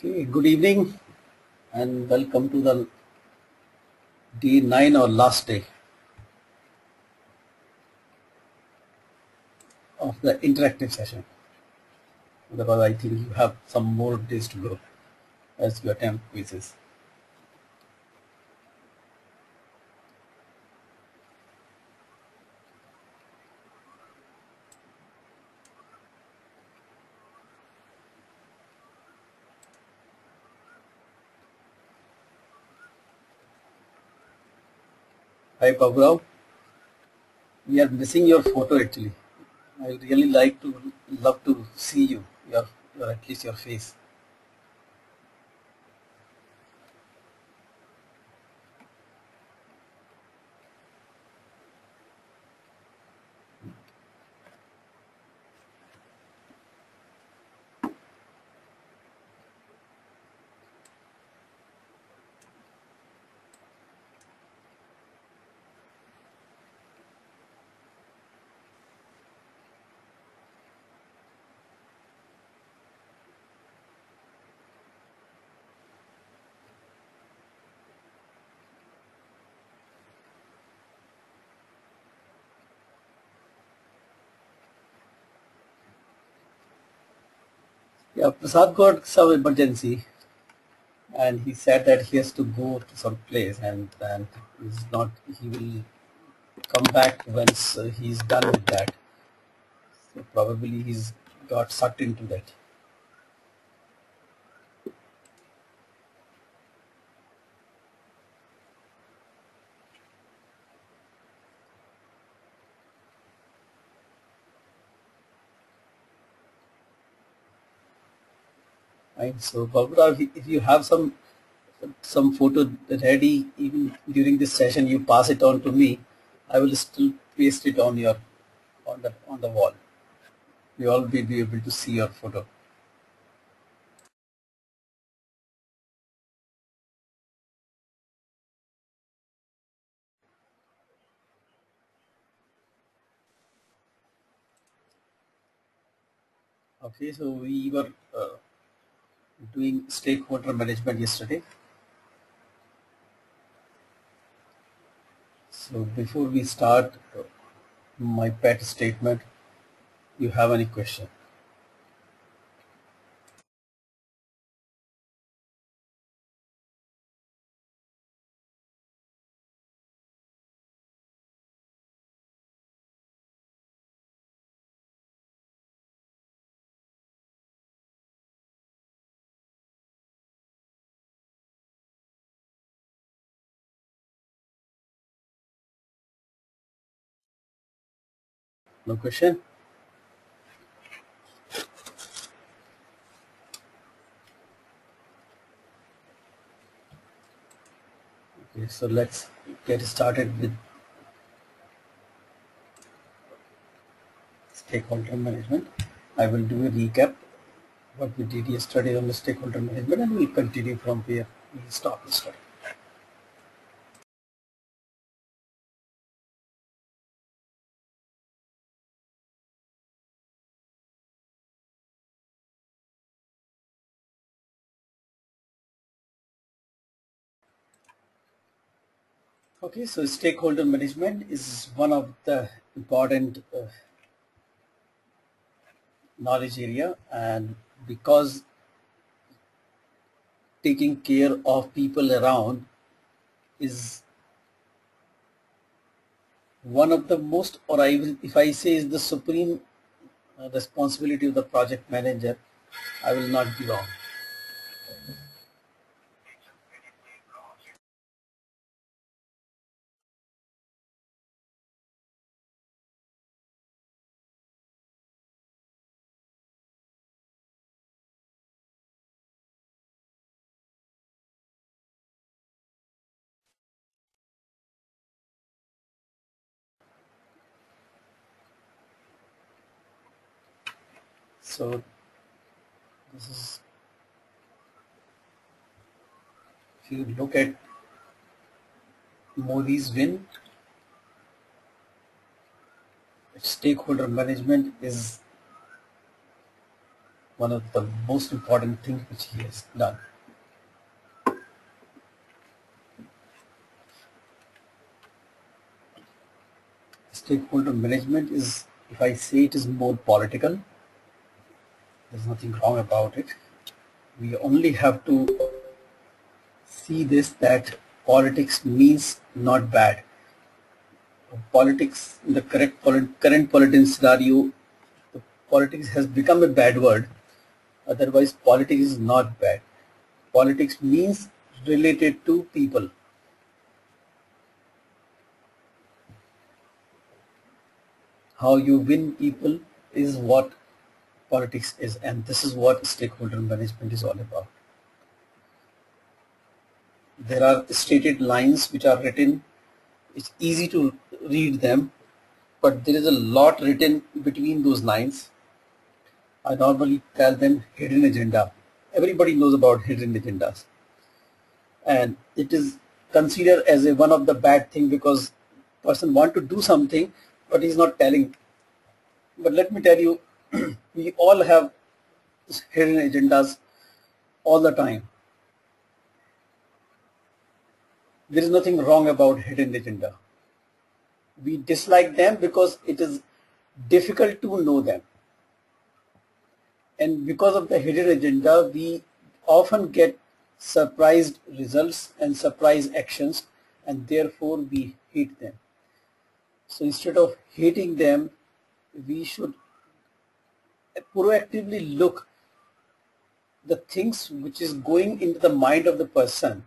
Okay, good evening and welcome to the day 9 or last day of the interactive session, because I think you have some more days to go as you attempt quizzes. Hi Pavlov, we are missing your photo actually. I really love to see your at least your face. Yeah, Prasad got some emergency and he said that he has to go to some place and he will come back once he's done with that. So probably he's got sucked into that. Right. So Barbara, if you have some photo ready even during this session, you pass it on to me. I will still paste it on your on the wall. You all will be able to see your photo. Okay. So we were doing stakeholder management yesterday. So before we start my pet statement, you have any question? No question? Okay. So let's get started with stakeholder management. I will do a recap what we did yesterday on the stakeholder management, and we'll continue from where we stopped yesterday. Okay, so stakeholder management is one of the important knowledge area, and because taking care of people around is one of the most, or I will, if I say, is the supreme responsibility of the project manager, I will not be wrong. So this is, if you look at Modi's win, stakeholder management is one of the most important things which he has done. Stakeholder management is, if I say it is more political, there's nothing wrong about it. We only have to see this, that politics means not bad. Politics, in the current political scenario, politics has become a bad word. Otherwise, politics is not bad. Politics means related to people. How you win people is what politics is, and this is what stakeholder management is all about. There are stated lines which are written. It's easy to read them, but there is a lot written between those lines. I normally tell them hidden agenda. Everybody knows about hidden agendas, and it is considered as a one of the bad thing, because person want to do something but he's not telling. But let me tell you, we all have hidden agendas all the time. There is nothing wrong about hidden agenda. We dislike them because it is difficult to know them. And because of the hidden agenda, we often get surprised results and surprise actions, and therefore we hate them. So instead of hating them, we should proactively look the things which is going into the mind of the person,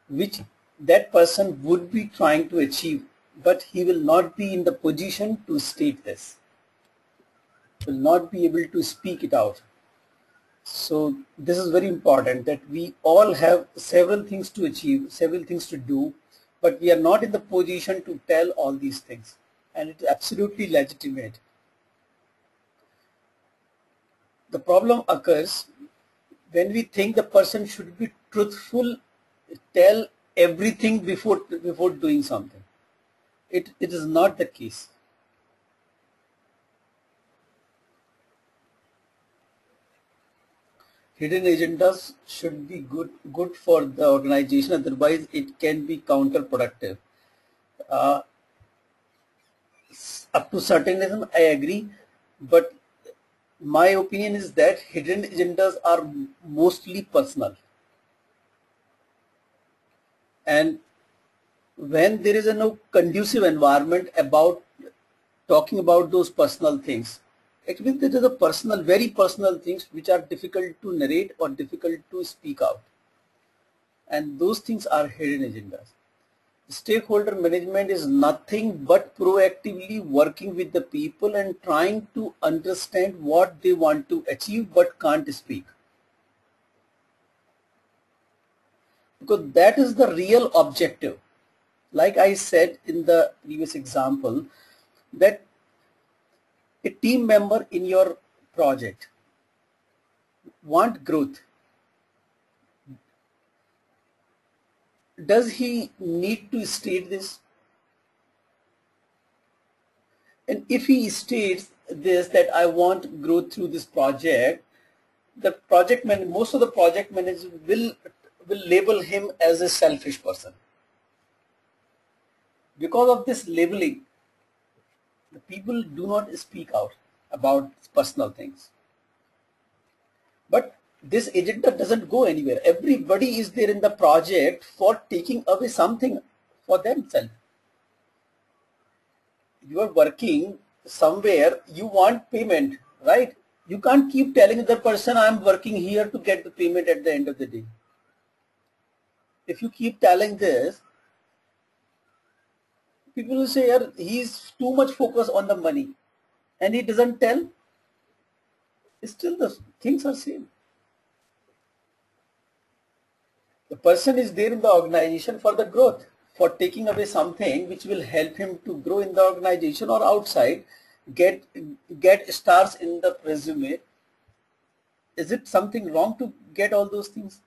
which that person would be trying to achieve, but he will not be in the position to state this, will not be able to speak it out. So this is very important, that we all have several things to achieve, several things to do, but we are not in the position to tell all these things, and it is absolutely legitimate. The problem occurs when we think the person should be truthful, tell everything before doing something. It is not the case. Hidden agendas should be good for the organization, otherwise it can be counterproductive. Up to certain level, I agree, but my opinion is that hidden agendas are mostly personal. And when there is a no conducive environment about talking about those personal things, actually there is a personal, very personal things which are difficult to narrate or difficult to speak out. And those things are hidden agendas. Stakeholder management is nothing but proactively working with the people and trying to understand what they want to achieve but can't speak. Because that is the real objective. Like I said in the previous example, that a team member in your project want growth. Does he need to state this? And if he states this, that I want growth through this project, the project man, most of the project managers will label him as a selfish person. Because of this labeling, the people do not speak out about personal things. But this agenda doesn't go anywhere. Everybody is there in the project for taking away something for themselves. You are working somewhere, you want payment, right? You can't keep telling the person, I'm working here to get the payment at the end of the day. If you keep telling this, people will say, he's too much focused on the money, and he doesn't tell. Still the things are same. The person is there in the organization for the growth, for taking away something which will help him to grow in the organization or outside, get stars in the resume. Is it something wrong to get all those things?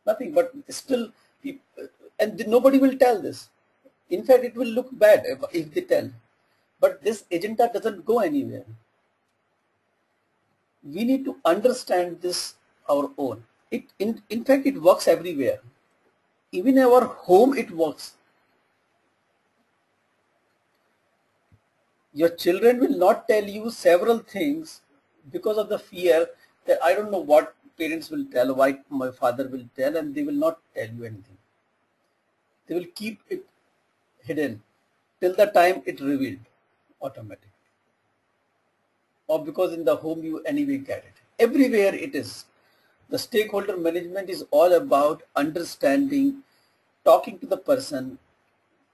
Nothing, but still, and nobody will tell this. In fact, it will look bad if they tell. But this agenda doesn't go anywhere. We need to understand this our own. In fact, it works everywhere. Even our home, it works. Your children will not tell you several things because of the fear that I don't know what parents will tell, what my father will tell, and they will not tell you anything. They will keep it hidden till the time it revealed automatically. Or because in the home you anyway get it. Everywhere it is. The stakeholder management is all about understanding, talking to the person,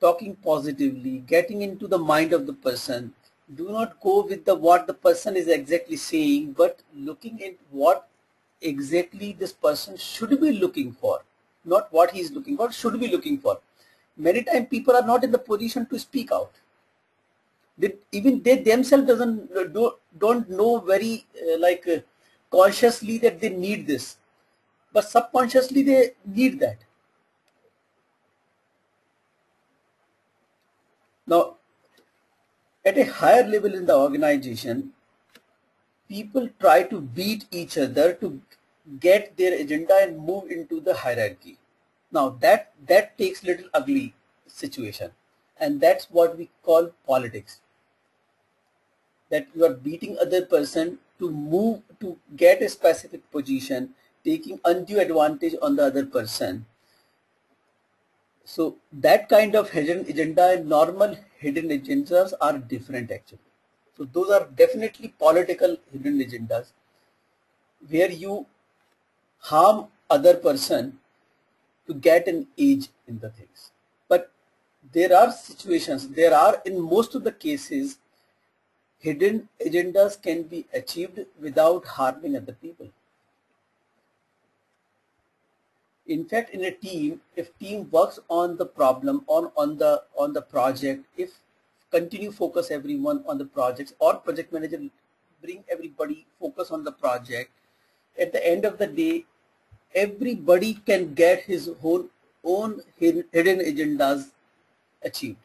talking positively, getting into the mind of the person. Do not go with what the person is exactly saying, but looking at what exactly this person should be looking for, not what he is looking for, should be looking for. Many times people are not in the position to speak out. Even they themselves don't know very consciously that they need this, but subconsciously they need that. Now, at a higher level in the organization, people try to beat each other to get their agenda and move into the hierarchy. Now that takes little ugly situation, and that's what we call politics. That you are beating other person to move to get a specific position, taking undue advantage on the other person. So that kind of hidden agenda and normal hidden agendas are different actually. So those are definitely political hidden agendas where you harm other person to get an edge in the things. But there are situations, there are in most of the cases, hidden agendas can be achieved without harming other people. In fact, in a team, if team works on the problem, on the project, if continue focus everyone on the projects, or project manager bring everybody focus on the project, at the end of the day, everybody can get his own hidden agendas achieved.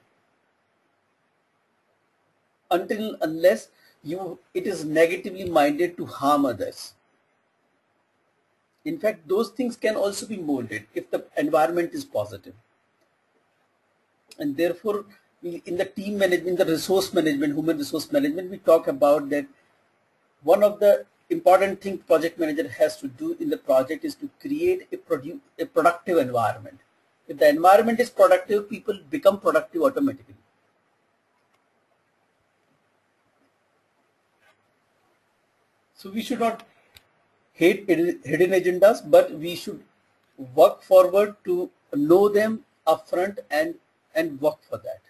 Unless it is negatively minded to harm others. In fact, those things can also be molded if the environment is positive. And therefore, in the team management, the resource management, human resource management, we talk about that one of the important things project manager has to do in the project is to create a productive environment. If the environment is productive, people become productive automatically. So we should not hate hidden agendas, but we should work forward to know them upfront and work for that.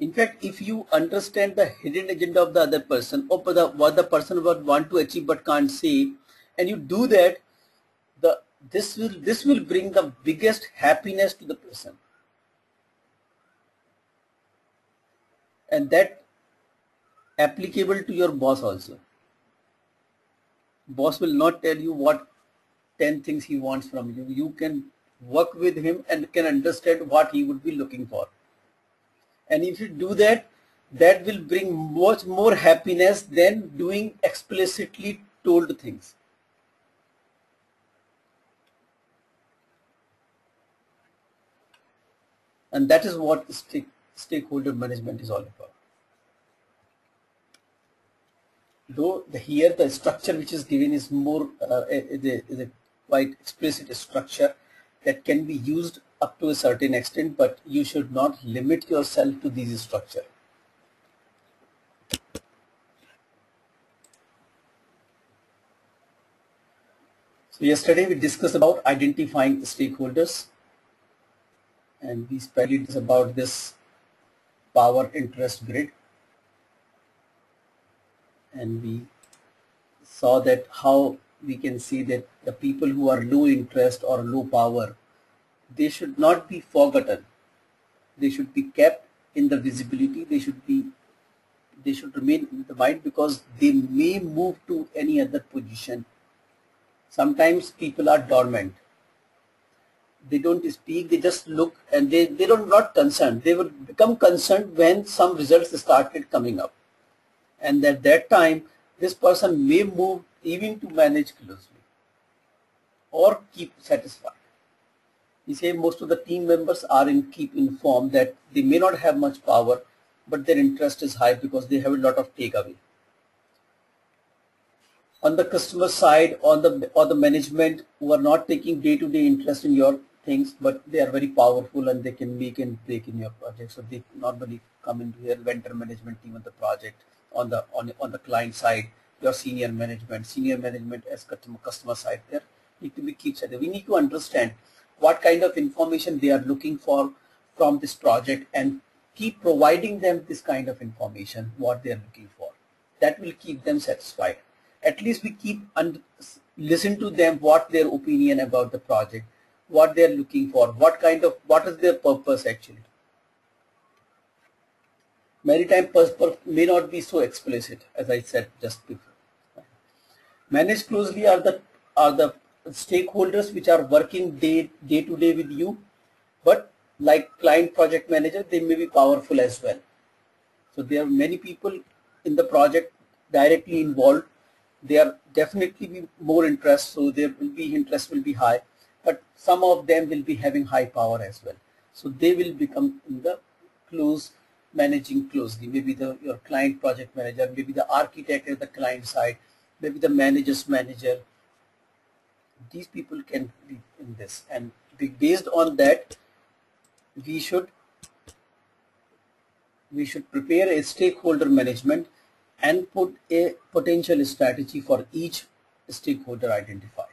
In fact, if you understand the hidden agenda of the other person, or what the person would want to achieve but can't say, and you do that, this will bring the biggest happiness to the person. And that applicable to your boss also. Boss will not tell you what 10 things he wants from you. You can work with him and can understand what he would be looking for. And if you do that, that will bring much more happiness than doing explicitly told things. And that is what stakeholder management is all about. Though here the structure which is given is more is a quite explicit structure that can be used up to a certain extent, but you should not limit yourself to these structure. So yesterday we discussed about identifying stakeholders, and we studied about this power interest grid, and we saw that how we can see that the people who are low interest or low power, they should not be forgotten. They should be kept in the visibility. They should remain in the mind because they may move to any other position. Sometimes people are dormant. They don't speak, they just look, and they are not concerned. They will become concerned when some results started coming up. And at that time, this person may move even to manage closely or keep satisfied. We say most of the team members are in keep informed that they may not have much power, but their interest is high because they have a lot of takeaway. On the customer side, on the management who are not taking day-to-day interest in your things, but they are very powerful and they can make and break in your project. So they normally come into your vendor management team on the project. On the client side, your senior management as customer side, there need to be keep said. We need to understand what kind of information they are looking for from this project and keep providing them this kind of information, what they are looking for. That will keep them satisfied. At least we keep listen to them, what their opinion about the project, what they are looking for, what is their purpose actually. Many times may not be so explicit, as I said just before. Manage closely are the stakeholders which are working day to day with you, but like client project manager, they may be powerful as well. So there are many people in the project directly involved. They are definitely be more interest, so their interest will be high, but some of them will be having high power as well. So they will become in the managing closely. Maybe your client project manager, maybe the architect at the client side, maybe the manager's manager. These people can be in this, and based on that, we should prepare a stakeholder management and put a potential strategy for each stakeholder identified.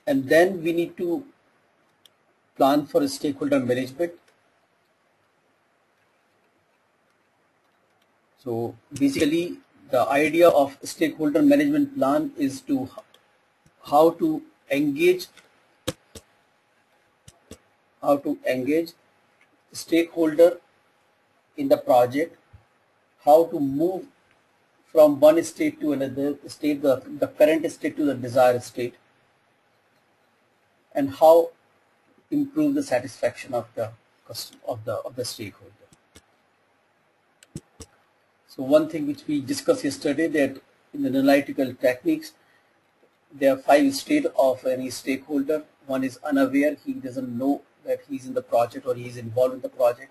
And then we need to plan for stakeholder management. So basically, the idea of stakeholder management plan is to how to engage stakeholder in the project, how to move from one state to another state, the current state to the desired state, and how improve the satisfaction of the customer, of the stakeholder. So one thing which we discussed yesterday, that in the analytical techniques, there are 5 states of any stakeholder. One is unaware, he doesn't know that he's in the project or he's involved in the project.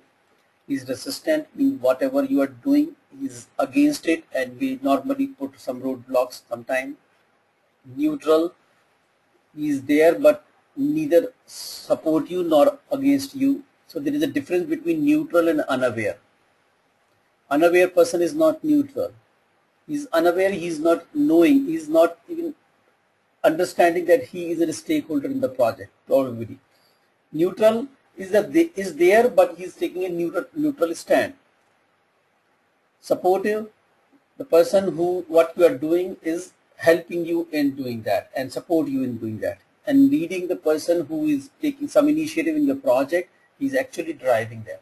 He's resistant, means whatever you are doing, he's against it, and we normally put some roadblocks sometime. Neutral, he is there but neither support you nor against you. So there is a difference between neutral and unaware. Unaware person is not neutral. He is unaware, he is not knowing, he is not even understanding that he is a stakeholder in the project, probably. Neutral is there, but he is taking a neutral stand. Supportive, the person who what you are doing is helping you in doing that and support you in doing that. And leading, the person who is taking some initiative in the project, he is actually driving them.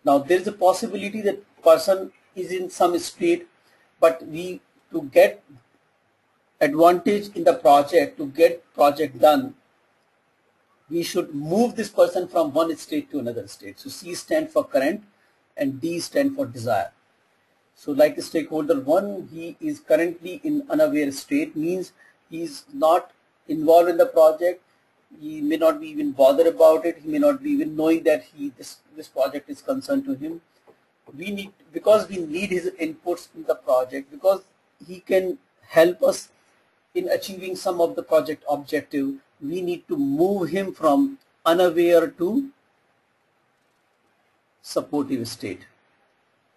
Now there is a possibility that person is in some state, but to get advantage in the project, to get project done, we should move this person from one state to another state. So C stand for current and D stand for desire. So like stakeholder 1, he is currently in unaware state, means he is not involved in the project. He may not be even bothered about it. He may not be even knowing that this project is concerned to him. Because we need his inputs in the project, because he can help us in achieving some of the project objective, we need to move him from unaware to supportive state.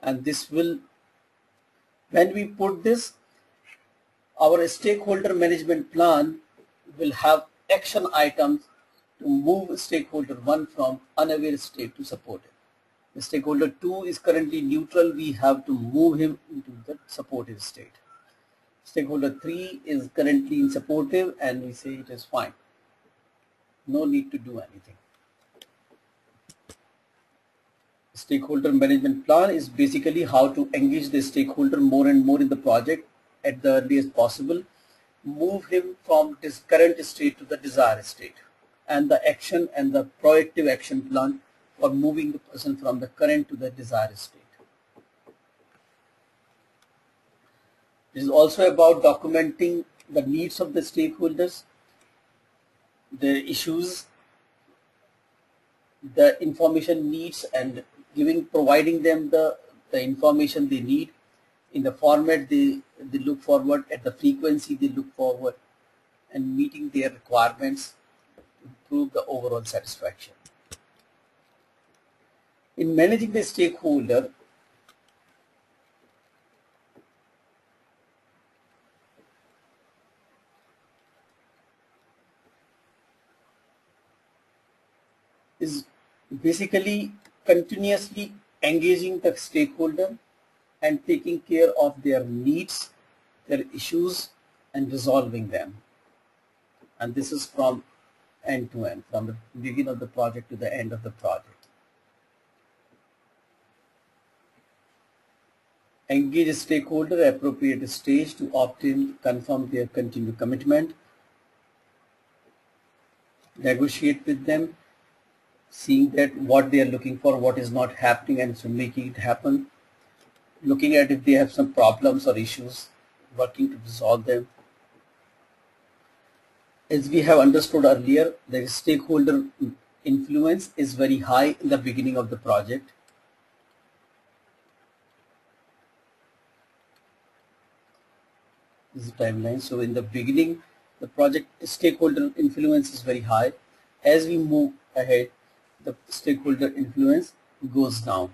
And this will, when we put this, our stakeholder management plan will have action items to move stakeholder 1 from unaware state to supportive. The stakeholder 2 is currently neutral, we have to move him into the supportive state. Stakeholder 3 is currently in supportive, and we say it is fine. No need to do anything. Stakeholder management plan is basically how to engage the stakeholder more and more in the project at the earliest possible, move him from this current state to the desired state, and the action and the proactive action plan for moving the person from the current to the desired state. It is also about documenting the needs of the stakeholders, the issues, the information needs, and providing them the information they need in the format they look forward, at the frequency they look forward, and meeting their requirements to improve the overall satisfaction. In managing the stakeholder, is basically continuously engaging the stakeholder and taking care of their needs, their issues, and resolving them. And this is from end to end, from the beginning of the project to the end of the project. Engage a stakeholder at appropriate stage to obtain, confirm their continued commitment. Negotiate with them, seeing that what they are looking for, what is not happening, and so making it happen. Looking at if they have some problems or issues, working to resolve them. As we have understood earlier, the stakeholder influence is very high in the beginning of the project. This is the timeline. So in the beginning, the project stakeholder influence is very high. As we move ahead, the stakeholder influence goes down.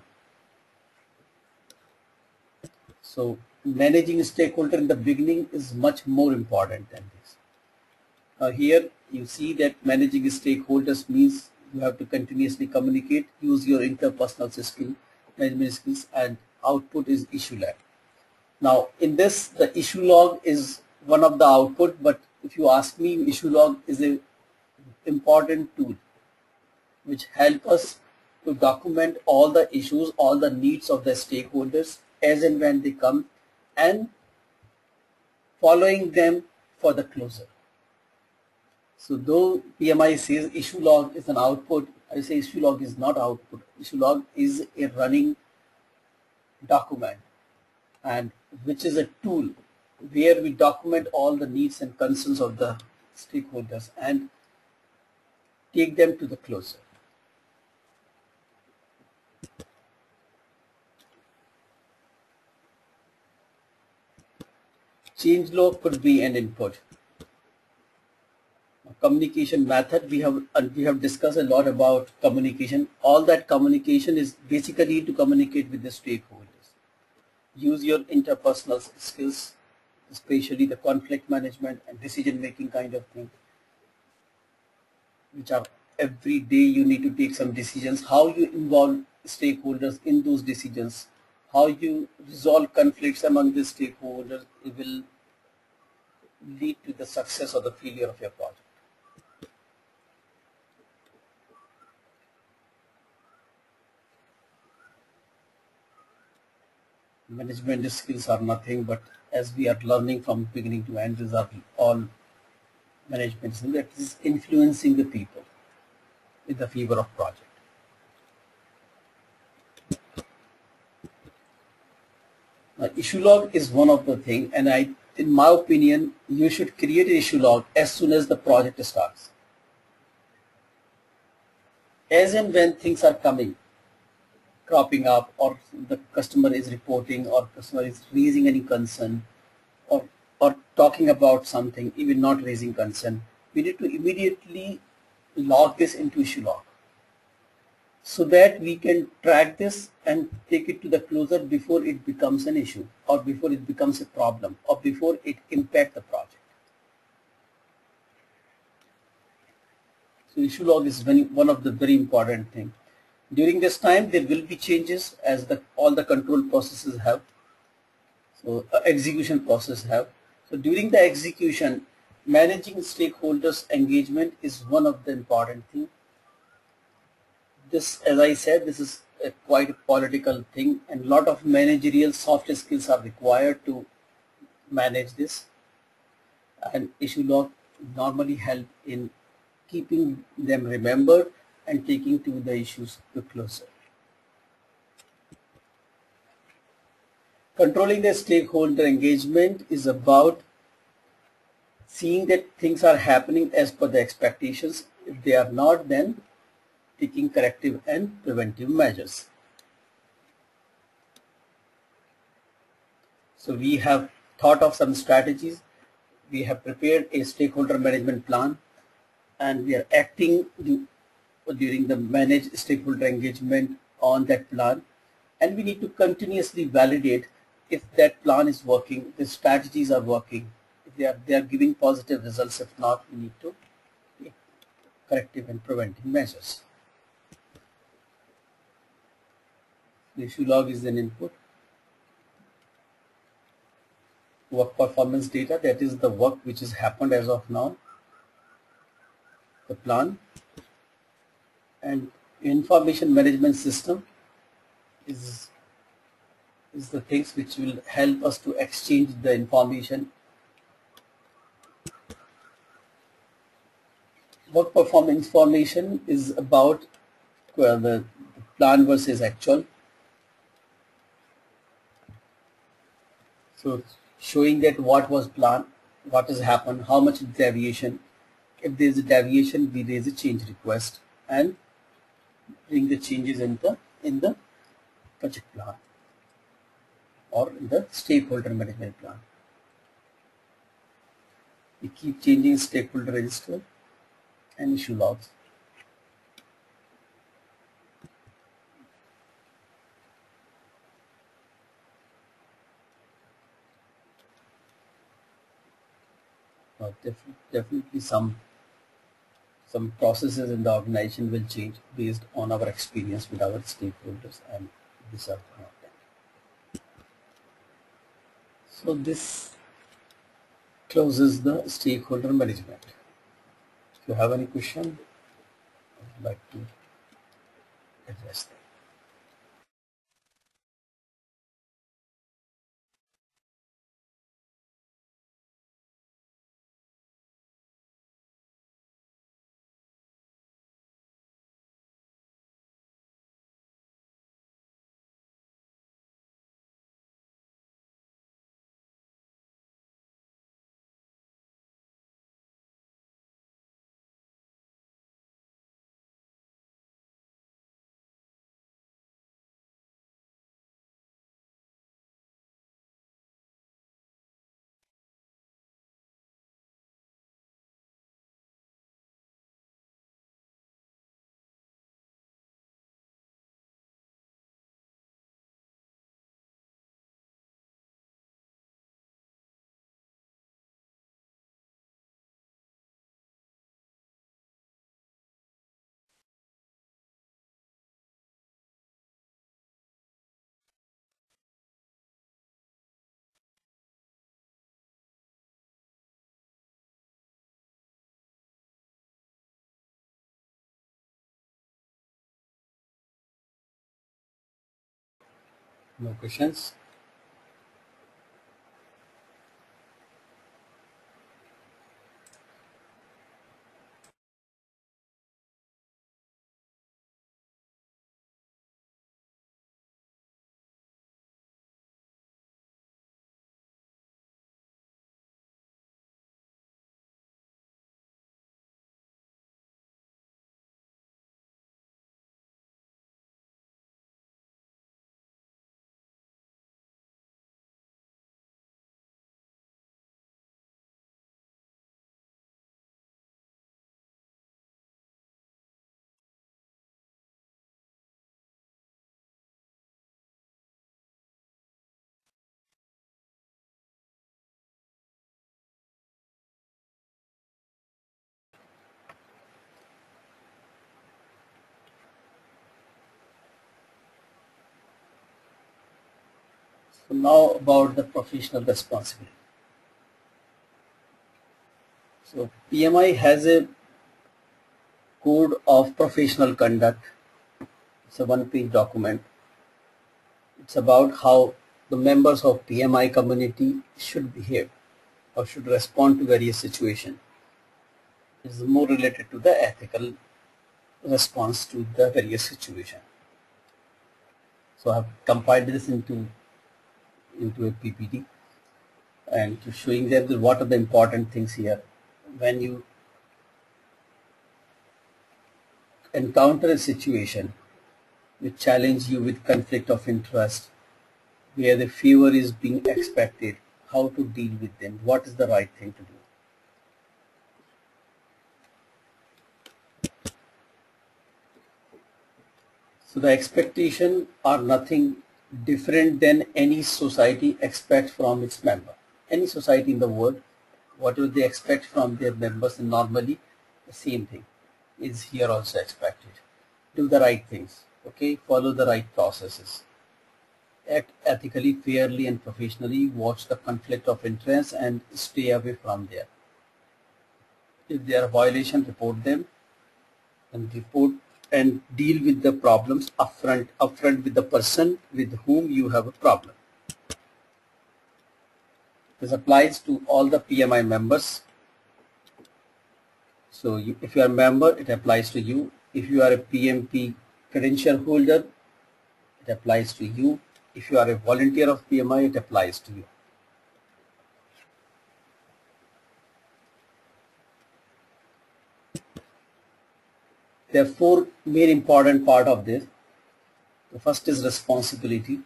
So managing stakeholder in the beginning is much more important than this. Here you see that managing stakeholders means you have to continuously communicate, use your interpersonal skill, management skills, and output is issue log. Now in this, the issue log is one of the output, but if you ask me, issue log is an important tool which help us to document all the issues, all the needs of the stakeholders as and when they come, and following them for the closure. So though PMI says issue log is an output, I say issue log is not output. Issue log is a running document, and which is a tool where we document all the needs and concerns of the stakeholders and take them to the closure. Change log could be an input. Communication method, we have discussed a lot about communication. All that communication is basically to communicate with the stakeholders. Use your interpersonal skills, especially the conflict management and decision making kind of thing, which are every day you need to take some decisions. How you involve stakeholders in those decisions, how you resolve conflicts among the stakeholders, it will lead to the success or the failure of your project. Management skills are nothing but, as we are learning from beginning to end, these are all management skills that is influencing the people in the favor of project. Now, issue log is one of the thing, and in my opinion, you should create an issue log as soon as the project starts. As and when things are cropping up, or the customer is reporting, or customer is raising any concern, or talking about something, even not raising concern, we need to immediately log this into issue log, so that we can track this and take it to the closure before it becomes an issue, or before it becomes a problem, or before it impacts the project. So issue log is one of the very important things. During this time, there will be changes as all the control processes have. So execution process have. So during the execution, managing stakeholders engagement is one of the important things. This, as I said, this is a quite a political thing, and a lot of managerial soft skills are required to manage this. And issue log normally help in keeping them remembered and taking to the issues to closer. Controlling the stakeholder engagement is about seeing that things are happening as per the expectations. If they are not, then taking corrective and preventive measures. So we have thought of some strategies. We have prepared a stakeholder management plan, and we are acting during the managed stakeholder engagement on that plan. And we need to continuously validate if that plan is working, the strategies are working, if they are giving positive results. If not, we need to take corrective and preventive measures. The issue log is an input. Work performance data, that is the work which has happened as of now, the plan. And information management system is the things which will help us to exchange the information. Work performance information is about the plan versus actual. So showing that what was planned, what has happened, how much is deviation. If there is a deviation, we raise a change request and bring the changes in the project plan or in the stakeholder management plan. We keep changing stakeholder register and issue logs. Definitely some processes in the organization will change based on our experience with our stakeholders, and these are one of them. So this closes the stakeholder management. If you have any question, I would like to address them. No questions? So now about the professional responsibility. So PMI has a code of professional conduct It's a one-page document. It's about how the members of PMI community should behave or should respond to various situations. It's more related to the ethical response to the various situation. So I have compiled this into a PPT and to showing them what are the important things here. When you encounter a situation which challenge you with conflict of interest, where the favor is being expected, how to deal with them, what is the right thing to do. So the expectation are nothing different than any society expects from its member. Any society in the world, whatever they expect from their members, and normally the same thing is here also expected. Do the right things, okay? Follow the right processes. Act ethically, fairly and professionally. Watch the conflict of interest and stay away from there. If there are violations, report them and deal with the problems upfront with the person with whom you have a problem. This applies to all the PMI members. So if you are a member, it applies to you. If you are a PMP credential holder, it applies to you. If you are a volunteer of PMI, it applies to you. There are four main important parts of this. The first is responsibility,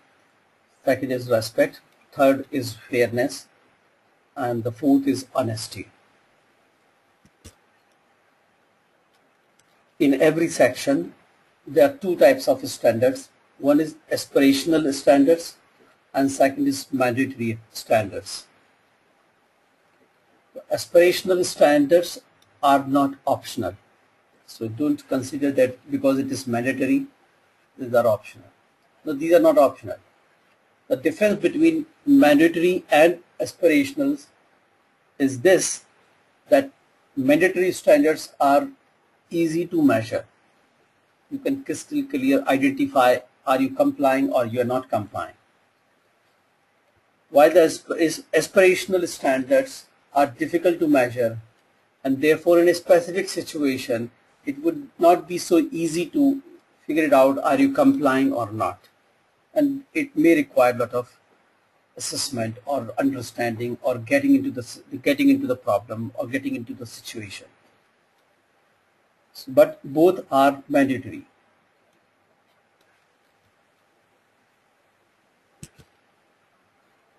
second is respect, third is fairness, and the fourth is honesty. In every section, there are two types of standards. One is aspirational standards and second is mandatory standards. The aspirational standards are not optional. So don't consider that because it is mandatory, these are optional. No, these are not optional. The difference between mandatory and aspirationals is this, that mandatory standards are easy to measure. You can crystal clear identify are you complying or you are not complying. While the aspirational standards are difficult to measure, and therefore in a specific situation it would not be so easy to figure it out, are you complying or not, and it may require a lot of assessment or understanding or getting into the problem or getting into the situation. But both are mandatory.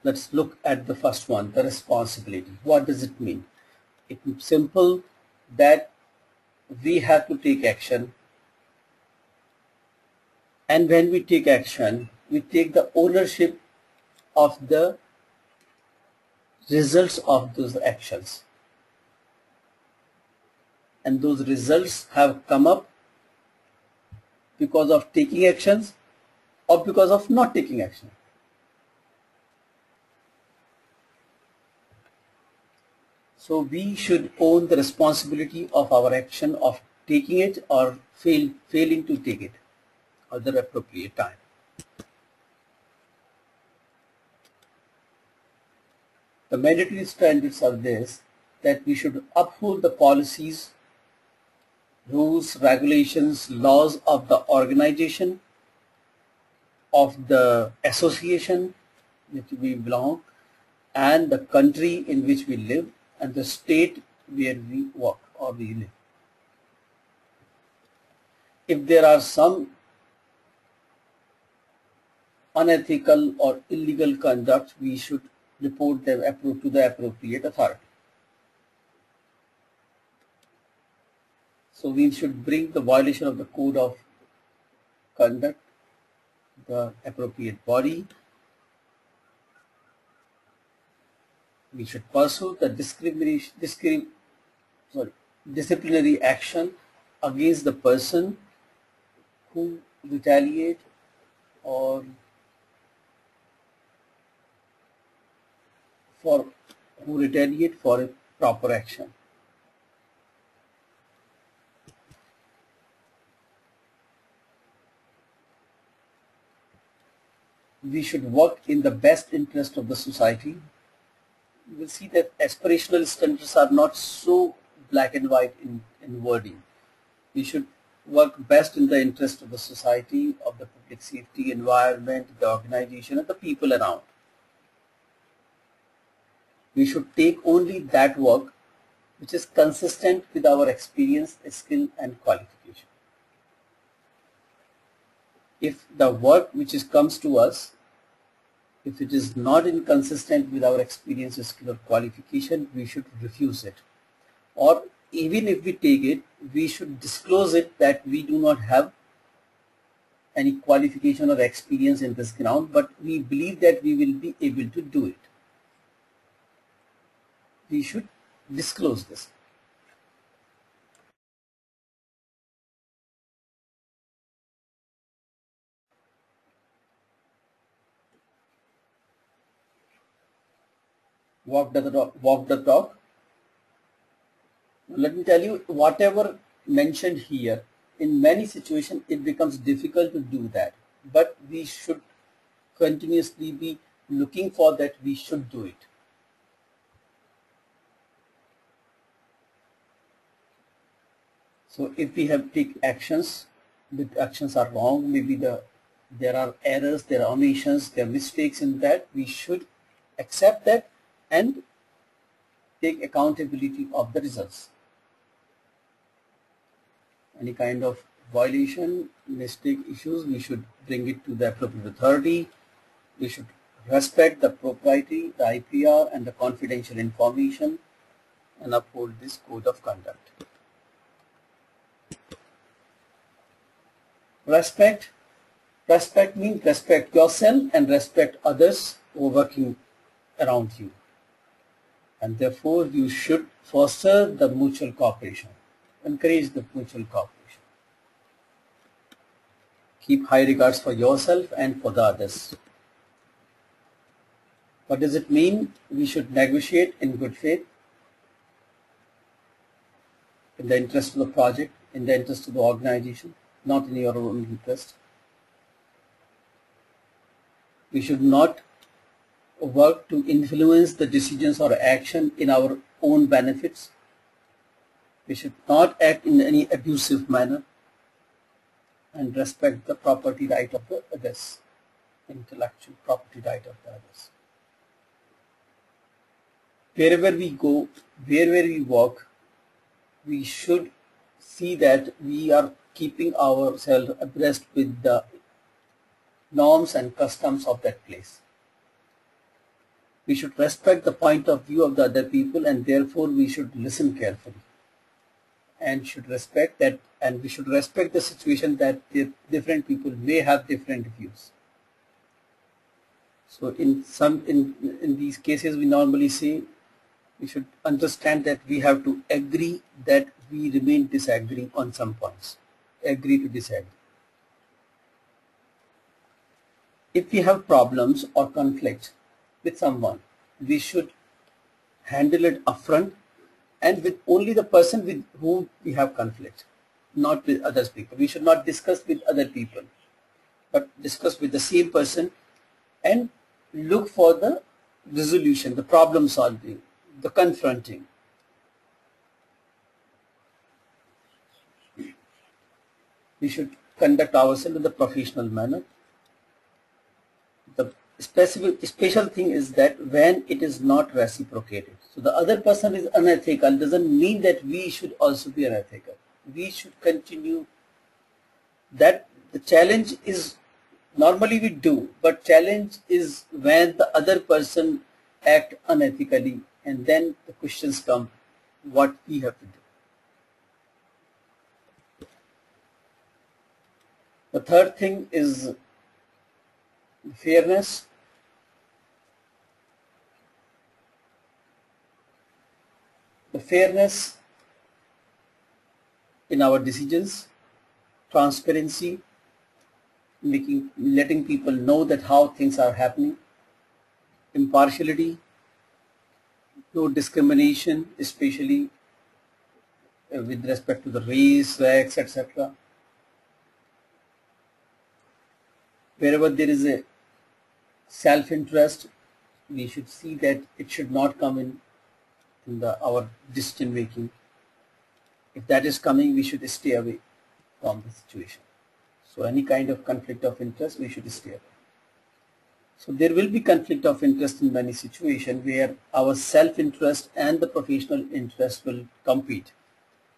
Let's look at the first one, the responsibility. What does it mean? It's simple that we have to take action, and when we take action, we take the ownership of the results of those actions, and those results have come up because of taking actions or because of not taking action. So we should own the responsibility of our action of taking it or failing to take it at the appropriate time. The mandatory standards are this, that we should uphold the policies, rules, regulations, laws of the organization, of the association which we belong, and the country in which we live, and the state where we work or we live. If there are some unethical or illegal conduct, we should report them to the appropriate authority. So we should bring the violation of the code of conduct, the appropriate body. We should pursue the disciplinary action against the person who retaliate or for a proper action. we should work in the best interest of the society. You will see that aspirational standards are not so black and white in wording. We should work best in the interest of the society, of the public safety, environment, the organization, and the people around. We should take only that work which is consistent with our experience, skill, and qualification. If the work which comes to us, if it is not inconsistent with our experience, skill, or qualification, we should refuse it. Or even if we take it, we should disclose it that we do not have any qualification or experience in this ground, but we believe that we will be able to do it. We should disclose this. Walk the talk. Walk the talk. Let me tell you, whatever mentioned here, in many situations it becomes difficult to do that, but we should continuously be looking for that we should do it. So if we have take actions, the actions are wrong, maybe there are errors, there are omissions, there are mistakes in that, we should accept that and take accountability of the results. Any kind of violation, mistake, issues, we should bring it to the appropriate authority. We should respect the propriety, the IPR, and the confidential information, and uphold this code of conduct. Respect. Respect means respect yourself and respect others who are working around you. And therefore, you should foster the mutual cooperation. Encourage the mutual cooperation. Keep high regards for yourself and for the others. What does it mean? We should negotiate in good faith, in the interest of the project, in the interest of the organization, not in your own interest. We should not work to influence the decisions or action in our own benefits. We should not act in any abusive manner, and respect the property right of the others, intellectual property right of the others. Wherever we go, wherever we work, we should see that we are keeping ourselves abreast with the norms and customs of that place. We should respect the point of view of the other people, and therefore we should listen carefully and should respect that, and we should respect the situation that different people may have different views. So in these cases we normally say we should understand that we have to agree that we remain disagreeing on some points. Agree to disagree. If we have problems or conflicts with someone, we should handle it upfront and with only the person with whom we have conflict, not with other people. We should not discuss with other people, but discuss with the same person and look for the resolution, the problem solving, the confronting. We should conduct ourselves in the professional manner. The special thing is that when it is not reciprocated. So the other person is unethical doesn't mean that we should also be unethical. We should continue. That the challenge is normally we do, but challenge is when the other person act unethically, and then the questions come what we have to do. The third thing is fairness. The fairness in our decisions, transparency, letting people know that how things are happening, impartiality, no discrimination, especially with respect to the race, sex, etc. Wherever there is a self-interest, we should see that it should not come in our decision making. If that is coming, we should stay away from the situation. So any kind of conflict of interest, we should stay away. So there will be conflict of interest in many situations where our self-interest and the professional interest will compete.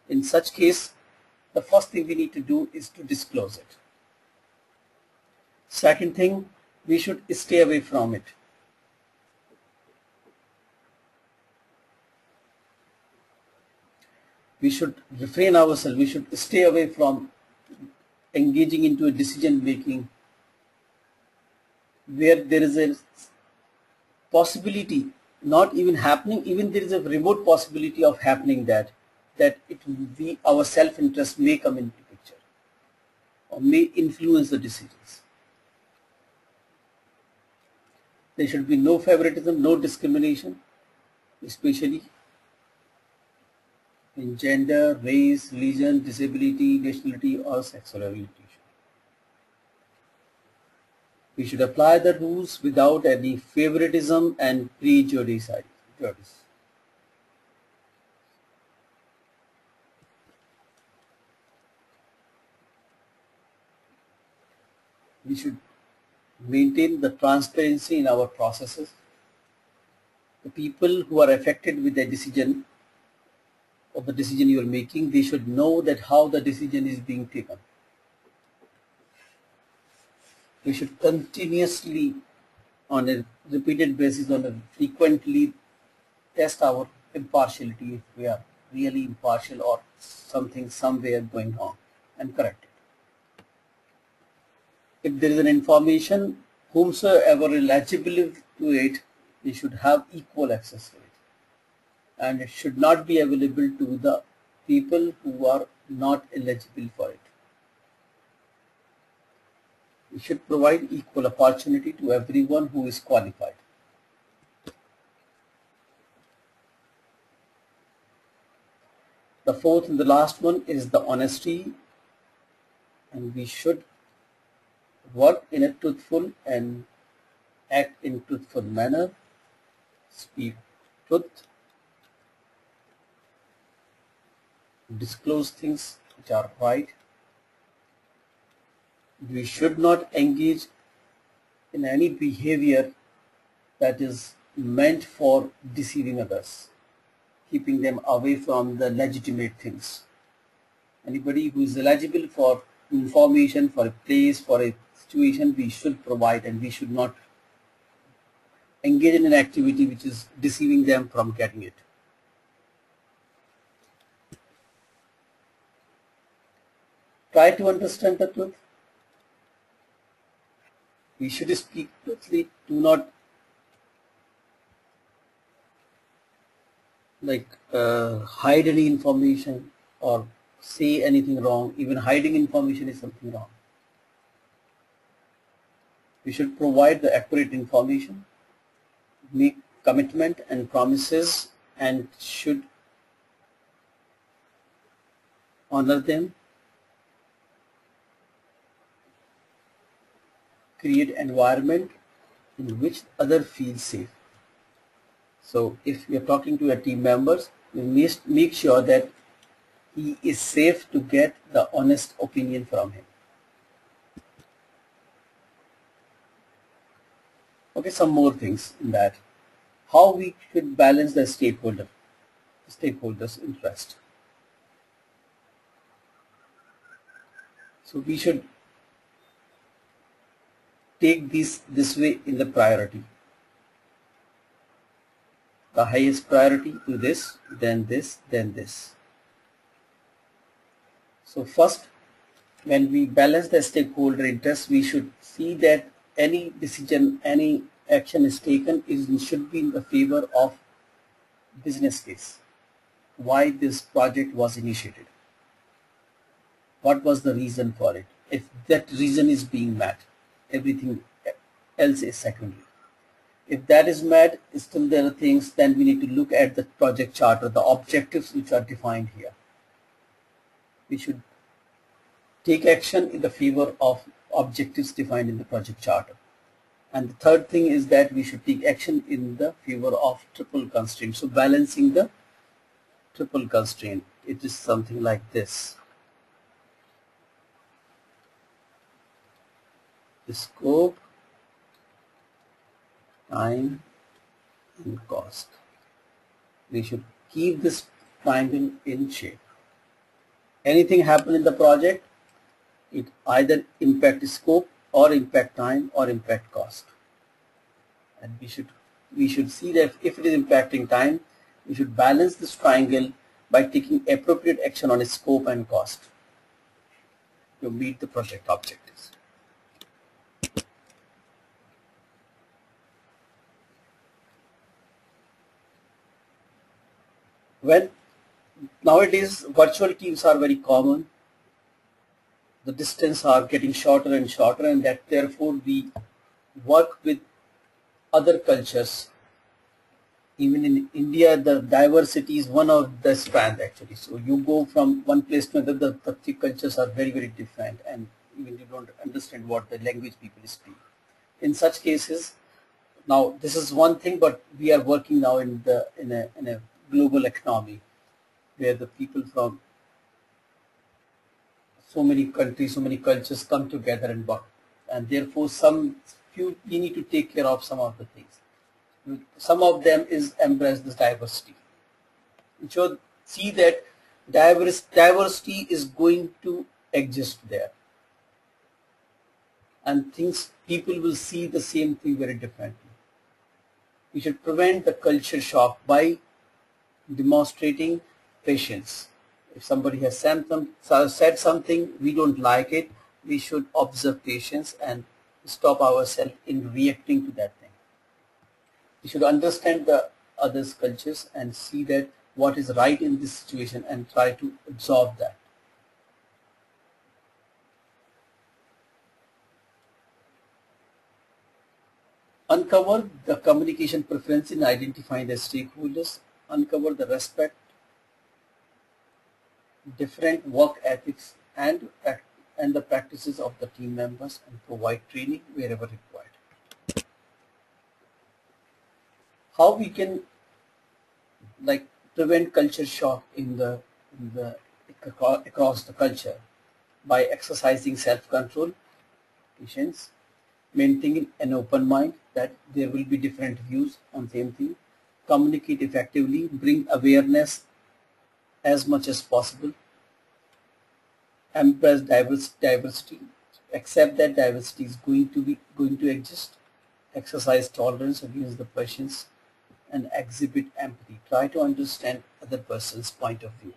In such case, the first thing we need to do is to disclose it. Second thing, we should stay away from it. We should refrain ourselves, we should stay away from engaging into a decision making where there is a possibility, not even happening, even there is a remote possibility of happening that our self-interest may come into picture or may influence the decisions. There should be no favoritism, no discrimination, especially in gender, race, religion, disability, nationality, or sexual orientation. We should apply the rules without any favoritism and prejudice. We should maintain the transparency in our processes. The people who are affected with the decision of the decision you are making, they should know that how the decision is being taken. We should continuously, on a repeated basis, frequently test our impartiality if we are really impartial or something somewhere going wrong, and correct it. If there is an information, whomsoever is eligible to it, they should have equal access to it. And it should not be available to the people who are not eligible for it. We should provide equal opportunity to everyone who is qualified. The fourth and the last one is the honesty, and we should work in a truthful and act in truthful manner, speak truth, disclose things which are right. We should not engage in any behavior that is meant for deceiving others, keeping them away from the legitimate things. Anybody who is eligible for information, for a place, for a situation, we should provide, and we should not engage in an activity which is deceiving them from getting it. Try to understand the truth. We should speak truthfully. Do not hide any information or say anything wrong. Even hiding information is something wrong. We should provide the accurate information, make commitment and promises, and should honor them. Create environment in which others feel safe. So if we are talking to a team members, we must make sure that he is safe to get the honest opinion from him. Okay, some more things in that. How we should balance the stakeholders' interest. So we should take this way in the priority. The highest priority to this, then this, then this. So first, when we balance the stakeholder interest, we should see that any decision, any action is taken should be in the favor of business case. Why this project was initiated? What was the reason for it? If that reason is being met, everything else is secondary. If that is met, still there are things, then we need to look at the project charter, the objectives which are defined here. We should take action in the favor of objectives defined in the project charter. And the third thing is that we should take action in the favor of triple constraint. So balancing the triple constraint, it is something like this. The scope, time, and cost. We should keep this triangle in shape. Anything happen in the project, it either impact scope or impact time or impact cost. And we should see that if it is impacting time, we should balance this triangle by taking appropriate action on its scope and cost to meet the project objectives. When nowadays virtual teams are very common, the distance are getting shorter and shorter, and that therefore we work with other cultures. Even in India, the diversity is one of the strength actually. So you go from one place to another, the three cultures are very, very different, and even you don't understand what the language people speak. In such cases, now this is one thing, but we are working now in a global economy where the people from so many countries, so many cultures come together and work, and therefore we need to take care of some of the things. Some of them is embrace this diversity. You should see that diversity is going to exist there, and people will see the same thing very differently. We should prevent the culture shock by demonstrating patience. If somebody has said something, we don't like it, we should observe patience and stop ourselves in reacting to that thing. We should understand the others' cultures and see that what is right in this situation and try to absorb that. Uncover the communication preference in identifying the stakeholders. Uncover the respect, different work ethics, and the practices of the team members, and provide training wherever required. How we can like prevent culture shock in the across the culture? By exercising self-control, patience, maintaining an open mind that there will be different views on same thing, communicate effectively, bring awareness as much as possible, embrace diversity, accept that diversity is going to exist, exercise tolerance against the persons, and exhibit empathy. Try to understand other person's point of view.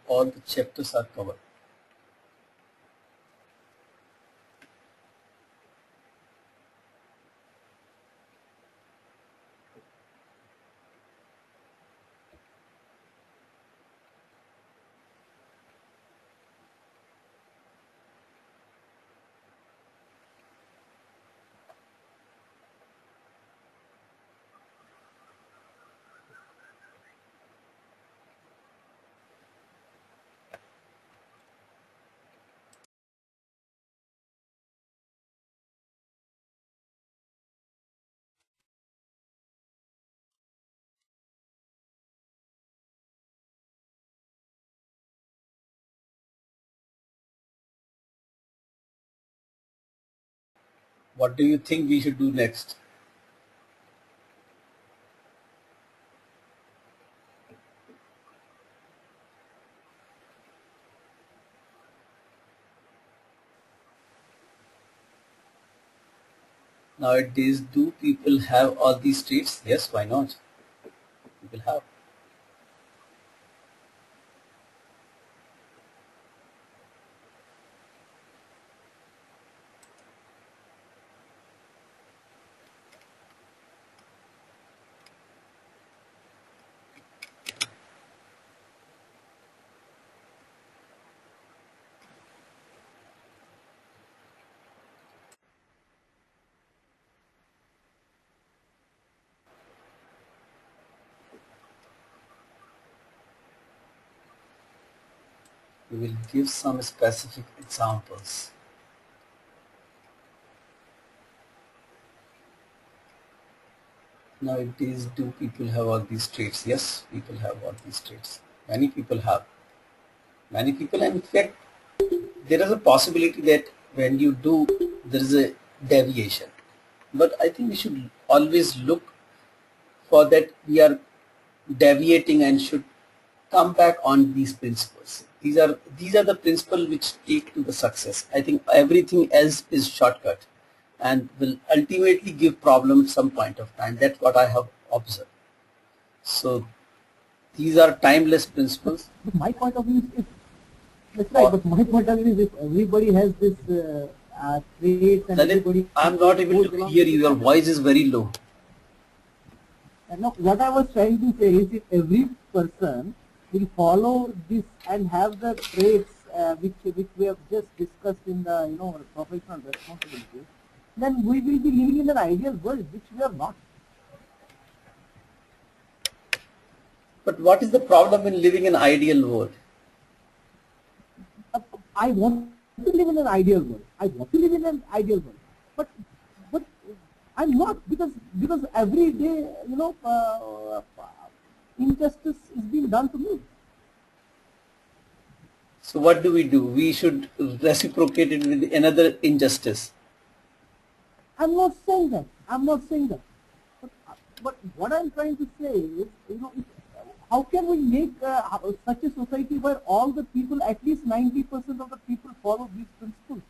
All the chapters are covered. What do you think we should do next? Nowadays, do people have all these traits? Yes, why not? People have. We will give some specific examples. Nowadays, do people have all these traits? Yes, people have all these traits. Many people have. Many people, and in fact, there is a possibility that when you do, there is a deviation. But I think we should always look for that we are deviating and should come back on these principles. These are the principles which take to the success. I think everything else is shortcut and will ultimately give problem some point of time. That's what I have observed. So these are timeless principles. My point of view is that's right, but my point of view is if everybody has this traits and everybody. I'm not able to hear you. Your voice is very low. And now, what I was trying to say is if every person will follow this and have the traits which we have just discussed in the professional responsibilities, then we will be living in an ideal world, which we are not. But what is the problem in living in an ideal world? I want to live in an ideal world. I want to live in an ideal world, but I'm not because every day injustice is being done to me. So what do? We should reciprocate it with another injustice. I'm not saying that. But what I'm trying to say is, how can we make such a society where all the people, at least 90% of the people, follow these principles?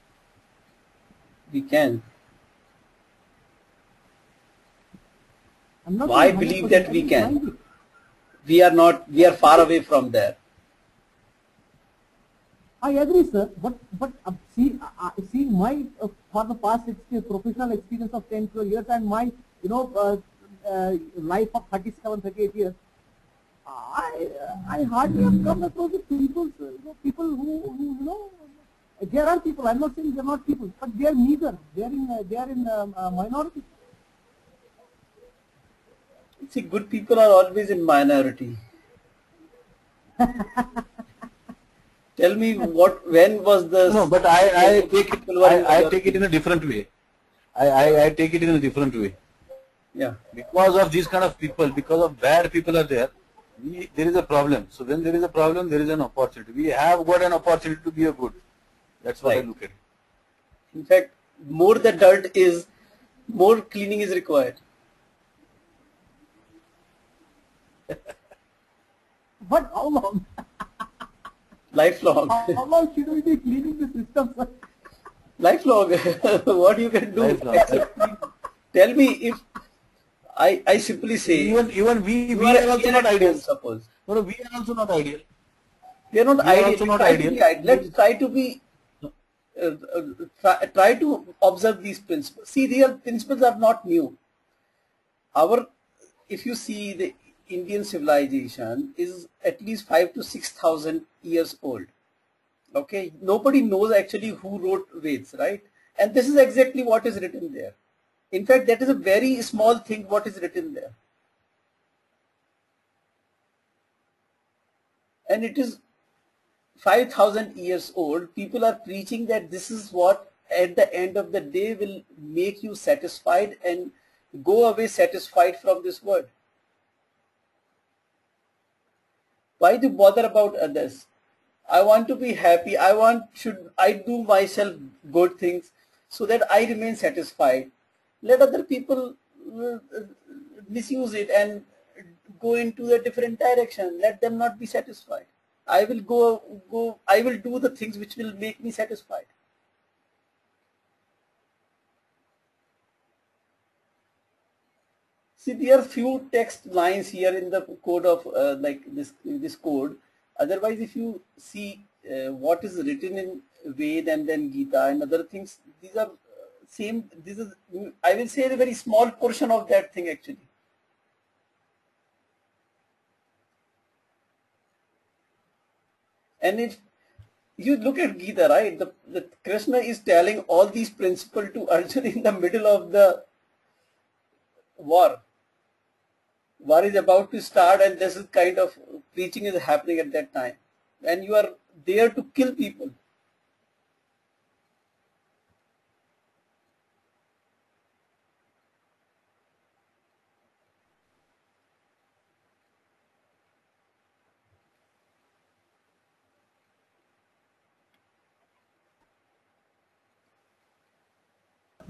We can. I believe that we can. We are not. We are far away from there. I agree, sir. But see my for the past professional experience of 10, 12 years and my life of 37, 38 years. I hardly have come across the people, people who there are people. I'm not saying they're not people, but they are neither. They are in minority. See, good people are always in minority. Tell me when was the... No, but I take it in a different way. I take it in a different way. Yeah. Because of these kind of people, because of bad people are there, there is a problem. So when there is a problem, there is an opportunity. We have got an opportunity to be a good. That's what I look at it. In fact, more the dirt is, more cleaning is required. But how long? Lifelong. How long should we be cleaning the system, sir? Lifelong. What you can do? Tell me if I simply say even we are also not ideal. Suppose. No, we are also not ideal. We are not ideal. Let's try to be. Try to observe these principles. See, these principles are not new. If you see the Indian civilization is at least 5,000 to 6,000 years old. Okay, nobody knows actually who wrote Veds, right? And this is exactly what is written there. In fact, that is a very small thing what is written there. And it is 5,000 years old. People are preaching that this is what at the end of the day will make you satisfied and go away satisfied from this world. Why do bother about others? I want to be happy. Should I do myself good things so that I remain satisfied? Let other people misuse it and go into a different direction. Let them not be satisfied. I will I will do the things which will make me satisfied. See, there are few text lines here in the code of like this code. Otherwise, if you see what is written in Ved and then Gita and other things, these are same. This is, I will say, a very small portion of that thing actually. And if you look at Gita, right, the Krishna is telling all these principles to Arjuna in the middle of the war. War is about to start and this is kind of preaching is happening at that time. And you are there to kill people.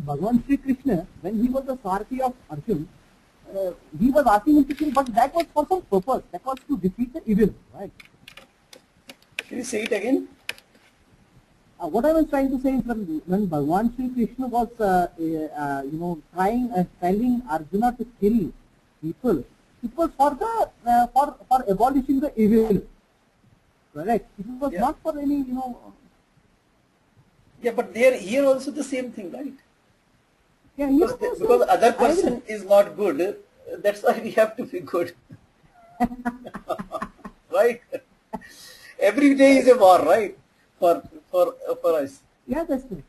Bhagavan Sri Krishna, when he was the Sarthi of Arjun, he was asking him to kill, but that was for some purpose. That was to defeat the evil, right? Can you say it again? What I was trying to say is when Bhagavan Sri Krishna was, telling Arjuna to kill people, it was for the for abolishing the evil, correct? It was Yeah. not for any, Yeah, but here also the same thing, right? yeah, Because other person is not good, that's why we have to be good. Right? Every day is a war, right? For us. Yeah, that's right.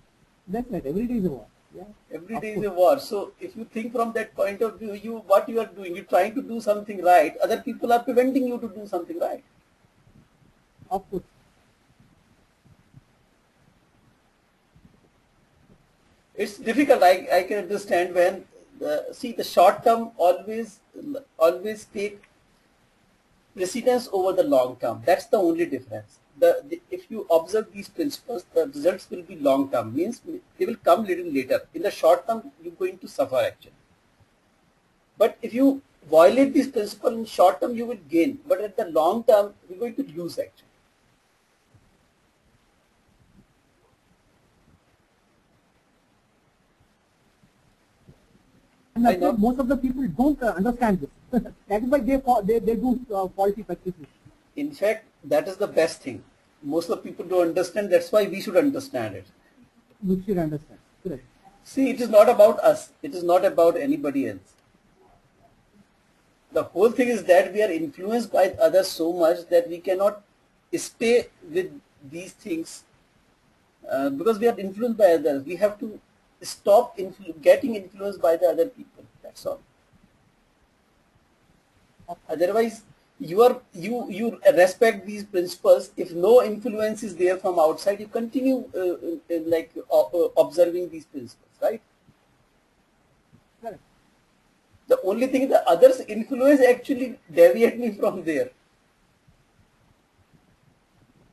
That's right. Every day is a war. Yeah. Every Of day is course. a war. So if you think from that point of view, what you are doing, you're trying to do something right. Other people are preventing you to do something right. Of course. It's difficult. I can understand when see the short term always take precedence over the long term. That's the only difference. If you observe these principles, the results will be long term. Means they will come little later. In the short term, you're going to suffer actually. But if you violate this principle in short term, you will gain. But at the long term, you're going to lose actually. And I that's know. why most of the people don't understand this. That is why they do faulty practices. In fact, that is the best thing. Most of the people don't understand. That's why we should understand it. We should understand. Correct. See, it is not about us. It is not about anybody else. The whole thing is that we are influenced by others so much that we cannot stay with these things because we are influenced by others. We have to stop getting influenced by the other people. That's all. Otherwise, you respect these principles. If no influence is there from outside, you continue observing these principles, right? Correct. The only thing the others' influence actually deviate me from there.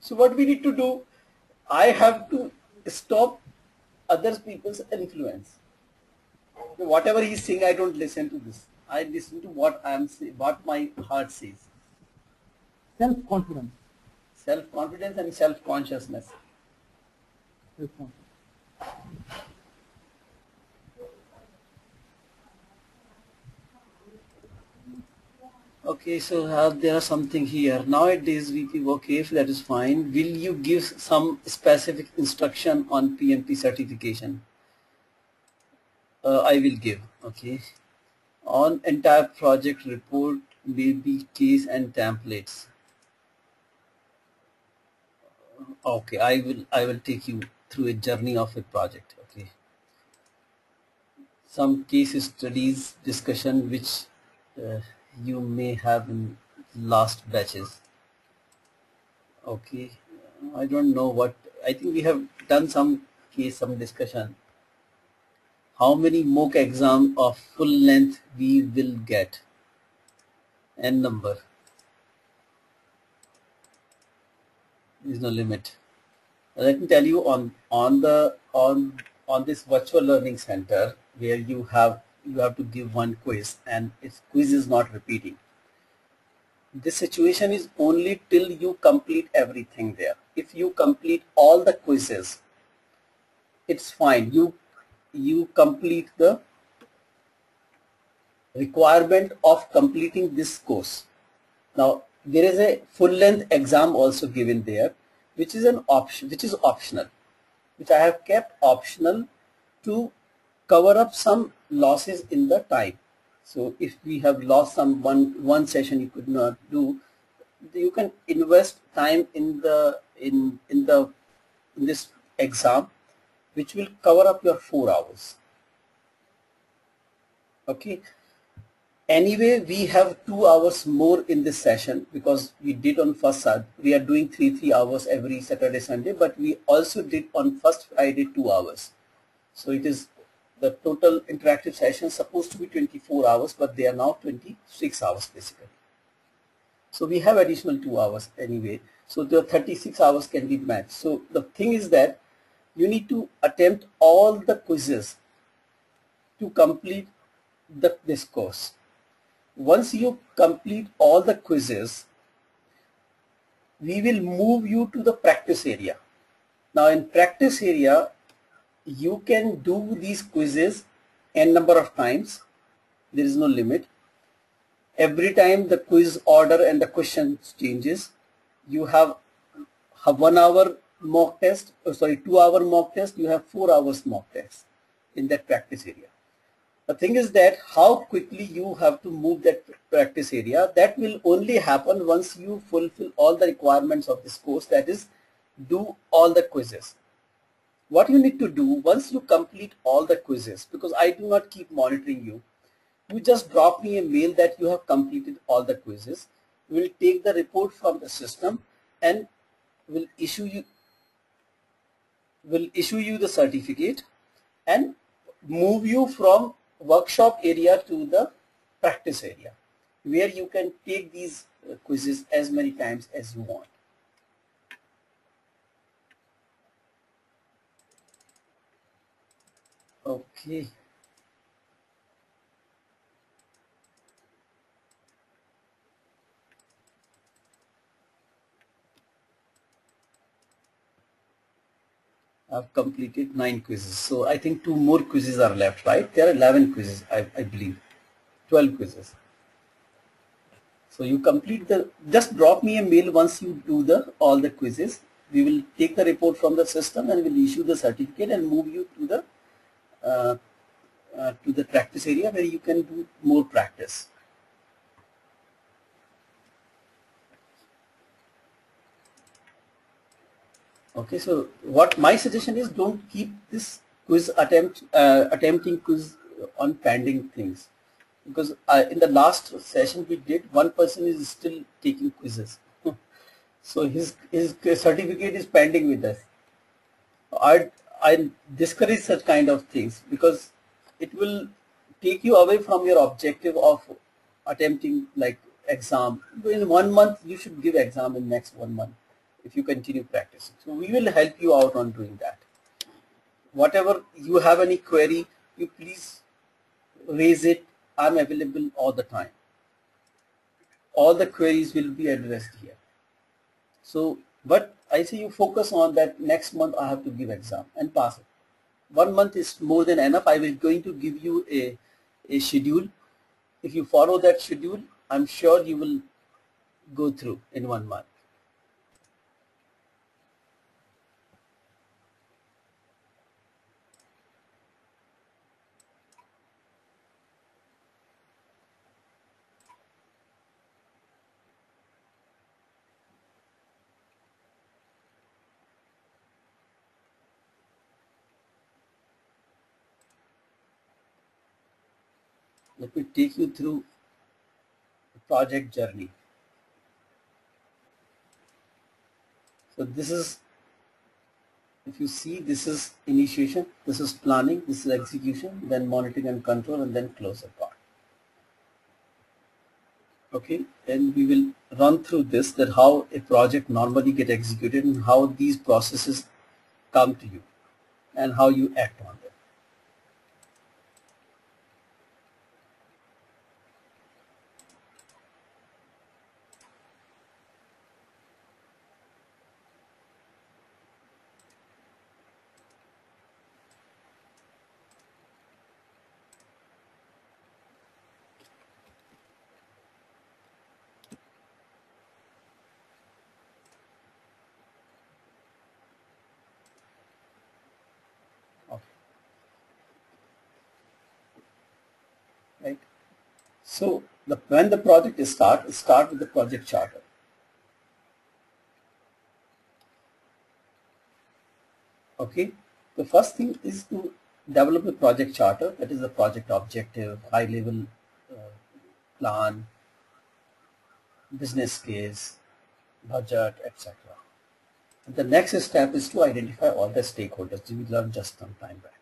So what we need to do, I have to stop other people's influence. Whatever he's saying, I don't listen to this. I listen to what what my heart says. Self-confidence. Self-confidence and self-consciousness. Self-confidence. Okay, so there are something here. Nowadays, okay, if that is fine, will you give some specific instruction on PMP certification? I will give, okay. On entire project report, maybe case and templates. Okay, I will take you through a journey of a project, okay. Some case studies discussion which you may have in last batches. Okay, I don't know what, I think we have done some discussion. How many mock exam of full length we will get? N number. There is no limit. Let me tell you on this virtual learning center where you have to give one quiz and its quiz is not repeating. This situation is only till you complete everything there. If you complete all the quizzes, it's fine. You complete the requirement of completing this course. Now there is a full length exam also given there, which is an option, which is optional, which I have kept optional to cover up some losses in the time. So if we have lost some one session you could not do, you can invest time in this exam, which will cover up your 4 hours. Okay. Anyway, we have 2 hours more in this session because we did on first Saturday. We are doing 3 hours every Saturday, Sunday, but we also did on first Friday 2 hours. So it is the total interactive session supposed to be 24 hours, but they are now 26 hours basically. So we have additional 2 hours anyway. So the 36 hours can be matched. So the thing is that you need to attempt all the quizzes to complete this course. Once you complete all the quizzes, we will move you to the practice area. Now in practice area, you can do these quizzes n number of times. There is no limit. Every time the quiz order and the questions changes, you have 1 hour mock test, 2 hour mock test, you have 4 hours mock test in that practice area. The thing is that how quickly you have to move that practice area, that will only happen once you fulfill all the requirements of this course, that is, do all the quizzes. What you need to do once you complete all the quizzes, because I do not keep monitoring you, you just drop me a mail that you have completed all the quizzes. We will take the report from the system and will issue you the certificate and move you from workshop area to the practice area, where you can take these quizzes as many times as you want. Okay. I've completed 9 quizzes. So I think 2 more quizzes are left, right? There are 11 quizzes, I believe. 12 quizzes. So you complete just drop me a mail once you do all the quizzes. We will take the report from the system and will issue the certificate and move you to the practice area where you can do more practice. Okay, so what my suggestion is, don't keep this attempting quiz on pending things, because in the last session we did, one person is still taking quizzes. So his certificate is pending with us. I discourage such kind of things because it will take you away from your objective of attempting like exam. In 1 month you should give exam in next 1 month if you continue practicing. So we will help you out on doing that. Whatever you have any query, you please raise it. I'm available all the time. All the queries will be addressed here. So, but I say you focus on that next month I have to give exam and pass it. 1 month is more than enough. I will going to give you a schedule. If you follow that schedule, I'm sure you will go through in 1 month. Let me take you through the project journey. So this is, if you see, this is initiation, this is planning, this is execution, then monitoring and control, and then closure part. Okay, and we will run through this, that how a project normally get executed and how these processes come to you and how you act on them. Okay. Right. So when the project is start with the project charter. Okay, the first thing is to develop a project charter, that is the project objective, high level plan, business case, budget, etc. The next step is to identify all the stakeholders. We learned just some time back.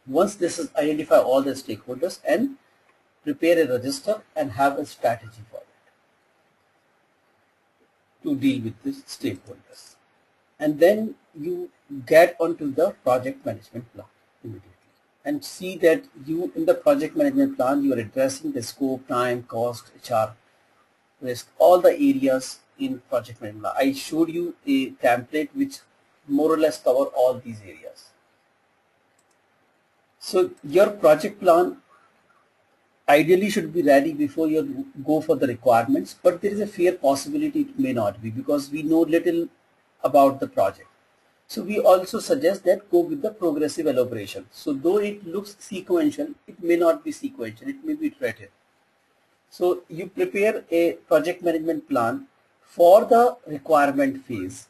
Once this is identify all the stakeholders and prepare a register and have a strategy for it to deal with the stakeholders. And then you get onto the project management plan immediately and see that you in the project management plan you are addressing the scope, time, cost, HR, risk, all the areas in project management plan. I showed you a template which more or less cover all these areas. So your project plan ideally should be ready before you go for the requirements, but there is a fair possibility it may not be because we know little about the project. So we also suggest that go with the progressive elaboration. So though it looks sequential, it may not be sequential, it may be iterative. So you prepare a project management plan for the requirement phase,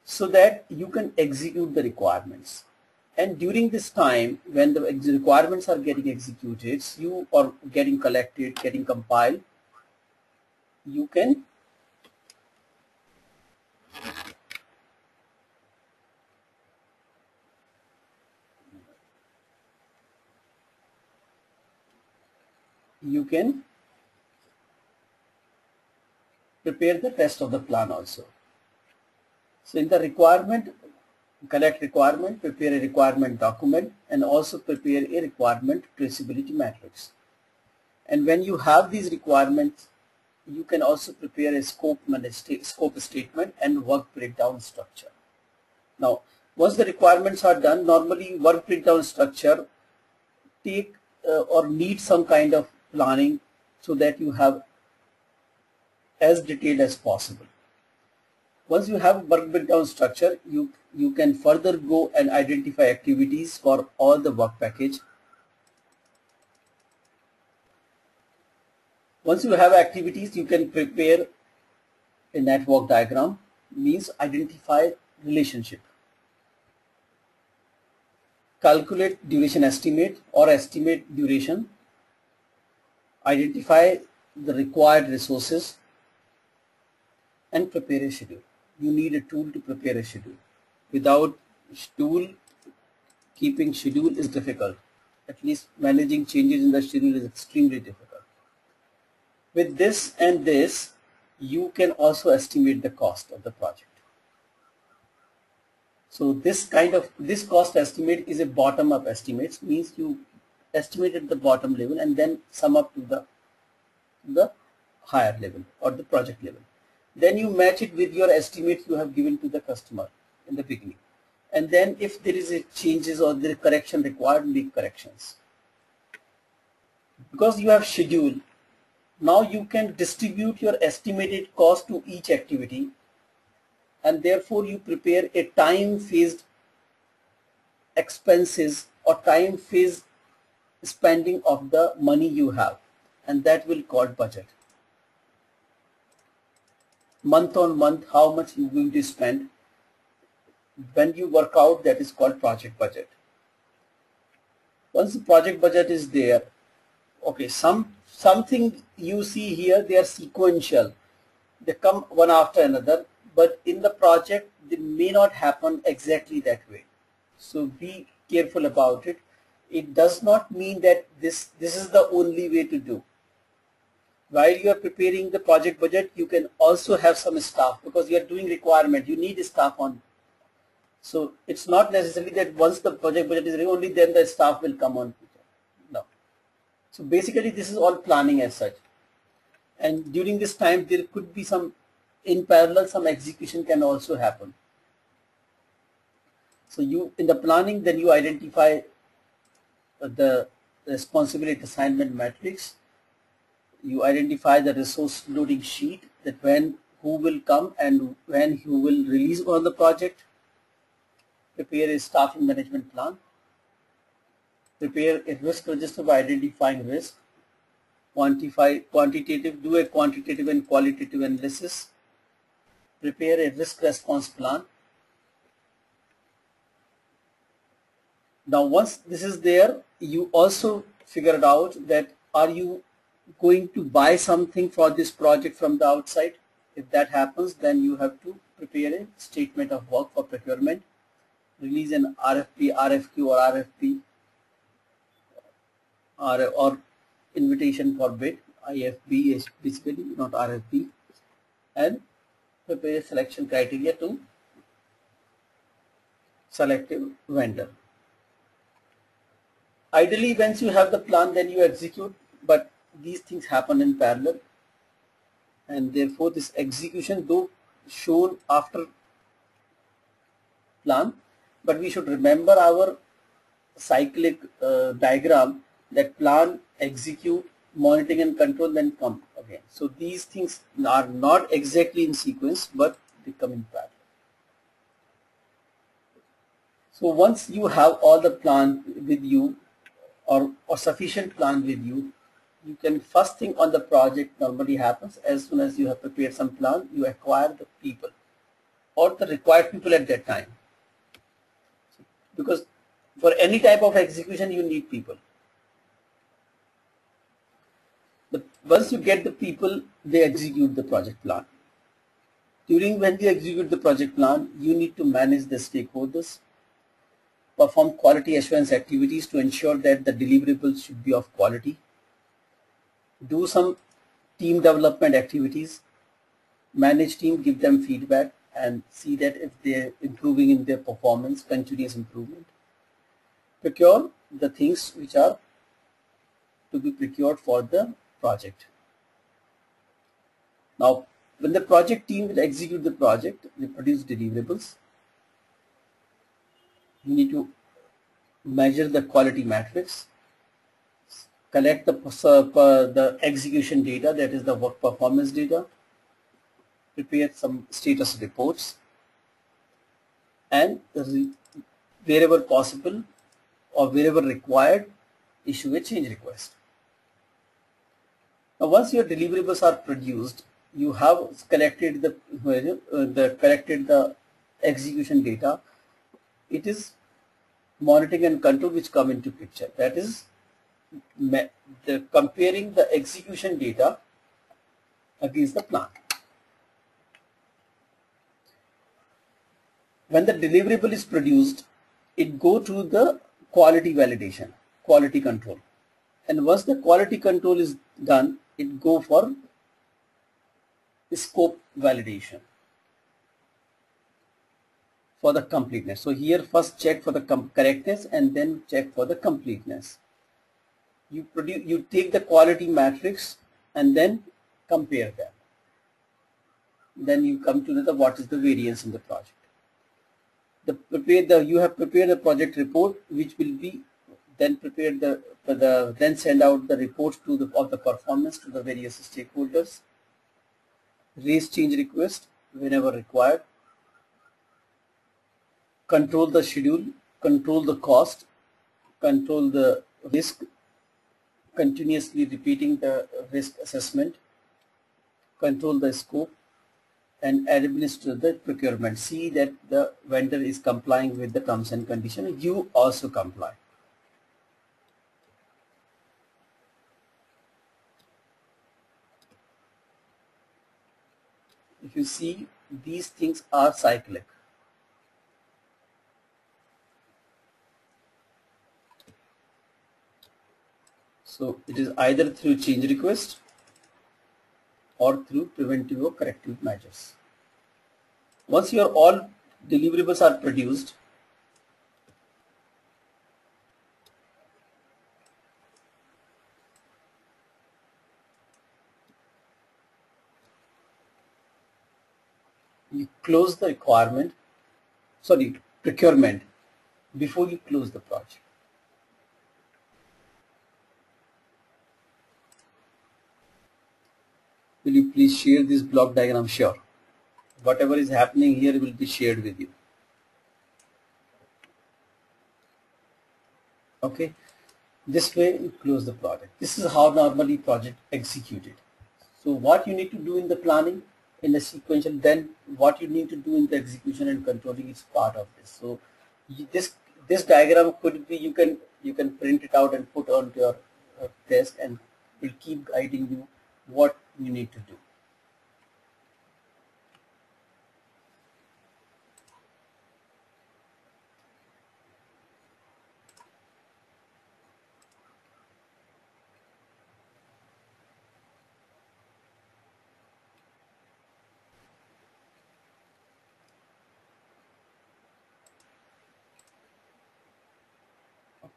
so that you can execute the requirements. And during this time, when the requirements are getting executed, you are getting collected, getting compiled, you can prepare the rest of the plan also. So in the requirement, collect requirement, prepare a requirement document, and also prepare a requirement traceability matrix. And when you have these requirements, you can also prepare a scope statement and work breakdown structure. Now, once the requirements are done, normally work breakdown structure take or need some kind of planning so that you have as detailed as possible. Once you have work breakdown structure, you can further go and identify activities for all the work package. Once you have activities, you can prepare a network diagram, means identify relationship. Calculate duration estimate or estimate duration. Identify the required resources and prepare a schedule. You need a tool to prepare a schedule. Without tool, keeping schedule is difficult. At least managing changes in the schedule is extremely difficult. With this and this, you can also estimate the cost of the project. So this cost estimate is a bottom-up estimate, means you estimate at the bottom level and then sum up to the higher level or the project level. Then you match it with your estimates you have given to the customer in the beginning. And then if there is a changes or there is correction required, make corrections. Because you have schedule, now you can distribute your estimated cost to each activity, and therefore you prepare a time phased expenses or time phased spending of the money you have, and that will called budget. Month on month, how much you are going to spend. When you work out, that is called project budget. Once the project budget is there, okay, something you see here, they are sequential. They come one after another, but in the project, they may not happen exactly that way. So be careful about it. It does not mean that this is the only way to do. While you are preparing the project budget, you can also have some staff because you are doing requirement. You need staff on. So it's not necessarily that once the project budget is ready, only then the staff will come on. No. So basically, this is all planning as such. And during this time, there could be some, in parallel, some execution can also happen. So you, in the planning, then you identify the responsibility assignment matrix. You identify the resource loading sheet, that who will come and when who will release on the project. Prepare a staffing management plan. Prepare a risk register by identifying risk. Do a quantitative and qualitative analysis. Prepare a risk response plan. Now once this is there, you also figured out that are you going to buy something for this project from the outside. If that happens, then you have to prepare a statement of work for procurement, release an RFP, RFQ or RFP or invitation for bid, IFB is basically not RFP, and prepare a selection criteria to select a vendor. Ideally, once you have the plan, then you execute, but these things happen in parallel, and therefore this execution though shown after plan, but we should remember our cyclic diagram that plan, execute, monitoring and control, then come again. So these things are not exactly in sequence, but they come in parallel. So once you have all the plan with you or sufficient plan with you, you can first thing on the project normally happens as soon as you have prepared some plan, you acquire the people or the required people at that time. Because for any type of execution, you need people. Once you get the people, they execute the project plan. During when they execute the project plan, you need to manage the stakeholders, perform quality assurance activities to ensure that the deliverables should be of quality, do some team development activities, manage team, give them feedback and see that if they're improving in their performance, continuous improvement, procure the things which are to be procured for the project. Now, when the project team will execute the project, they produce deliverables. You need to measure the quality matrix, collect the execution data, that is the work performance data, prepare some status reports, and wherever possible or wherever required, issue a change request. Now, once your deliverables are produced, you have collected the execution data. It is monitoring and control which come into picture. That is comparing the execution data against the plan. When the deliverable is produced, it go to the quality validation, quality control. And once the quality control is done, it go for scope validation for the completeness. So here first check for the correctness and then check for the completeness. You take the quality matrix and then compare them. Then you come to the what is the variance in the project. You have prepared the project report, which will be then prepared then send out the reports of the performance to the various stakeholders. Raise change request whenever required. Control the schedule, control the cost, control the risk, continuously repeating the risk assessment, control the scope, and administer the procurement. See that the vendor is complying with the terms and conditions. You also comply. If you see, these things are cyclic. So it is either through change request or through preventive or corrective measures. Once your all deliverables are produced, you close the procurement before you close the project. Will you please share this block diagram? Sure. Whatever is happening here will be shared with you. Okay. This way you close the project. This is how normally project executed. So what you need to do in the planning, in the sequential, then what you need to do in the execution and controlling is part of this. So this diagram could be, you can print it out and put on your desk, and will keep guiding you what you need to do.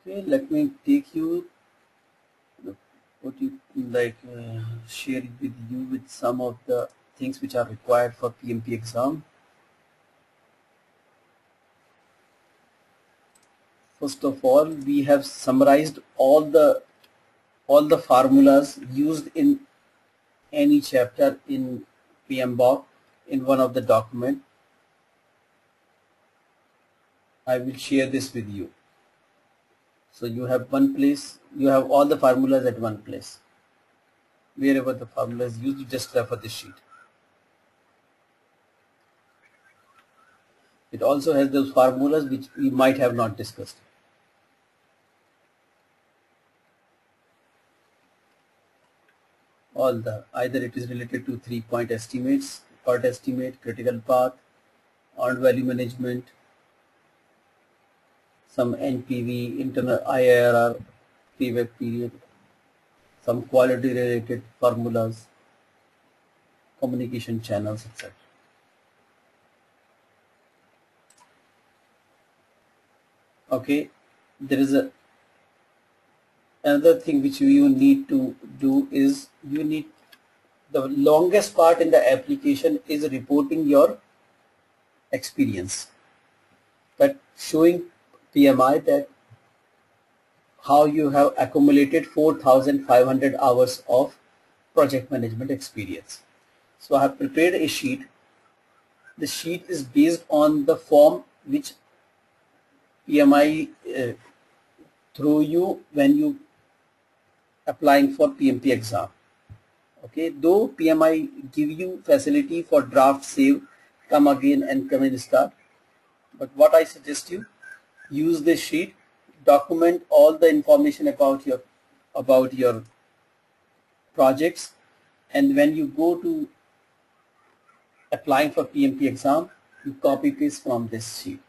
Okay, let me take you, what you like, share with you with some of the things which are required for PMP exam. First of all, we have summarized all the formulas used in any chapter in PMBOK in one of the document. I will share this with you. So you have one place, you have all the formulas at one place. Wherever the formula is used, you just refer this sheet. It also has those formulas which we might have not discussed. All the, either it is related to 3-point estimates, part estimate, critical path, earned value management, some NPV, internal IRR, payback period, some quality related formulas, communication channels, etc. Okay, there is another thing which you need to do is, you need, the longest part in the application is reporting your experience, that showing PMI that how you have accumulated 4,500 hours of project management experience. So I have prepared a sheet. The sheet is based on the form which PMI through you when you applying for PMP exam. Okay, though PMI give you facility for draft save, come again and come and start, but what I suggest you, use this sheet, document all the information about your projects, and when you go to applying for PMP exam, you copy paste from this sheet.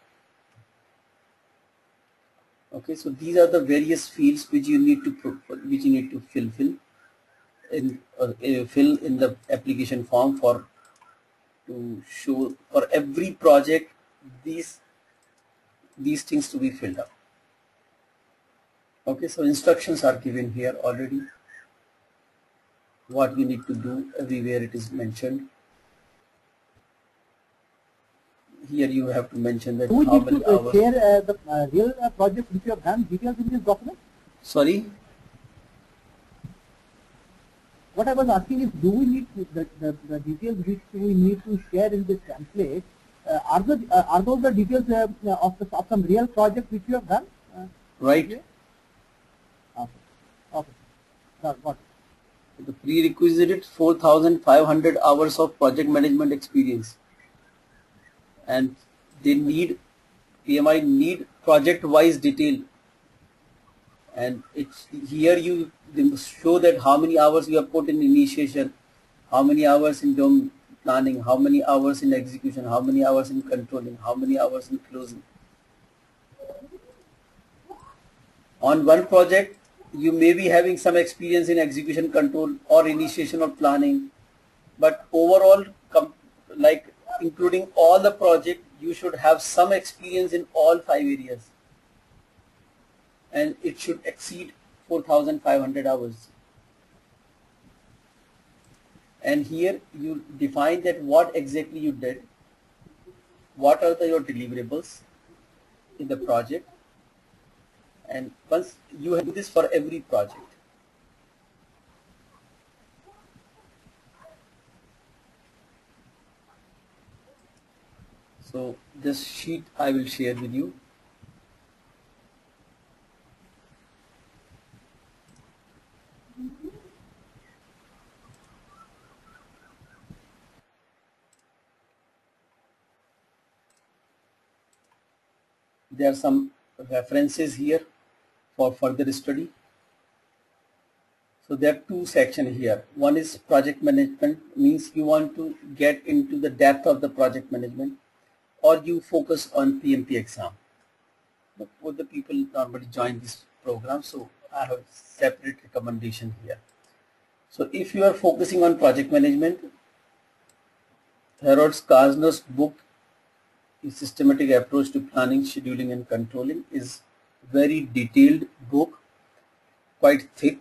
Okay, so these are the various fields which you need to fill in the application form for to show for every project these things to be filled up. Okay, so instructions are given here already. What you need to do, everywhere it is mentioned. Here you have to mention that Do we how need many to hours. share the real project which you have done, details in this document? Sorry. What I was asking is, do we need the details which we need to share in this template? Are those the details of some real project which you have done? Right. Yeah? Okay. Okay. Got it. The prerequisite is 4,500 hours of project management experience, and they need, PMI need project-wise detail, and it's here they must show that how many hours you have put in initiation, how many hours in term planning, how many hours in execution, how many hours in controlling, how many hours in closing. On one project, you may be having some experience in execution control or initiation or planning, but overall, like including all the project, you should have some experience in all 5 areas, and it should exceed 4,500 hours. And here you define that what exactly you did, what are your deliverables in the project, and once you do this for every project. So this sheet I will share with you. There are some references here for further study. So there are two sections here. One is project management, means you want to get into the depth of the project management, or you focus on PMP exam. Both the people normally join this program, so I have separate recommendation here. So if you are focusing on project management, Harold Karsner's book, A Systematic Approach to Planning, Scheduling and Controlling, is very detailed book, quite thick,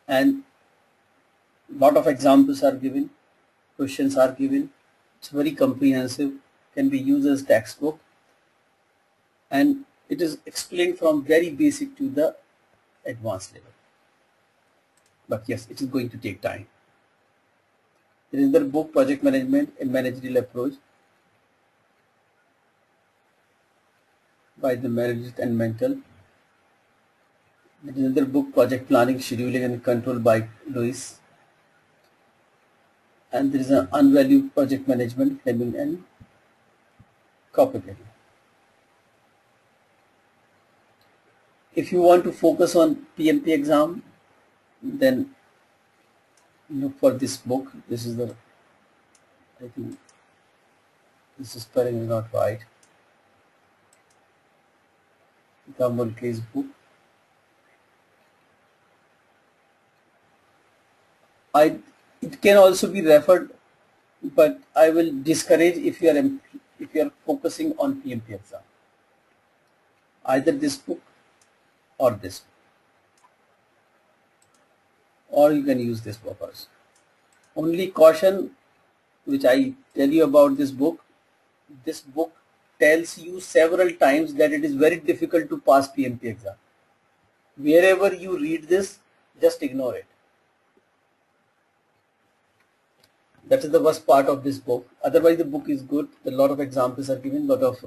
and lot of examples are given, questions are given. It's very comprehensive, can be used as textbook, and it is explained from very basic to the advanced level. But yes, it is going to take time. There is the book Project Management, a Managerial Approach by the Meredith and Mental. There is another book Project Planning, Scheduling and Control by Lewis. And there is an Unvalued Project Management, Fleming and Copyright. If you want to focus on PMP exam, then look for this book. This is the, I think this spelling is not right. Mulkey's book. It can also be referred, but I will discourage if you are focusing on PMP exam. Either this book or this, or you can use this book also. Only caution which I tell you about this book tells you several times that it is very difficult to pass PMP exam. Wherever you read this, just ignore it. That is the worst part of this book. Otherwise the book is good. A lot of examples are given, lot of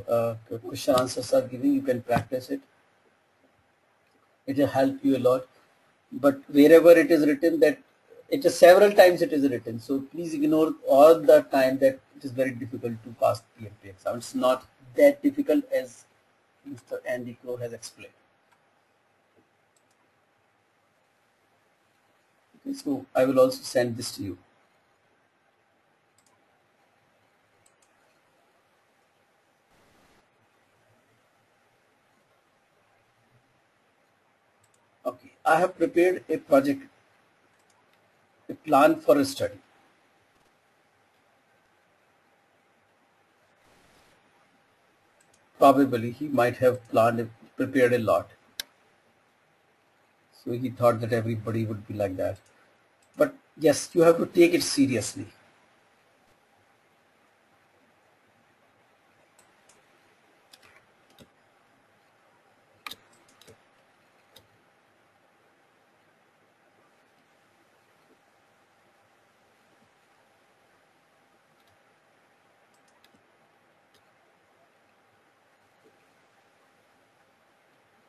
question answers are given. You can practice it. It will help you a lot. But wherever it is written, that it is several times it is written. So please ignore all the time that it is very difficult to pass PMP exam. It's not that difficult as Mr. Andy Crow has explained. Okay, so I will also send this to you. Okay, I have prepared a project, a plan for a study. Probably he might have prepared a lot. So he thought that everybody would be like that. But yes, you have to take it seriously.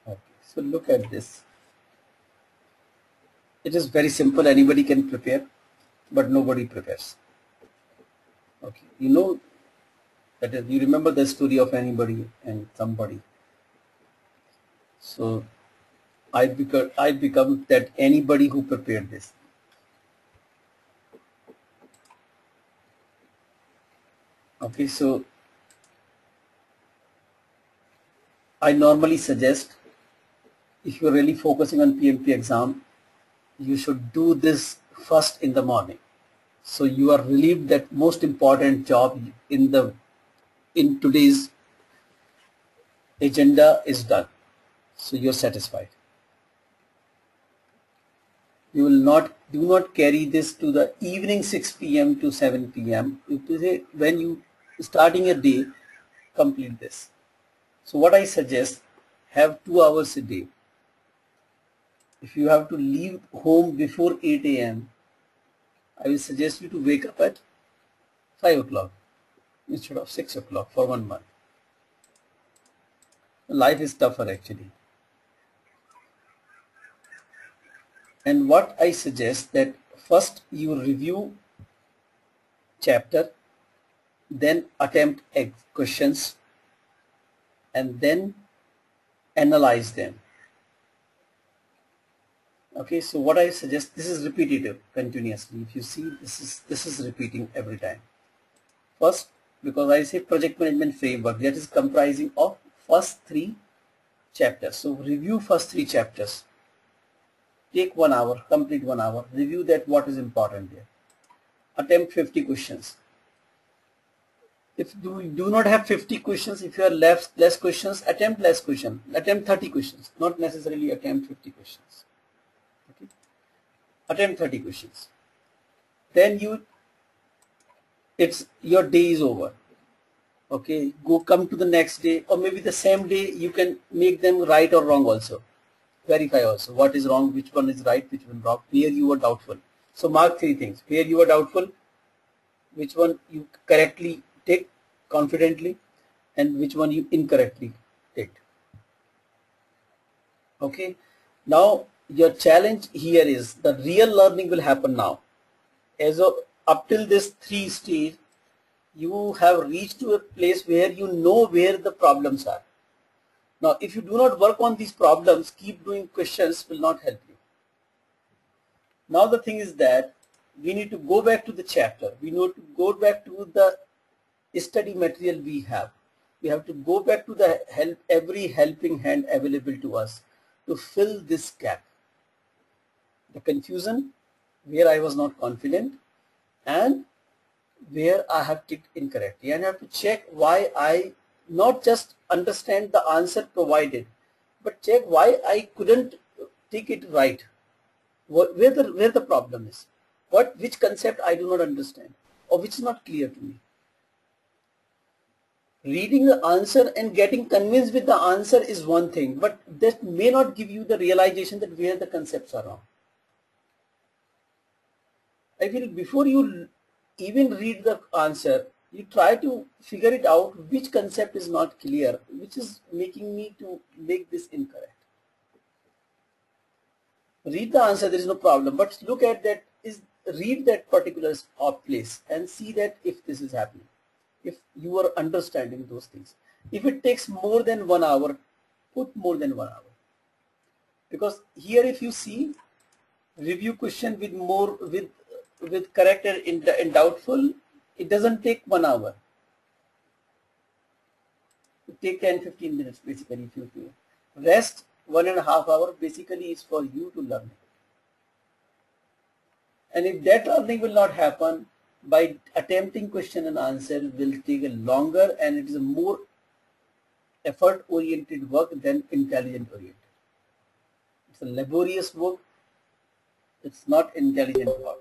Okay, so look at this. It is very simple. Anybody can prepare, but nobody prepares. Okay, you know that is, you remember the story of anybody and somebody. So I become that anybody who prepared this. Okay, so I normally suggest, if you're really focusing on PMP exam, you should do this first in the morning. So you are relieved that most important job in today's agenda is done. So you're satisfied. You will do not carry this to the evening 6 p.m. to 7 p.m. When you starting a day, complete this. So what I suggest, have 2 hours a day. If you have to leave home before 8 a.m., I will suggest you to wake up at 5 o'clock instead of 6 o'clock for 1 month. Life is tougher actually. And what I suggest, that first you review chapter, then attempt questions, and then analyze them. Okay, so what I suggest, this is repetitive continuously. If you see, this is repeating every time. First, because I say project management framework, that is comprising of first 3 chapters. So review first 3 chapters. Take 1 hour, complete 1 hour, review that what is important there. Attempt 50 questions. If you do not have 50 questions, if you are left less questions, attempt less questions. Attempt 30 questions, not necessarily attempt 50 questions. Okay. Attempt 30 questions. Then your day is over. Okay, come to the next day, or maybe the same day. You can make them right or wrong also. Verify also what is wrong, which one is right, which one wrong, where you are doubtful. So mark 3 things: where you are doubtful, which one you correctly take confidently, and which one you incorrectly take. Okay, now your challenge here is the real learning will happen now. Up till this 3 stage, you have reached to a place where you know where the problems are. Now, if you do not work on these problems, keep doing questions will not help you. Now the thing is that we need to go back to the chapter. We need to go back to the study material we have. We have to go back to the every helping hand available to us to fill this gap. The confusion, where I was not confident, and where I have ticked incorrectly, and I have to check why I not just understand the answer provided, but check why I couldn't tick it right. Where the problem is, which concept I do not understand, or which is not clear to me. Reading the answer and getting convinced with the answer is one thing, but that may not give you the realization that where the concepts are wrong. I feel before you even read the answer, you try to figure it out which concept is not clear, which is making me to make this incorrect. Read the answer, there is no problem, but look at that, read that particular place and see that if this is happening, if you are understanding those things. If it takes more than 1 hour, put more than 1 hour. Because here if you see, review question with correct and doubtful, it doesn't take 1 hour. It take 10-15 minutes basically if you feel. Rest 1.5 hours basically is for you to learn it. And if that learning will not happen, by attempting question and answer will take a longer, and it is a more effort oriented work than intelligent oriented. It's a laborious work. It's not intelligent work.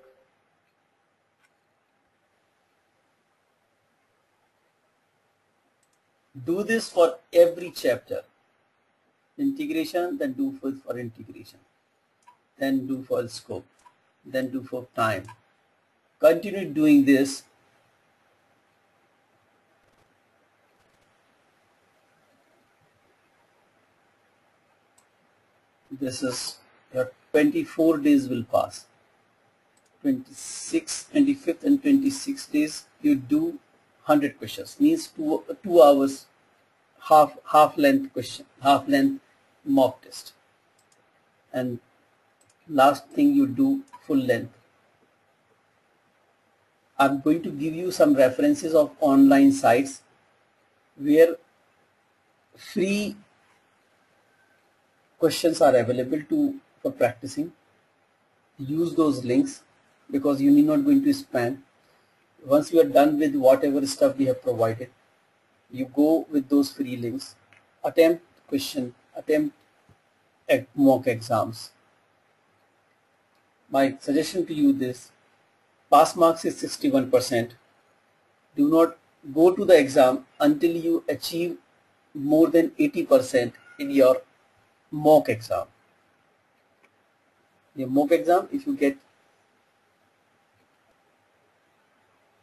Do this for every chapter. Integration, then do for integration. Then do for scope. Then do for time. Continue doing this. This is your 24 days will pass. 25th and 26th days you do 100 questions, means 2 hours, half length question, half length mock test, and last thing you do full length. I'm going to give you some references of online sites where free questions are available for practicing. Use those links because you need not going to spam. Once you are done with whatever stuff we have provided, you go with those free links, attempt question, attempt mock exams. My suggestion to you this: pass marks is 61%. Do not go to the exam until you achieve more than 80% in your mock exam. Your mock exam, if you get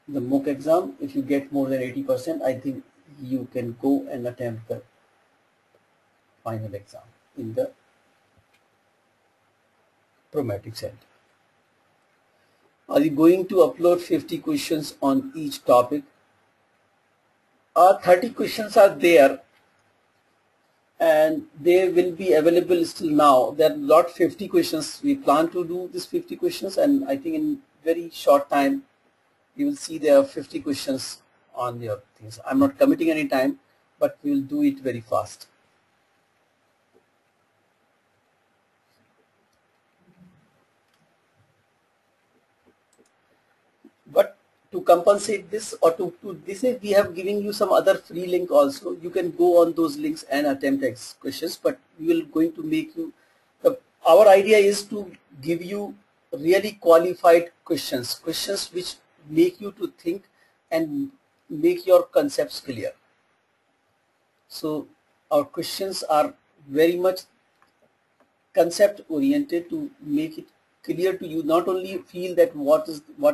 the mock exam, if you get more than 80%, I think you can go and attempt the final exam in the Promatic Center. Are you going to upload 50 questions on each topic? 30 questions are there. and they will be available still now. There are not 50 questions. We plan to do this 50 questions, and I think in very short time you will see there are 50 questions on your things. I'm not committing any time, but we will do it very fast. But to compensate this, or to this, we have given you some other free link also. You can go on those links and attempt questions, but we will going to make you, our idea is to give you really qualified questions which make you to think and make your concepts clear. So our questions are very much concept oriented to make it clear to you, not only feel that what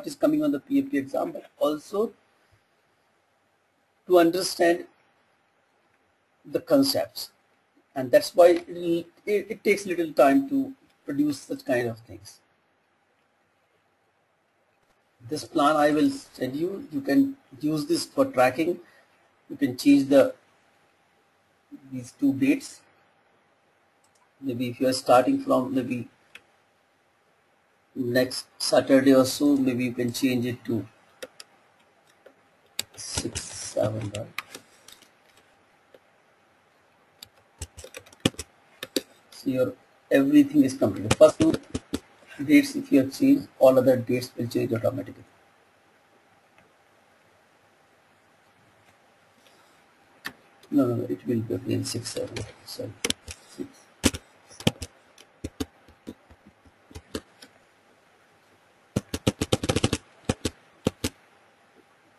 is coming on the PMP exam, but also to understand the concepts. And that's why it takes little time to produce such kind of things. This plan I will send you. You can use this for tracking. You can change these two dates. Maybe if you are starting from maybe next Saturday or so, maybe you can change it to 6, 7, right? So your everything is complete. First two dates, if you have changed, all other dates will change automatically. No, it will be again 6, 7. Sorry, 6.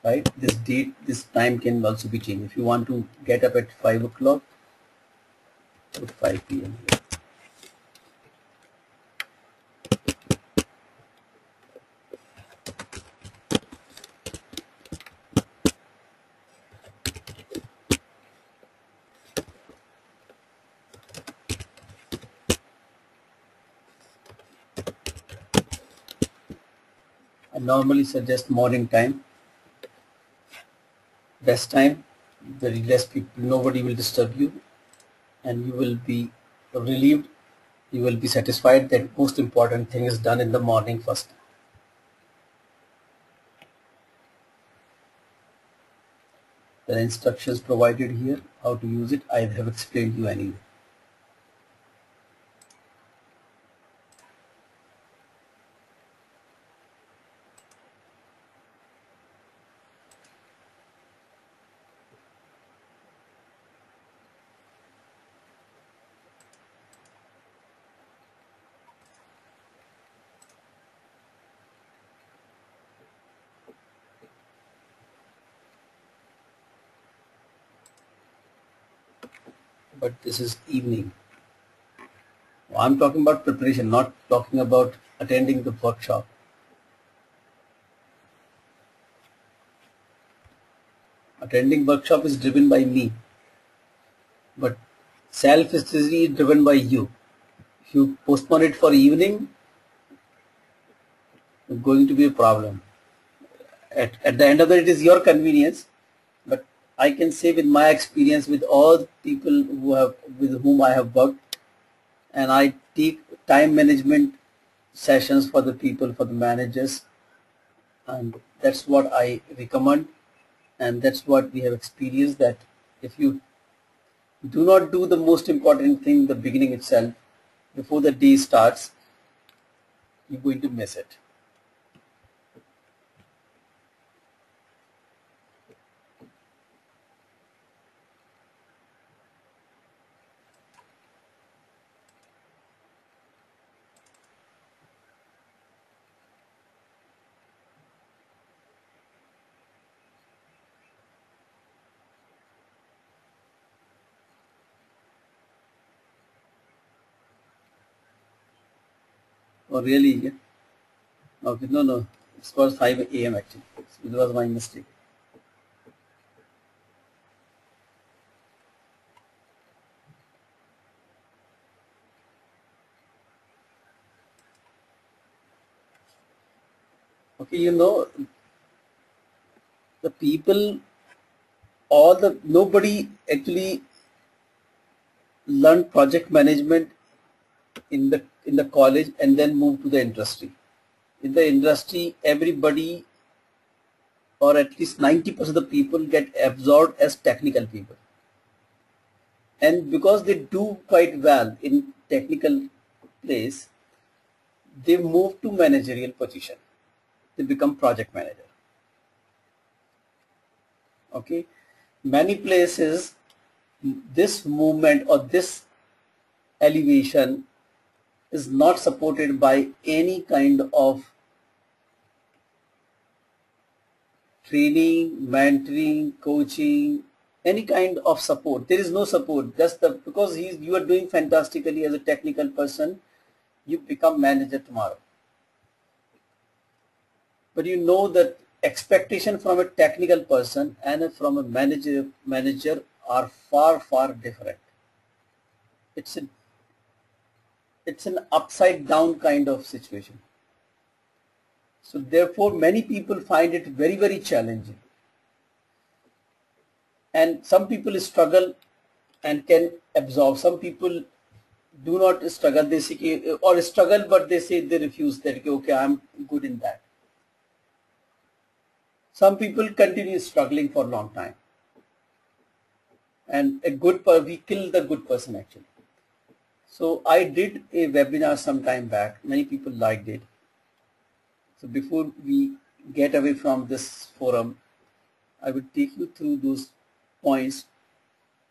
Right, this date, this time can also be changed. If you want to get up at 5 o'clock, put 5 p.m. I normally suggest morning time, best time, very less people, nobody will disturb you, and you will be relieved. You will be satisfied that most important thing is done in the morning first. The instructions provided here, how to use it, I have explained you anyway. But this is evening. I'm talking about preparation, not talking about attending the workshop. Attending workshop is driven by me, but self-study is driven by you. If you postpone it for evening, it's going to be a problem. At the end of the day, it is your convenience, but I can say with my experience with all the people with whom I have worked, and I take time management sessions for the people, for the managers, and that's what I recommend, and that's what we have experienced, that if you do not do the most important thing in the beginning itself, before the day starts, you're going to miss it. Oh, really? Yeah? Okay, no. It was 5 a.m. actually. It was my mistake. Okay, the people, nobody actually learn project management in the college and then move to the industry. In the industry, everybody, or at least 90% of the people, get absorbed as technical people. And because they do quite well in technical place, they move to managerial position. They become project manager. Okay, many places this movement or this elevation is not supported by any kind of training, mentoring, coaching, any kind of support. There is no support. Just because you are doing fantastically as a technical person, you become manager tomorrow. But you know that expectation from a technical person and from a manager are far different. It's an upside down kind of situation. So therefore many people find it very challenging. And some people struggle and can absorb. Some people do not struggle, they say, or struggle, but they say they refuse that, okay, I'm good in that. Some people continue struggling for a long time. And we kill the good person actually. So I did a webinar some time back. Many people liked it. So before we get away from this forum, I will take you through those points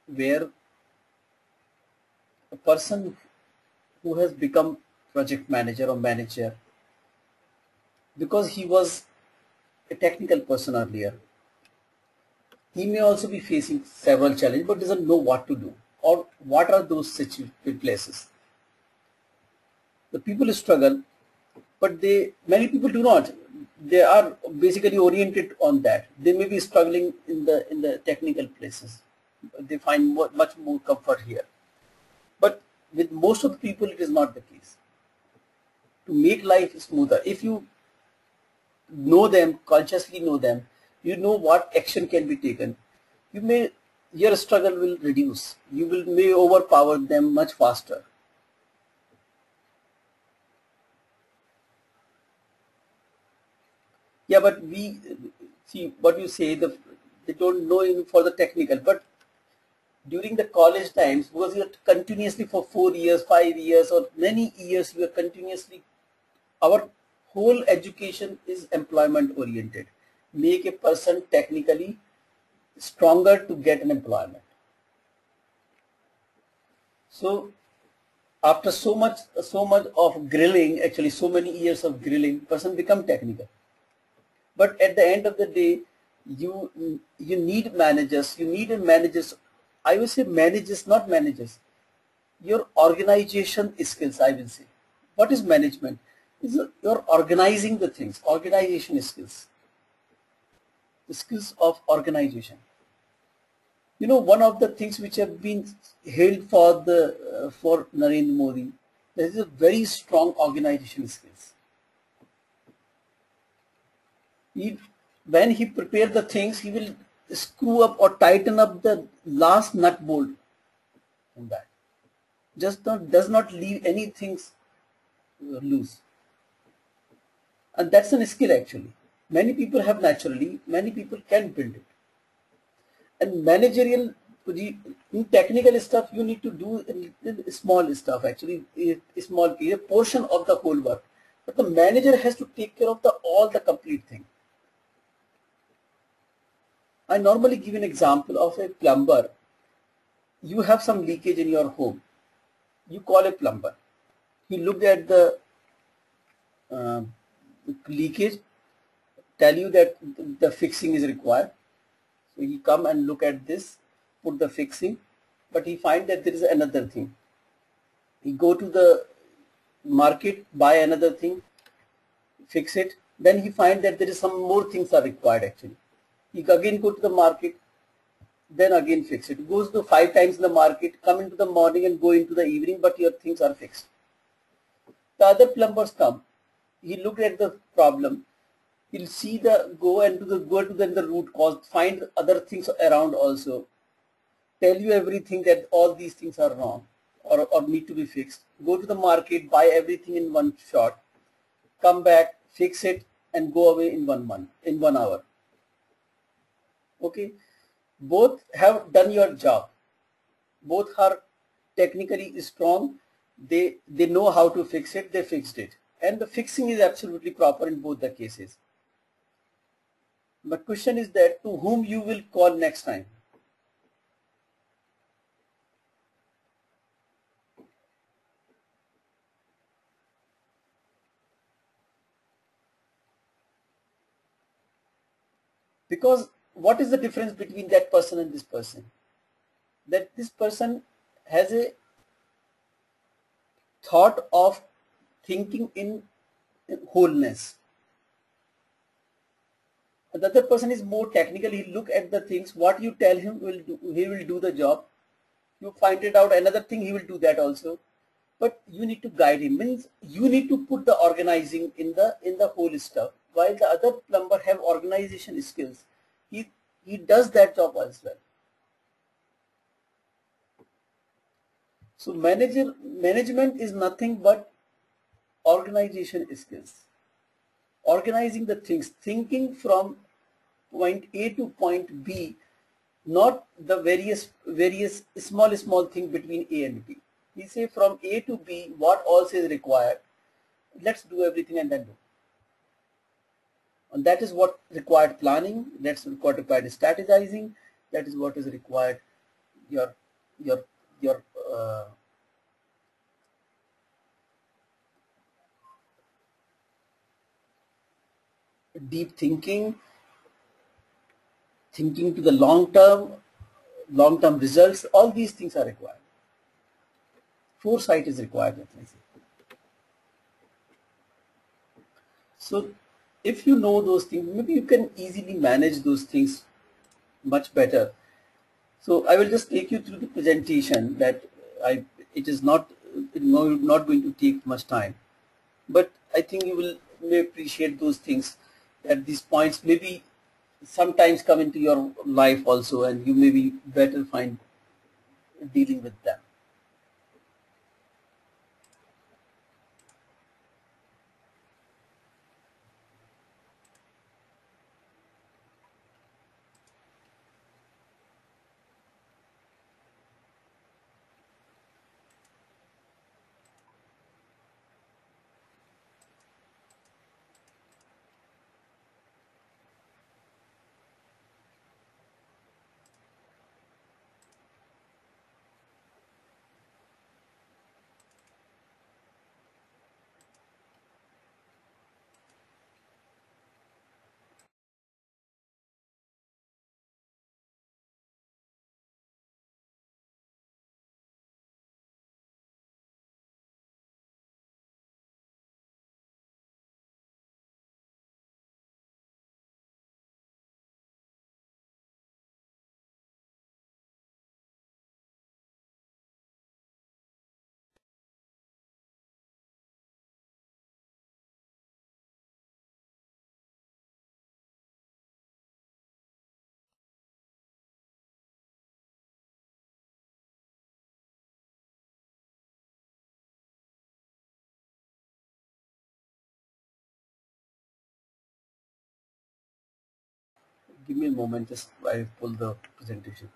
where a person who has become project manager or manager because he was a technical person earlier, he may also be facing several challenges but doesn't know what to do or what are those places. The people struggle, but many people do not. They are basically oriented on that. They may be struggling in the technical places. They find much more comfort here. But with most of the people, it is not the case. To make life smoother, if you know them, consciously know them, you know what action can be taken. Your struggle will reduce. You may overpower them much faster. Yeah, but we see what you say. They don't know even for the technical, but during the college times, because you are continuously for 4 years, 5 years, or many years, you are continuously. Our whole education is employment oriented. Make a person technically stronger to get an employment. So after so much of grilling, actually so many years of grilling, person become technical. But at the end of the day, you need managers. You need managers. I will say managers, not managers. Your organization skills, I will say. What is management? You're organizing the things. Organization skills. The skills of organization. You know, one of the things which have been hailed for Narendra Modi, there is a very strong organization skills. When he prepare the things, he will screw up or tighten up the last nut bolt on that. Does not leave anything loose. And that's a skill actually. Many people have naturally, many people can build it. And managerial, in technical stuff, you need to do small stuff actually, a portion of the whole work. But the manager has to take care of all the complete thing. I normally give an example of a plumber. You have some leakage in your home. You call a plumber. He looked at the leakage, tell you that the fixing is required. So he come and look at this, put the fixing, but he find that there is another thing. He go to the market, buy another thing, fix it. Then he find that there is some more things are required actually. He again go to the market, then again fix it. Goes to 5 times in the market, come into the morning and go into the evening, but your things are fixed. The other plumbers come. He looked at the problem. He'll see go to the root cause, find other things around also. tell you everything that all these things are wrong or need to be fixed. Go to the market, buy everything in one shot, come back, fix it, and go away in 1 month, in 1 hour. Okay, both have done your job. Both are technically strong. They know how to fix it. They fixed it, and the fixing is absolutely proper in both the cases. The question is that to whom you will call next time. Because what is the difference between that person and this person? That this person has a thought of thinking in wholeness. The other person is more technical. He look at the things. What you tell him will do. He will do the job. You find it out another thing. He will do that also. But you need to guide him. Means you need to put the organizing in the whole stuff. While the other plumber have organization skills, he does that job as well. So management is nothing but organization skills. Organizing the things, thinking from point A to point B, not the various small thing between A and B. We say from A to B, what else is required. Let's do everything and then do. And that is what required planning. That's what required strategizing. That is what is required your deep thinking to the long term results. All these things are required. Foresight is required, let me say. So if you know those things, maybe you can easily manage those things much better. So I will just take you through the presentation that it is not going to take much time, but I think you may appreciate those things, that these points maybe sometimes come into your life also, and you may be better find dealing with them. Give me a moment, just I pull the presentation.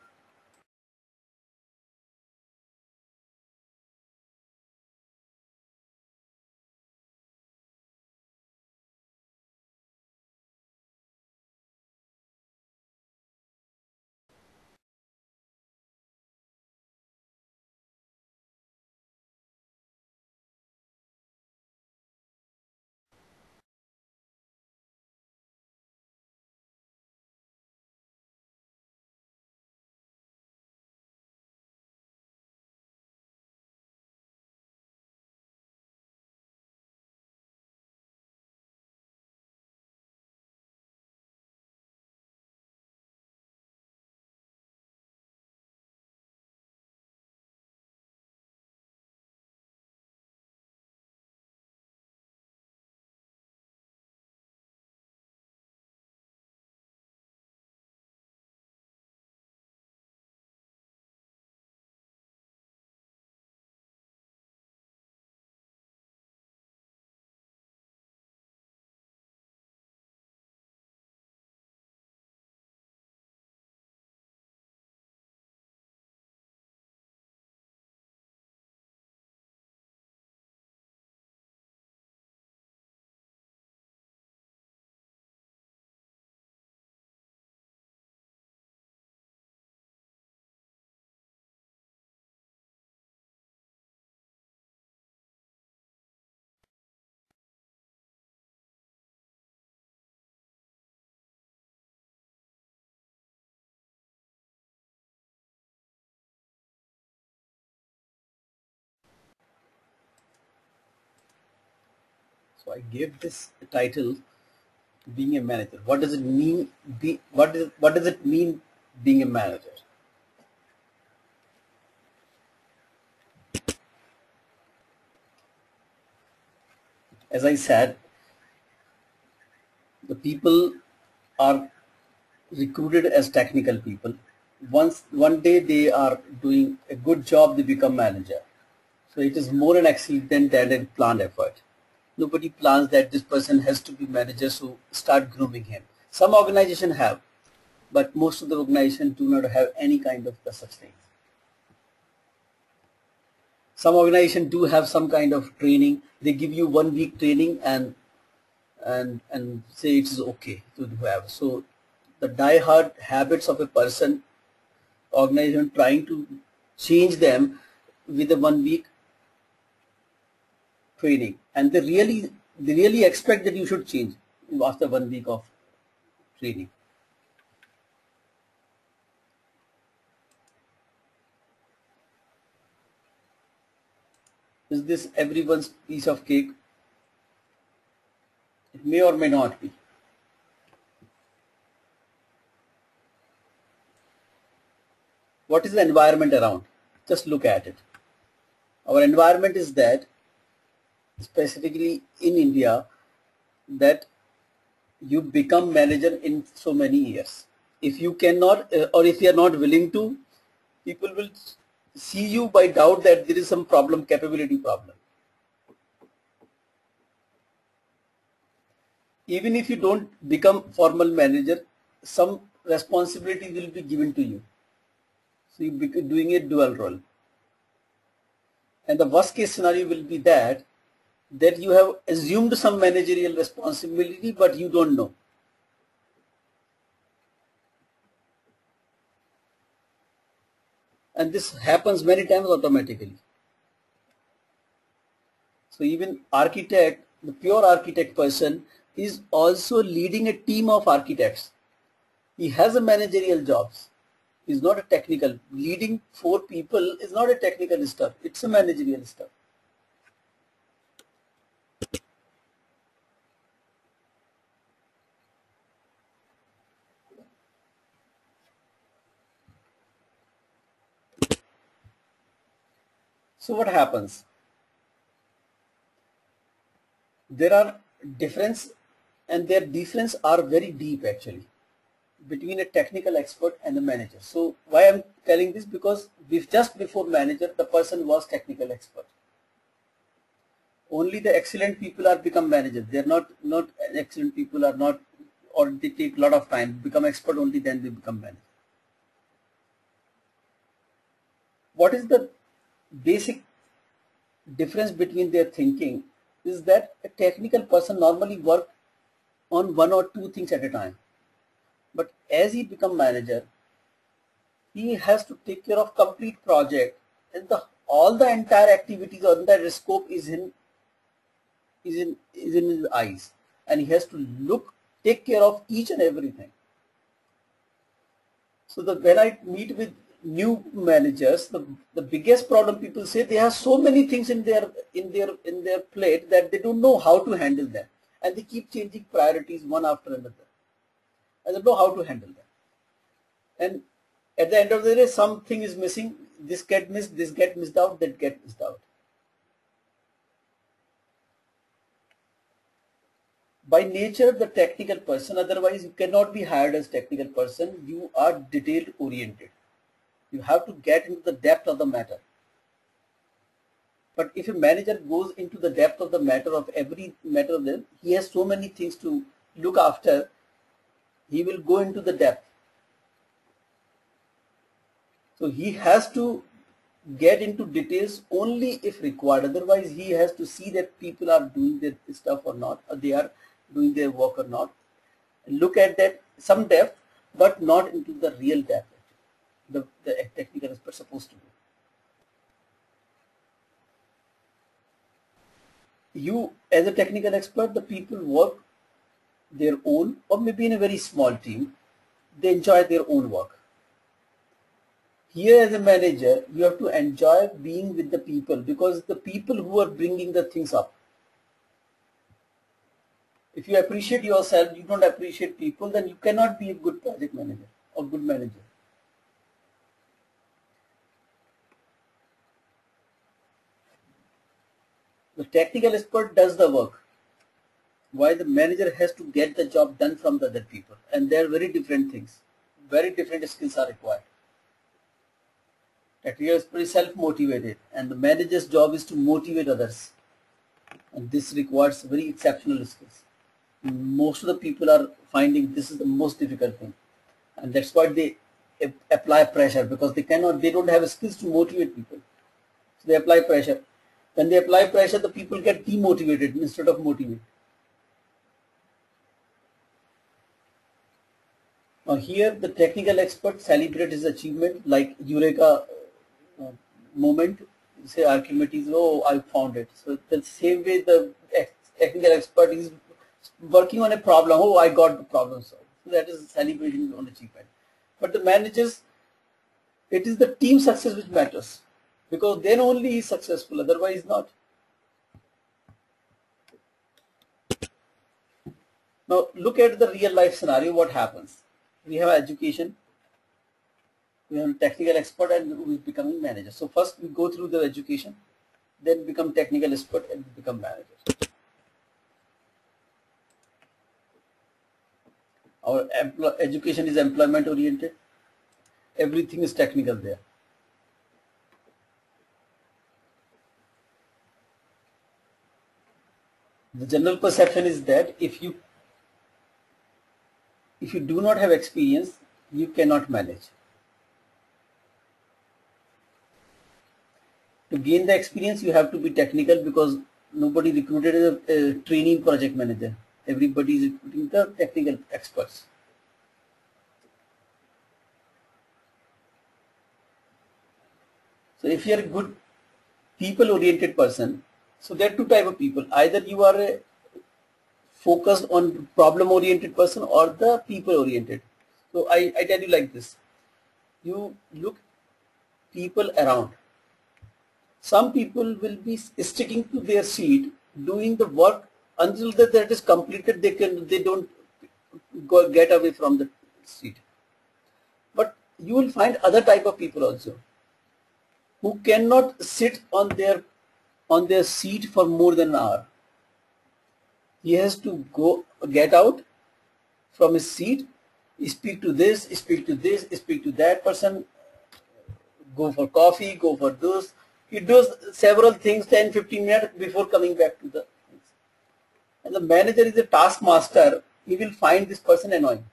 So I gave this title, being a manager. What does it mean? What does it mean being a manager? As I said, the people are recruited as technical people. One day they are doing a good job, they become manager. So it is more an accident than a planned effort. Nobody plans that this person has to be manager, so start grooming him. Some organizations have, but most of the organizations do not have any kind of such thing. Some organizations do have some kind of training. They give you 1 week training and say it is okay to have. So the die-hard habits of a person, organization trying to change them with a 1 week training, and they really expect that you should change after 1 week of training. Is this everyone's piece of cake? It may or may not be. What is the environment around? Just look at it. Our environment is that, specifically in India, that you become manager in so many years. If you cannot, or if you are not willing to, people will see you by doubt that there is some problem, capability problem. Even if you don't become formal manager, some responsibility will be given to you. So you be doing a dual role. And the worst case scenario will be that you have assumed some managerial responsibility, but you don't know. And this happens many times automatically. So even architect, the pure architect person is also leading a team of architects. He has a managerial jobs. He's not a technical. Leading 4 people is not a technical stuff. It's a managerial stuff. So what happens? There are difference, and their difference are very deep actually, between a technical expert and a manager. So why I'm telling this? Because just before manager, the person was technical expert. Only the excellent people are become managers. They are not excellent people are not, or they take a lot of time, become expert only then they become manager. What is the basic difference between their thinking is that a technical person normally work on 1 or 2 things at a time. But as he become manager, he has to take care of complete project, and all the entire activities on the scope is in his eyes, and he has to take care of each and everything. So when I meet with new managers, the biggest problem people say they have so many things in their plate that they don't know how to handle them, and they keep changing priorities one after another. I don't know how to handle them. And at the end of the day, something is missing. This get missed, this get missed out, that get missed out. By nature, the technical person, otherwise you cannot be hired as technical person. You are detail oriented. You have to get into the depth of the matter. But if a manager goes into the depth of the matter of every matter of them, he has so many things to look after. He will go into the depth. So he has to get into details only if required. Otherwise, he has to see that people are doing their stuff or not, or they are doing their work or not. Look at that some depth, but not into the real depth. The technical expert is supposed to do. You, as a technical expert, the people work their own, or maybe in a very small team, they enjoy their own work. Here as a manager, you have to enjoy being with the people, because the people who are bringing the things up. If you appreciate yourself, you don't appreciate people, then you cannot be a good project manager or good manager. The technical expert does the work, while the manager has to get the job done from the other people. And they are very different things. Very different skills are required. Technical expert is self-motivated, and the manager's job is to motivate others. And this requires very exceptional skills. Most of the people are finding this is the most difficult thing. And that's why they apply pressure, because they don't have skills to motivate people. So they apply pressure. When they apply pressure, the people get demotivated instead of motivated. Now here, the technical expert celebrates his achievement like Eureka moment. Say Archimedes, oh, I found it. So the same way the technical expert is working on a problem, oh, I got the problem solved. So that is celebration on achievement. But the managers, it is the team success which matters, because then only he is successful, otherwise not. Now look at the real life scenario, what happens. We have education, we have a technical expert, and who is becoming manager. So first we go through the education, then become technical expert, and become manager. Our education is employment oriented. Everything is technical there. The general perception is that if you do not have experience, you cannot manage. To gain the experience, you have to be technical, because nobody recruited a trainee project manager. Everybody is recruiting the technical experts. So if you are a good people-oriented person, so there are two types of people. Either you are a focused on problem-oriented person or the people-oriented. So I tell you like this. You look people around. Some people will be sticking to their seat, doing the work until that is completed. They don't get away from the seat. But you will find other type of people also, who cannot sit on their seat for more than an hour. He has to get out from his seat, speak to this, speak to this, speak to that person, go for coffee, go for this. He does several things 10-15 minutes before coming back to the things. And the manager is a taskmaster. He will find this person annoying.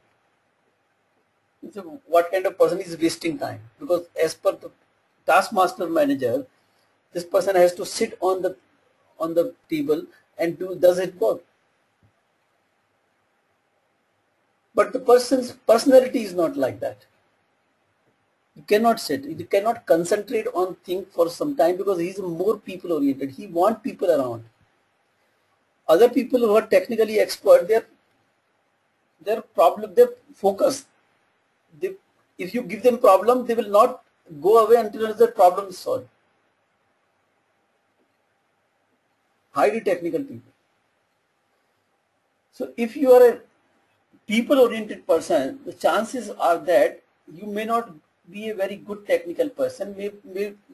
So what kind of person is wasting time? Because as per the taskmaster manager, this person has to sit on the table and does it work. But the person's personality is not like that. You cannot sit, you cannot concentrate on things for some time, because he is more people oriented. He wants people around. Other people who are technically expert, they're focused. If you give them problem, they will not go away until the problem is solved. Highly technical people. So if you are a people oriented person, the chances are that you may not be a very good technical person.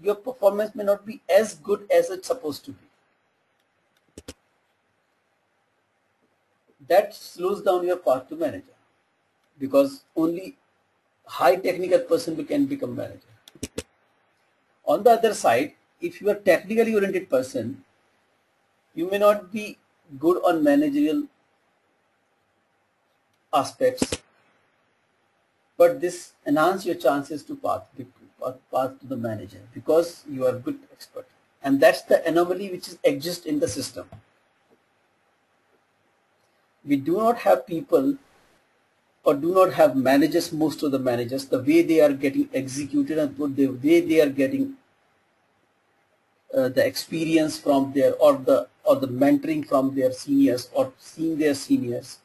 Your performance may not be as good as it's supposed to be. That slows down your path to manager, because only high technical person can become manager. On the other side, if you are technically oriented person, you may not be good on managerial aspects, but this enhances your chances to path to the manager, because you are a good expert. And that's the anomaly which exists in the system. We do not have people, or do not have managers, most of the managers, the way they are getting executed and the way they are getting the experience from their, or the mentoring from their seniors, or seeing their seniors.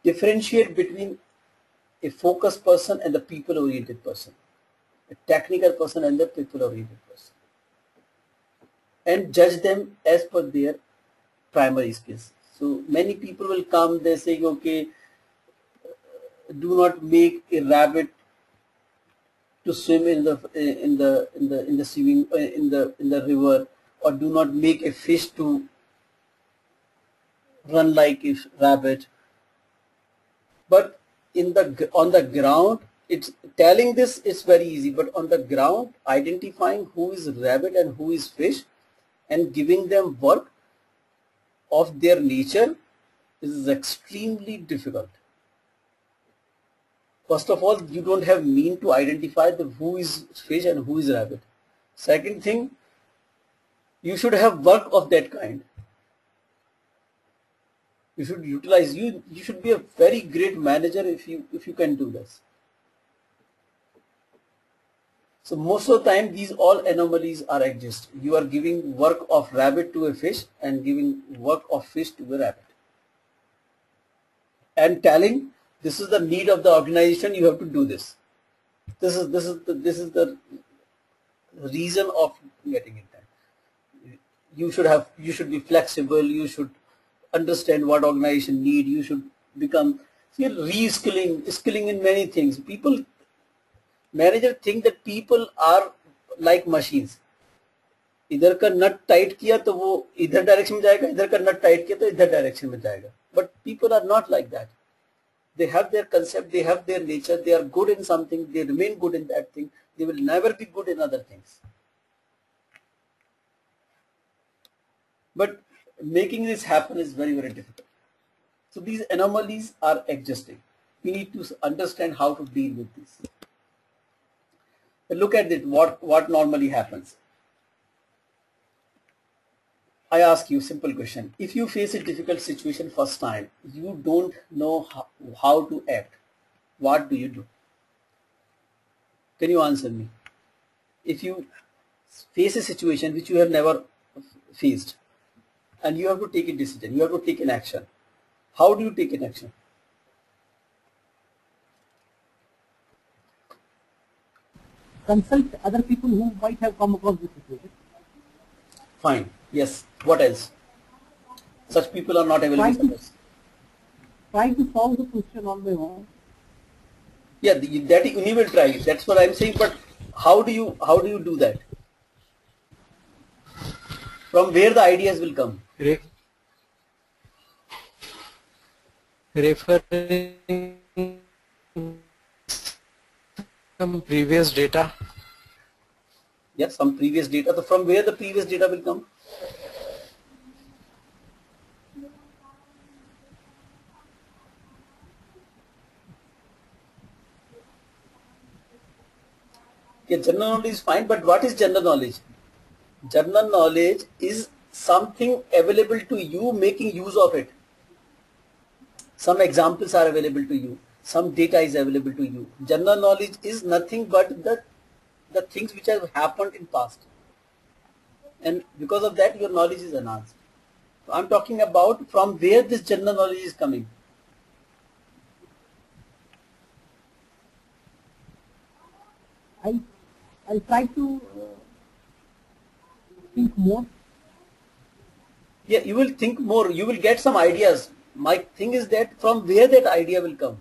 Differentiate between a focused person and the people-oriented person, a technical person and the people-oriented person, and judge them as per their primary skills. So many people will come, they say, okay, do not make a rabbit to swim in the swimming in the river, or do not make a fish to run like a rabbit. But on the ground, it's telling this is very easy, but on the ground, identifying who is rabbit and who is fish and giving them work of their nature is extremely difficult. First of all, you don't have mean to identify who is fish and who is rabbit. Second thing, you should have work of that kind. You should utilize, you should be a very great manager if you can do this. So most of the time these all anomalies are exist. You are giving work of rabbit to a fish and giving work of fish to a rabbit. And telling this is the need of the organization, you have to do this. This is the reason of getting it done. You should be flexible, you should understand what organization need, you should become skilling in many things. Manager think that people are like machines. इधर का नट tight किया तो वो इधर direction में जाएगा, इधर का नट टाइट किया तो इधर डायरेक्शन में जाएगा. But people are not like that. They have their concept, they have their nature, they are good in something, they remain good in that thing, they will never be good in other things. But making this happen is very, very difficult. So these anomalies are existing. We need to understand how to deal with this. But look at it, what normally happens. I ask you a simple question. If you face a difficult situation first time, you don't know how to act, what do you do? Can you answer me? If you face a situation which you have never faced and you have to take a decision, you have to take an action, how do you take an action? Consult other people who might have come across this situation. Fine. Yes. What else? Such people are not available. Try to solve the question on my own. Yeah, that you will try. That's what I'm saying. But how do you do that? From where the ideas will come? Referring some previous data. Yes, some previous data. So from where the previous data will come? Okay, general knowledge is fine, but what is general knowledge? General knowledge is something available to you, making use of it. Some examples are available to you. Some data is available to you. General knowledge is nothing but the things which have happened in past. And because of that, your knowledge is enhanced. So I'm talking about from where this general knowledge is coming. I try to think more. Yeah, you will think more. You will get some ideas. My thing is that from where that idea will come.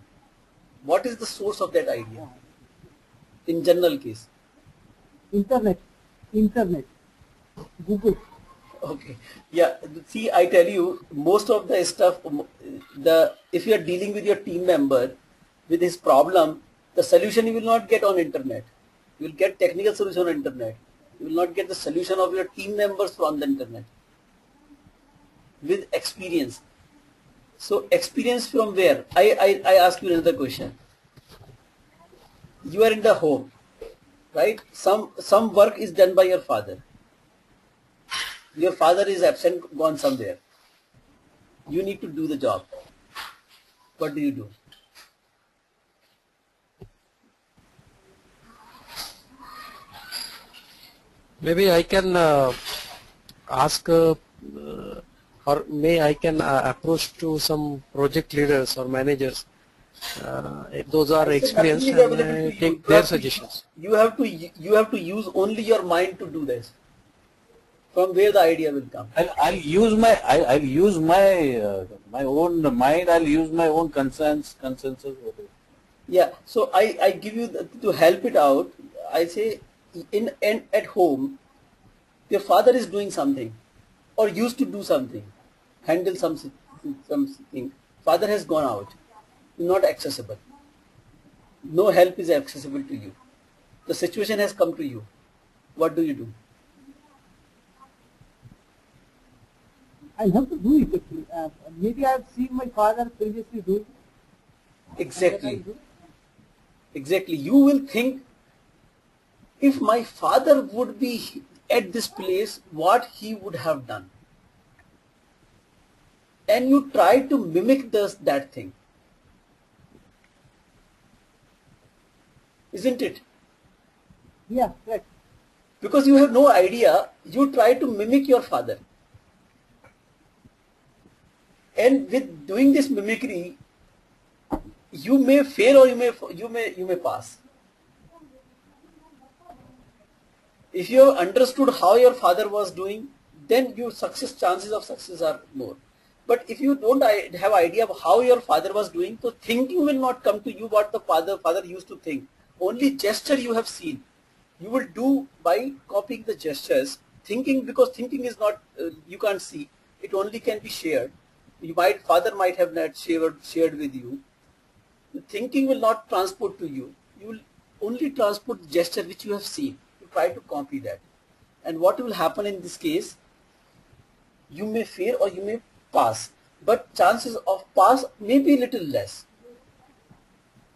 What is the source of that idea? In general case. Internet, Google. Okay. Yeah. See, I tell you, most of the stuff, if you are dealing with your team member with his problem, the solution you will not get on internet. You will get technical solution on internet. You will not get the solution of your team members from the internet. With experience. So experience from where? I ask you another question. You are in the home, right? Some work is done by your father. Your father is absent, gone somewhere. You need to do the job. What do you do? Maybe I can ask or I can approach to some project leaders or managers. If those are experienced, and take their suggestions. You have to use only your mind to do this. From where the idea will come? I'll use my own mind. I'll use my own consensus. Whatever. Yeah. So I give you to help it out. I say at home, your father is doing something, or used to do something, handle something. Father has gone out, not accessible. No help is accessible to you. The situation has come to you. What do you do? I'll have to do it actually. Maybe I've seen my father previously do it. Exactly. Exactly. You will think, if my father would be at this place, what he would have done. And you try to mimic that thing. Isn't it? Yeah, correct. Because you have no idea, you try to mimic your father. And with doing this mimicry, you may fail or you may pass. If you have understood how your father was doing, then your chances of success are more. But if you don't have idea of how your father was doing, so thinking will not come to you what the father used to think. Only gesture you have seen. You will do by copying the gestures. Thinking, because thinking is not, you can't see. It only can be shared. Father might have not shared with you. The thinking will not transport to you. You will only transport the gesture which you have seen. You try to copy that. And what will happen in this case? You may fail or you may pass. But chances of pass may be little less.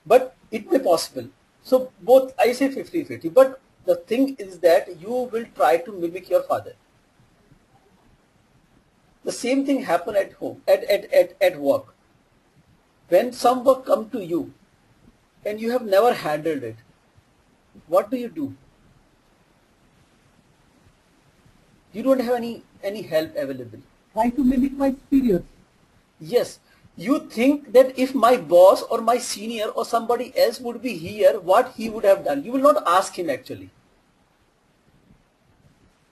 But it may possible. So both, I say 50-50. But the thing is that you will try to mimic your father. The same thing happen at home, at work. When some work come to you and you have never handled it, what do? You don't have any help available. Try to mimic my superiors. Yes. You think that if my boss or my senior or somebody else would be here, what he would have done. You will not ask him actually.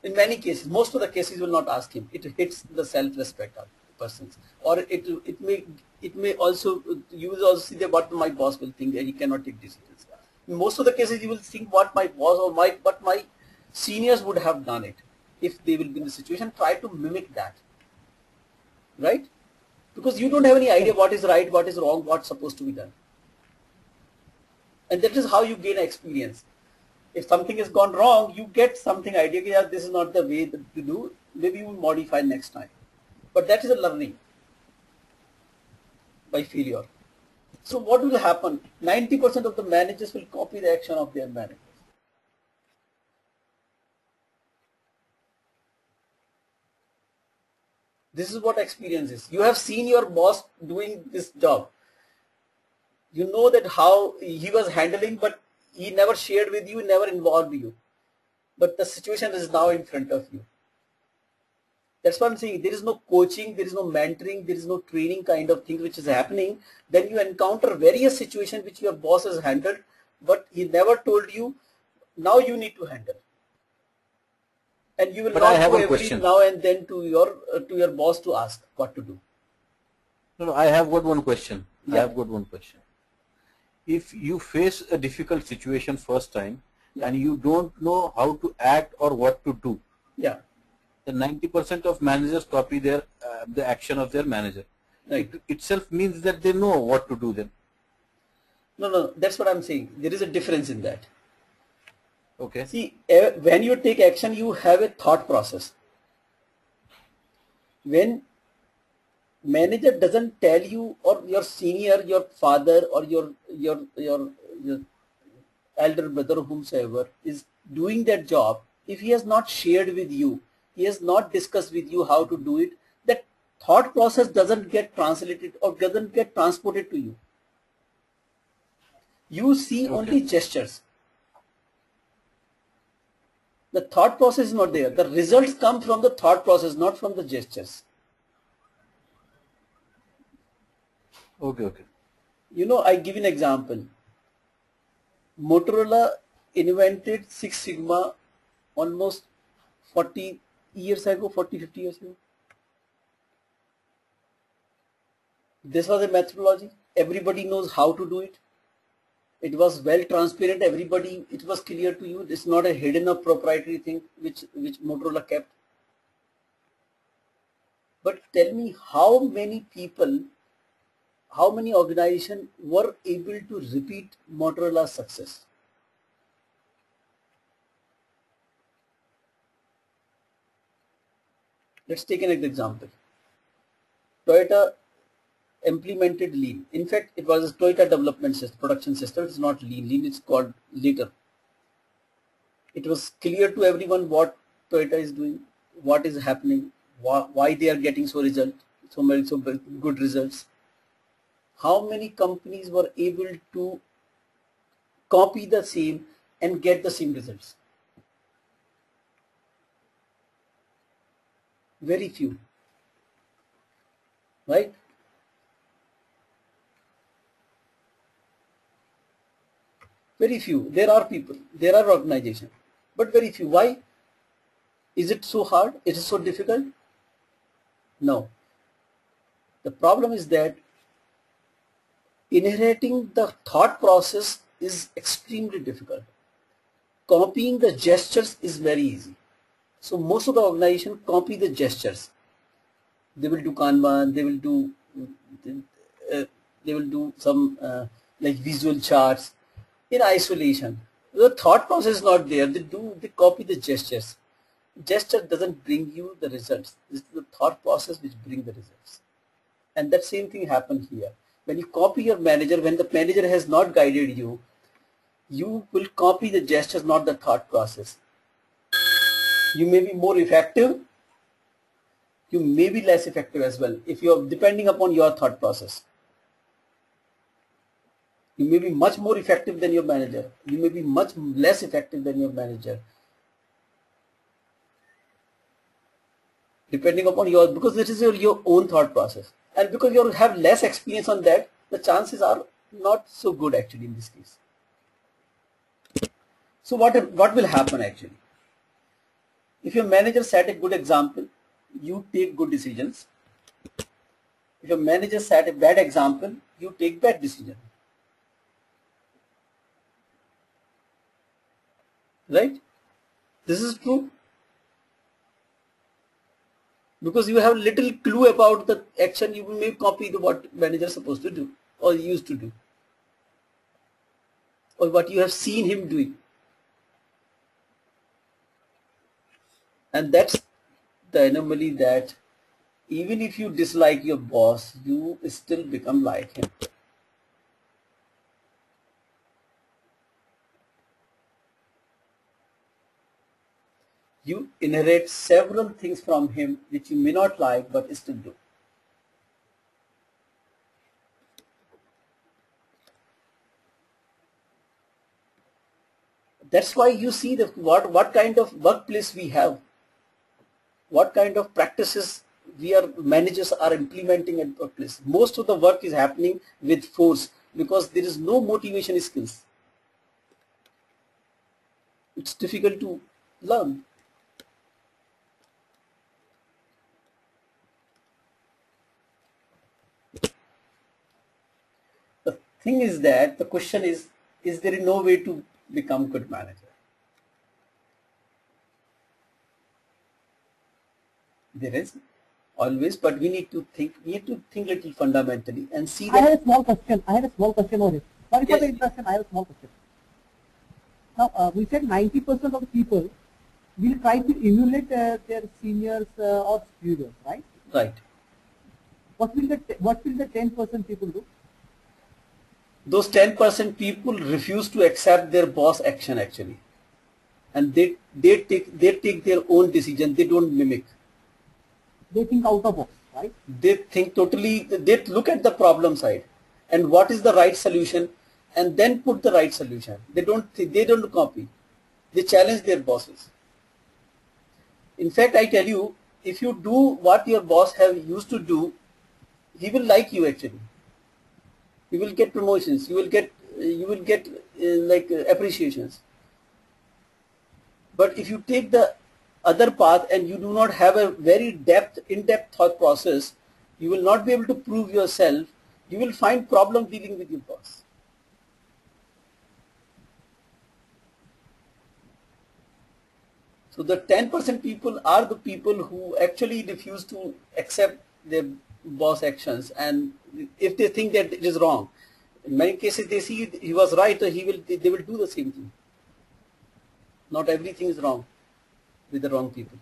In many cases, most of the cases you will not ask him. It hits the self-respect of persons. Or it may also, you will also see that what my boss will think, and he cannot take decisions. In most of the cases you will think what my boss or what my seniors would have done it if they will be in the situation. Try to mimic that. Right? Because you don't have any idea what is right, what is wrong, what's supposed to be done. And that is how you gain experience. If something has gone wrong, you get something idea, yeah, this is not the way to do, maybe you will modify next time. But that is a learning by failure. So what will happen? 90% of the managers will copy the action of their managers. This is what experience is. You have seen your boss doing this job. You know that how he was handling, but he never shared with you, never involved you. But the situation is now in front of you. That's what I'm saying. There is no coaching, there is no mentoring, there is no training kind of thing which is happening. Then you encounter various situations which your boss has handled, but he never told you, now you need to handle. And you will not go every now and then to your boss to ask what to do. No, I have got one question. Yeah. I have got one question. If you face a difficult situation first time, yeah, and you don't know how to act or what to do, yeah, then 90% of managers copy the action of their manager. Right. It itself means that they know what to do then. No, that's what I'm saying. There is a difference in that. Okay. See, when you take action, you have a thought process. When manager doesn't tell you, or your senior, your father, or your elder brother, whomsoever is doing that job, if he has not shared with you, he has not discussed with you how to do it, that thought process doesn't get translated or doesn't get transported to you. You see only gestures. The thought process is not there. The results come from the thought process, not from the gestures. Okay. You know, I give an example. Motorola invented Six Sigma almost 40 years ago, 40, 50 years ago? This was a methodology. Everybody knows how to do it. It was well transparent. Everybody, it was clear to you. It's not a hidden or proprietary thing which Motorola kept. But tell me, how many people, how many organizations were able to repeat Motorola's success? Let's take an example. Toyota implemented lean. In fact, it was a Toyota development system, production system. It's not lean. Lean is called later. It was clear to everyone what Toyota is doing, what is happening, why they are getting so good results. How many companies were able to copy the same and get the same results? Very few, right? Very few. There are people, there are organizations, but very few. Why? Is it so hard? Is it so difficult? No. The problem is that inheriting the thought process is extremely difficult. Copying the gestures is very easy. So most of the organization copy the gestures. They will do Kanban, they will do some like visual charts in isolation. The thought process is not there. They copy the gestures. Gesture doesn't bring you the results. It's the thought process which brings the results. And that same thing happened here. When you copy your manager, when the manager has not guided you, you will copy the gestures, not the thought process. You may be more effective, you may be less effective as well if you are depending upon your thought process. You may be much more effective than your manager. You may be much less effective than your manager. Depending upon because this is your own thought process. And because you have less experience on that, the chances are not so good actually in this case. So what will happen actually? If your manager set a good example, you take good decisions. If your manager set a bad example, you take bad decision. Right? This is true. Because you have little clue about the action, you may copy what manager is supposed to do or used to do, or what you have seen him doing. And that's the anomaly, that even if you dislike your boss, you still become like him. You inherit several things from him which you may not like but still do. That's why you see what kind of workplace we have, what kind of practices managers are implementing at workplace. Most of the work is happening with force because there is no motivation skills. It's difficult to learn. The thing is that the question is there no way to become good manager? There is always, but we need to think little fundamentally and see that. I had a small question over it. Sorry for the interruption. I have a small question. Now, we said 90% of the people will try to emulate their seniors or superiors, right? Right. What will the 10% people do? Those 10% people refuse to accept their boss action actually, and they take their own decision. They don't mimic. They think out of box, right? They think totally. They look at the problem side and what is the right solution, and then put the right solution. They don't copy. They challenge their bosses. In fact, I tell you, if you do what your boss have used to do, he will like you actually. You will get promotions. You will get appreciations. But if you take the other path and you do not have a very in-depth thought process, you will not be able to prove yourself. You will find problem dealing with your boss. So the 10% people are the people who actually refuse to accept their boss actions, and if they think that it is wrong, in many cases they see he was right, so they will do the same thing. Not everything is wrong with the wrong people.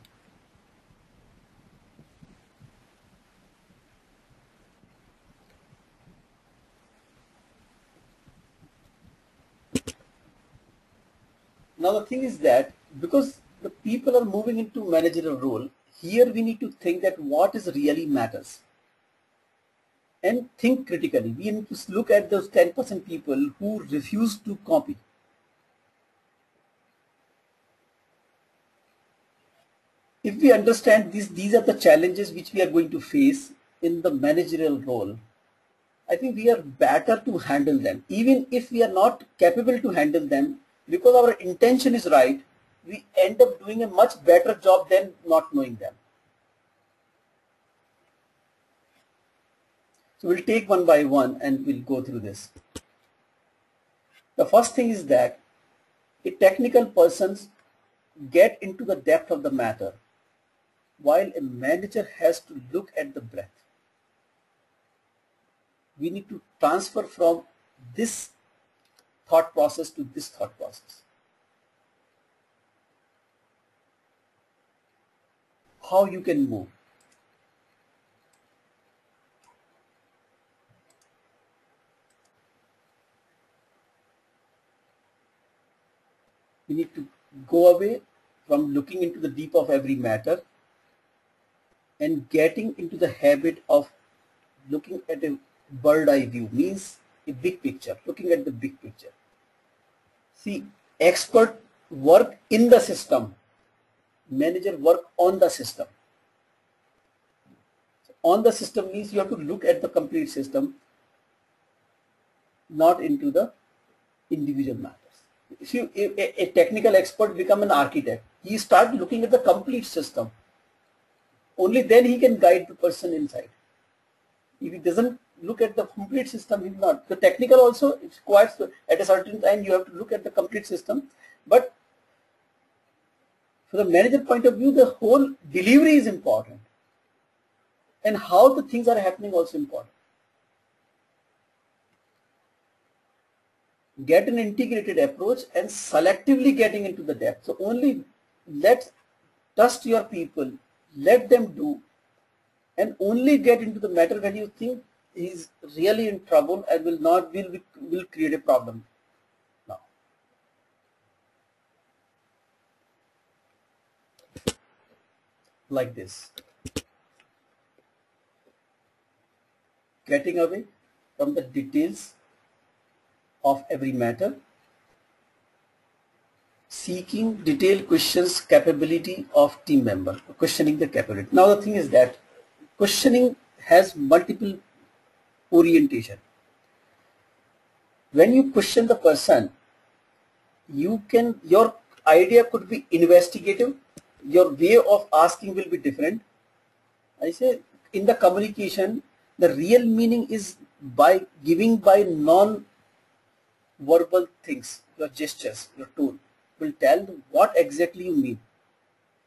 Now the thing is that because the people are moving into managerial role, here we need to think that what is really matters. And think critically. We need to look at those 10% people who refuse to copy. If we understand these are the challenges which we are going to face in the managerial role, I think we are better to handle them. Even if we are not capable to handle them, because our intention is right, we end up doing a much better job than not knowing them. So we'll take one by one and we'll go through this. The first thing is that a technical person get into the depth of the matter, while a manager has to look at the breadth. We need to transfer from this thought process to this thought process. How you can move. We need to go away from looking into the deep of every matter and getting into the habit of looking at a bird eye view, means a big picture, looking at the big picture. See, expert work in the system, manager work on the system. So on the system means you have to look at the complete system, not into the individual matters. If a technical expert become an architect, he start looking at the complete system. Only then he can guide the person inside. If he doesn't look at the complete system, he will not. The technical also, it requires at a certain time you have to look at the complete system. But from the manager point of view, the whole delivery is important. And how the things are happening also important. Get an integrated approach and selectively getting into the depth. So only trust your people, let them do, and only get into the matter when you think he is really in trouble and will create a problem. Now, like this, getting away from the details of every matter, seeking detailed questions capability of team member, questioning the capability. Now the thing is that questioning has multiple orientation. When you question the person, your idea could be investigative, your way of asking will be different. I say in the communication, the real meaning is by giving by non-verbal things, your gestures, your tone will tell what exactly you mean.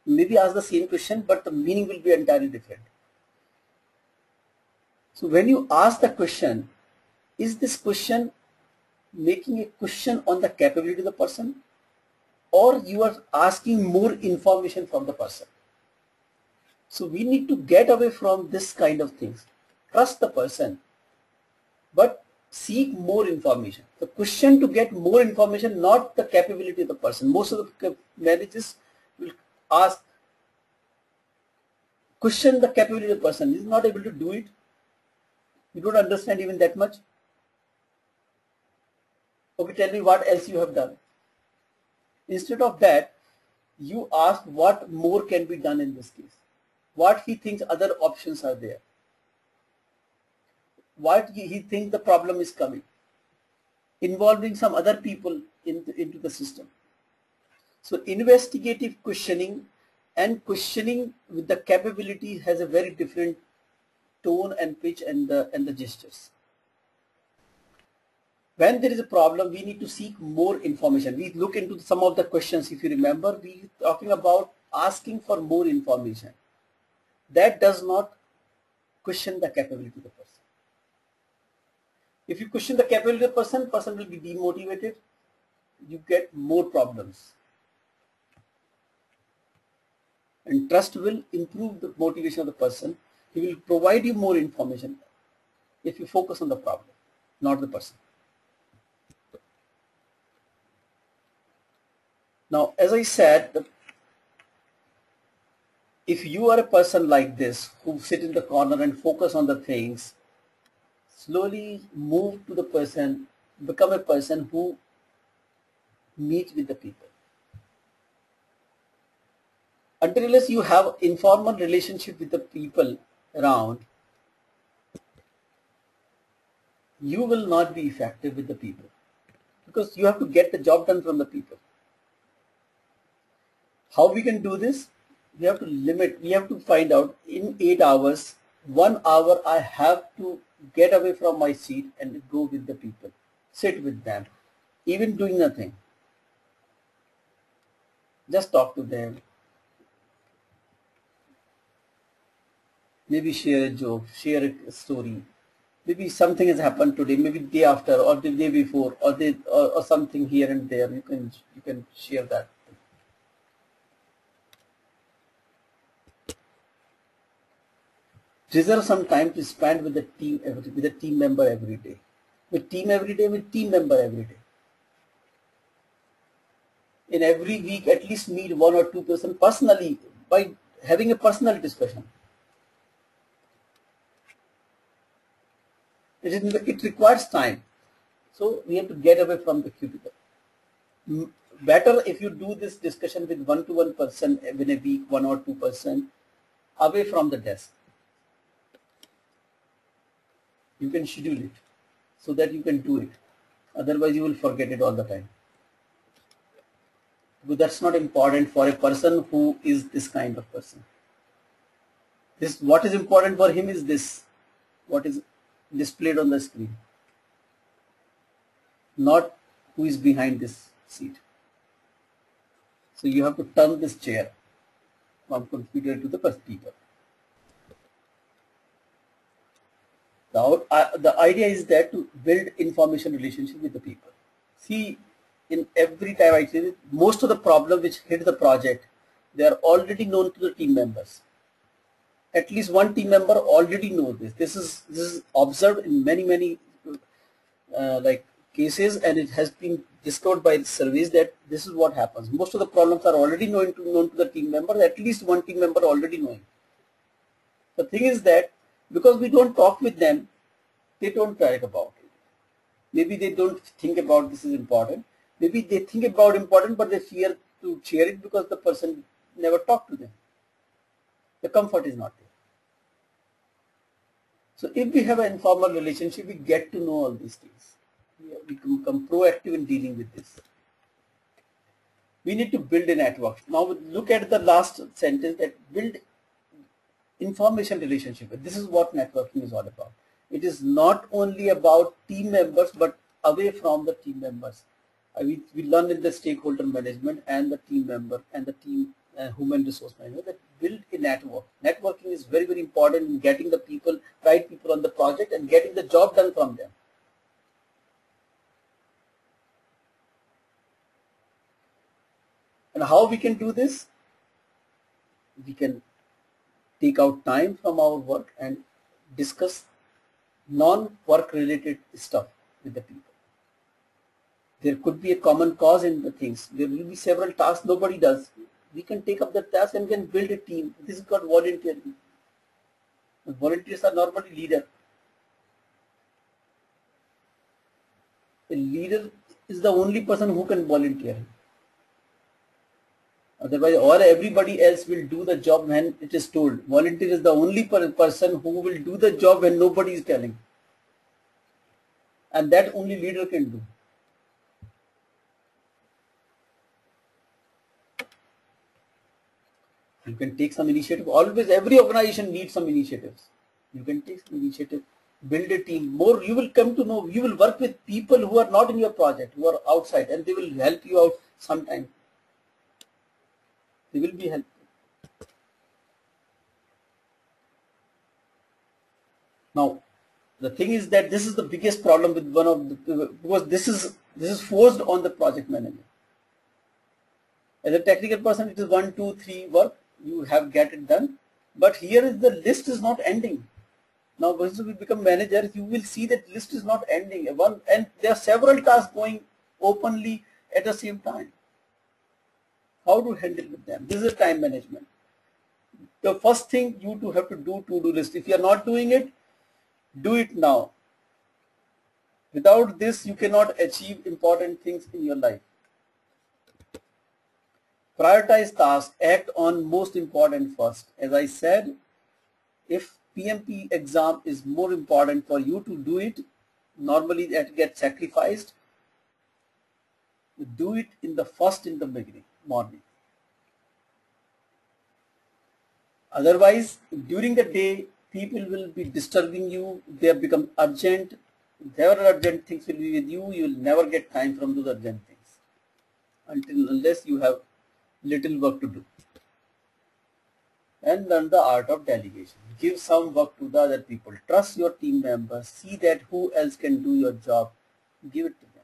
Maybe ask the same question, but the meaning will be entirely different. So when you ask the question, is this question making a question on the capability of the person, or you are asking more information from the person? So we need to get away from this kind of things. Trust the person, but seek more information. The question to get more information, not the capability of the person. Most of the managers will question the capability of the person. He is not able to do it. You don't understand even that much. Okay, tell me what else you have done. Instead of that, you ask what more can be done in this case. What he thinks other options are there. What he thinks the problem is coming. Involving some other people into the system. So investigative questioning And questioning with the capability has a very different tone and pitch and the gestures. When there is a problem, we need to seek more information. We look into some of the questions. If you remember, we talking about asking for more information. That does not question the capability of the person. If you question the capability of the person will be demotivated. You get more problems. And trust will improve the motivation of the person. He will provide you more information if you focus on the problem, not the person. Now, as I said, if you are a person like this who sit in the corner and focus on the things, slowly move to the person, become a person who meets with the people. Until you have informal relationship with the people around, you will not be effective with the people because you have to get the job done from the people. How we can do this? We have to limit, we have to find out in 8 hours, 1 hour I have to get away from my seat and go with the people, sit with them, even doing nothing. Just talk to them. Maybe share a joke, share a story. Maybe something has happened today, maybe day after or the day before or something here and there. You can share that. Reserve some time to spend with the team, with a team member every day. With team every day, with team member every day. In every week, at least meet 1 or 2 person personally by having a personal discussion. It requires time. So we have to get away from the cubicle. Better if you do this discussion with 1-to-1 person in a week, 1 or 2 person away from the desk. You can schedule it so that you can do it. Otherwise, you will forget it all the time. But that's not important for a person who is this kind of person. What is important for him is this, what is displayed on the screen, not who is behind this seat. So you have to turn this chair from computer to the people. The idea is that to build information relationship with the people. See, in every time I say this, most of the problems which hit the project, they are already known to the team members. At least one team member already knows this. This is observed in many like cases, and it has been discovered by the surveys that this is what happens. Most of the problems are already known to the team member. At least one team member already knowing. The thing is that because we don't talk with them, they don't talk about it. Maybe they don't think about this is important. Maybe they think about important, but they fear to share it because the person never talked to them. The comfort is not there. So if we have an informal relationship, we get to know all these things. We can become proactive in dealing with this. We need to build a network. Now look at the last sentence, that build information relationship. This is what networking is all about. It is not only about team members, but away from the team members. We learn in the stakeholder management and the team member and the team human resource management that build a network. Networking is very important in getting the people, right people on the project and getting the job done from them. And how we can do this? We can take out time from our work and discuss non-work related stuff with the people. There could be a common cause in the things. There will be several tasks nobody does. We can take up the task and can build a team. This is called volunteering. Volunteers are normally leader. A leader is the only person who can volunteer. Otherwise, or everybody else will do the job when it is told. Volunteer is the only person who will do the job when nobody is telling. And that only leader can do. You can take some initiative. Always, every organization needs some initiatives. You can take some initiative, build a team. More, you will come to know, you will work with people who are not in your project, who are outside, and they will help you out sometime. They will be helpful. Now, the thing is that this is the biggest problem with one of the, because this is forced on the project manager. As a technical person, it is 1, 2, 3 work. You have get it done. But here is the list is not ending. Now, once you become manager, you will see that list is not ending. And there are several tasks going openly at the same time. How to handle with them? This is time management. The first thing you have to do to-do list. If you are not doing it, do it now. Without this, you cannot achieve important things in your life. Prioritize tasks, act on most important first. As I said, if PMP exam is more important for you to do it, normally that gets sacrificed. Do it in the beginning, morning. Otherwise, during the day, people will be disturbing you. They have become urgent. Whatever urgent things will be with you, you will never get time from those urgent things unless you have little work to do. And learn the art of delegation. Give some work to the other people. Trust your team members. See that who else can do your job. Give it to them.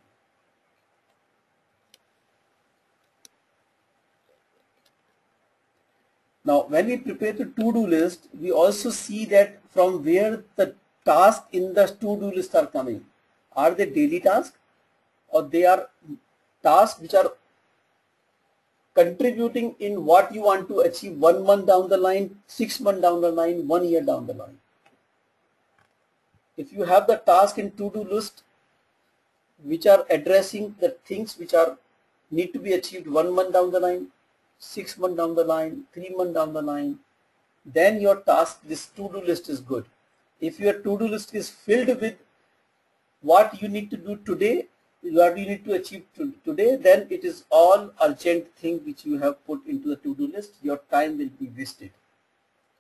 Now, when we prepare the to-do list, we also see that from where the tasks in the to-do list are coming. Are they daily tasks, or they are tasks which are contributing in what you want to achieve 1 month down the line, 6 months down the line, 1 year down the line. If you have the task in to-do list which are addressing the things which are need to be achieved 1 month down the line, 6 months down the line, 3 months down the line, then your task, this to-do list is good. If your to-do list is filled with what you need to do today, what you need to achieve today, then it is all urgent thing which you have put into the to-do list. Your time will be wasted,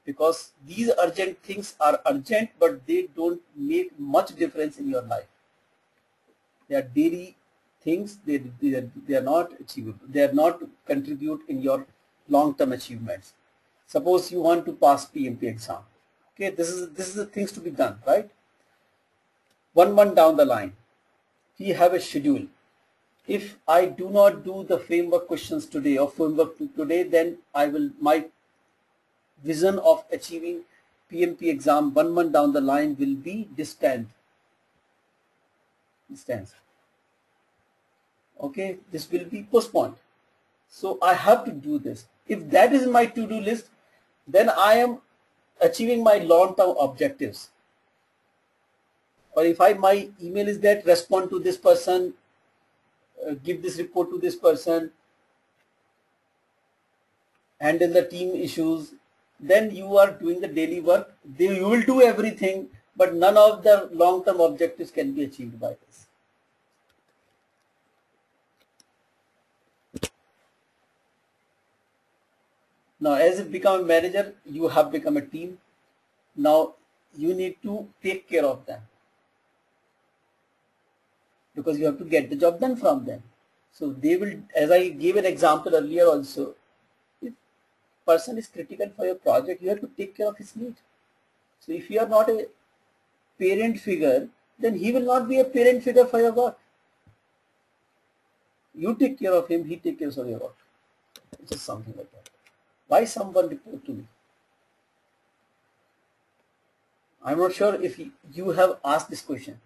because these urgent things are urgent, but they don't make much difference in your life. They are daily things. They are not achievable. They are not contribute in your long-term achievements. Suppose you want to pass PMP exam. Okay, this is the things to be done, right? 1 month down the line, we have a schedule. If I do not do the framework questions today or framework today, then my vision of achieving PMP exam 1 month down the line will be distant. Okay, this will be postponed. So I have to do this. If that is my to-do list, then I am achieving my long-term objectives. Or if my email is that respond to this person, give this report to this person, handle the team issues, then you are doing the daily work. You will do everything, but none of the long-term objectives can be achieved by this. Now, as you become a manager, you have become a team. Now, you need to take care of them, because you have to get the job done from them. So they will, as I gave an example earlier also, if person is critical for your project, you have to take care of his need. So if you are not a parent figure, then he will not be a parent figure for your work. You take care of him, he takes care of your work. It's just something like that. Why someone report to me? I'm not sure if you have asked this question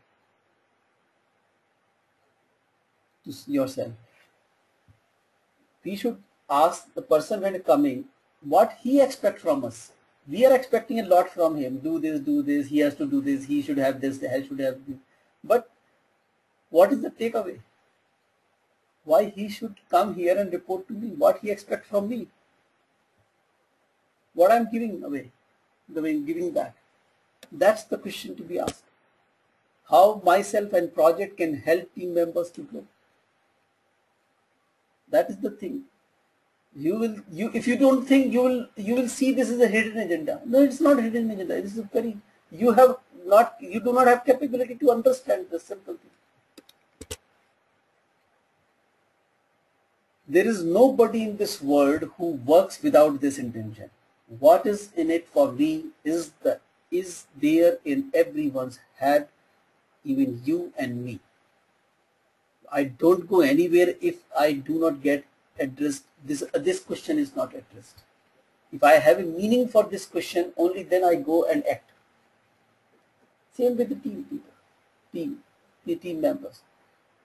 to yourself. We should ask the person when coming what he expects from us. We are expecting a lot from him. Do this, he has to do this, he should have this, he should have this. But what is the takeaway? Why he should come here and report to me? What he expects from me? What I'm giving away, giving back. That's the question to be asked. How myself and project can help team members to grow. That is the thing. If you don't think, you will see this is a hidden agenda. No, it's not hidden agenda. This is a very, you do not have capability to understand the simple thing. There is nobody in this world who works without this intention. What is in it for me is there in everyone's head, even you and me. I don't go anywhere if I do not get addressed. This question is not addressed. If I have a meaning for this question, only then I go and act. Same with the the team members.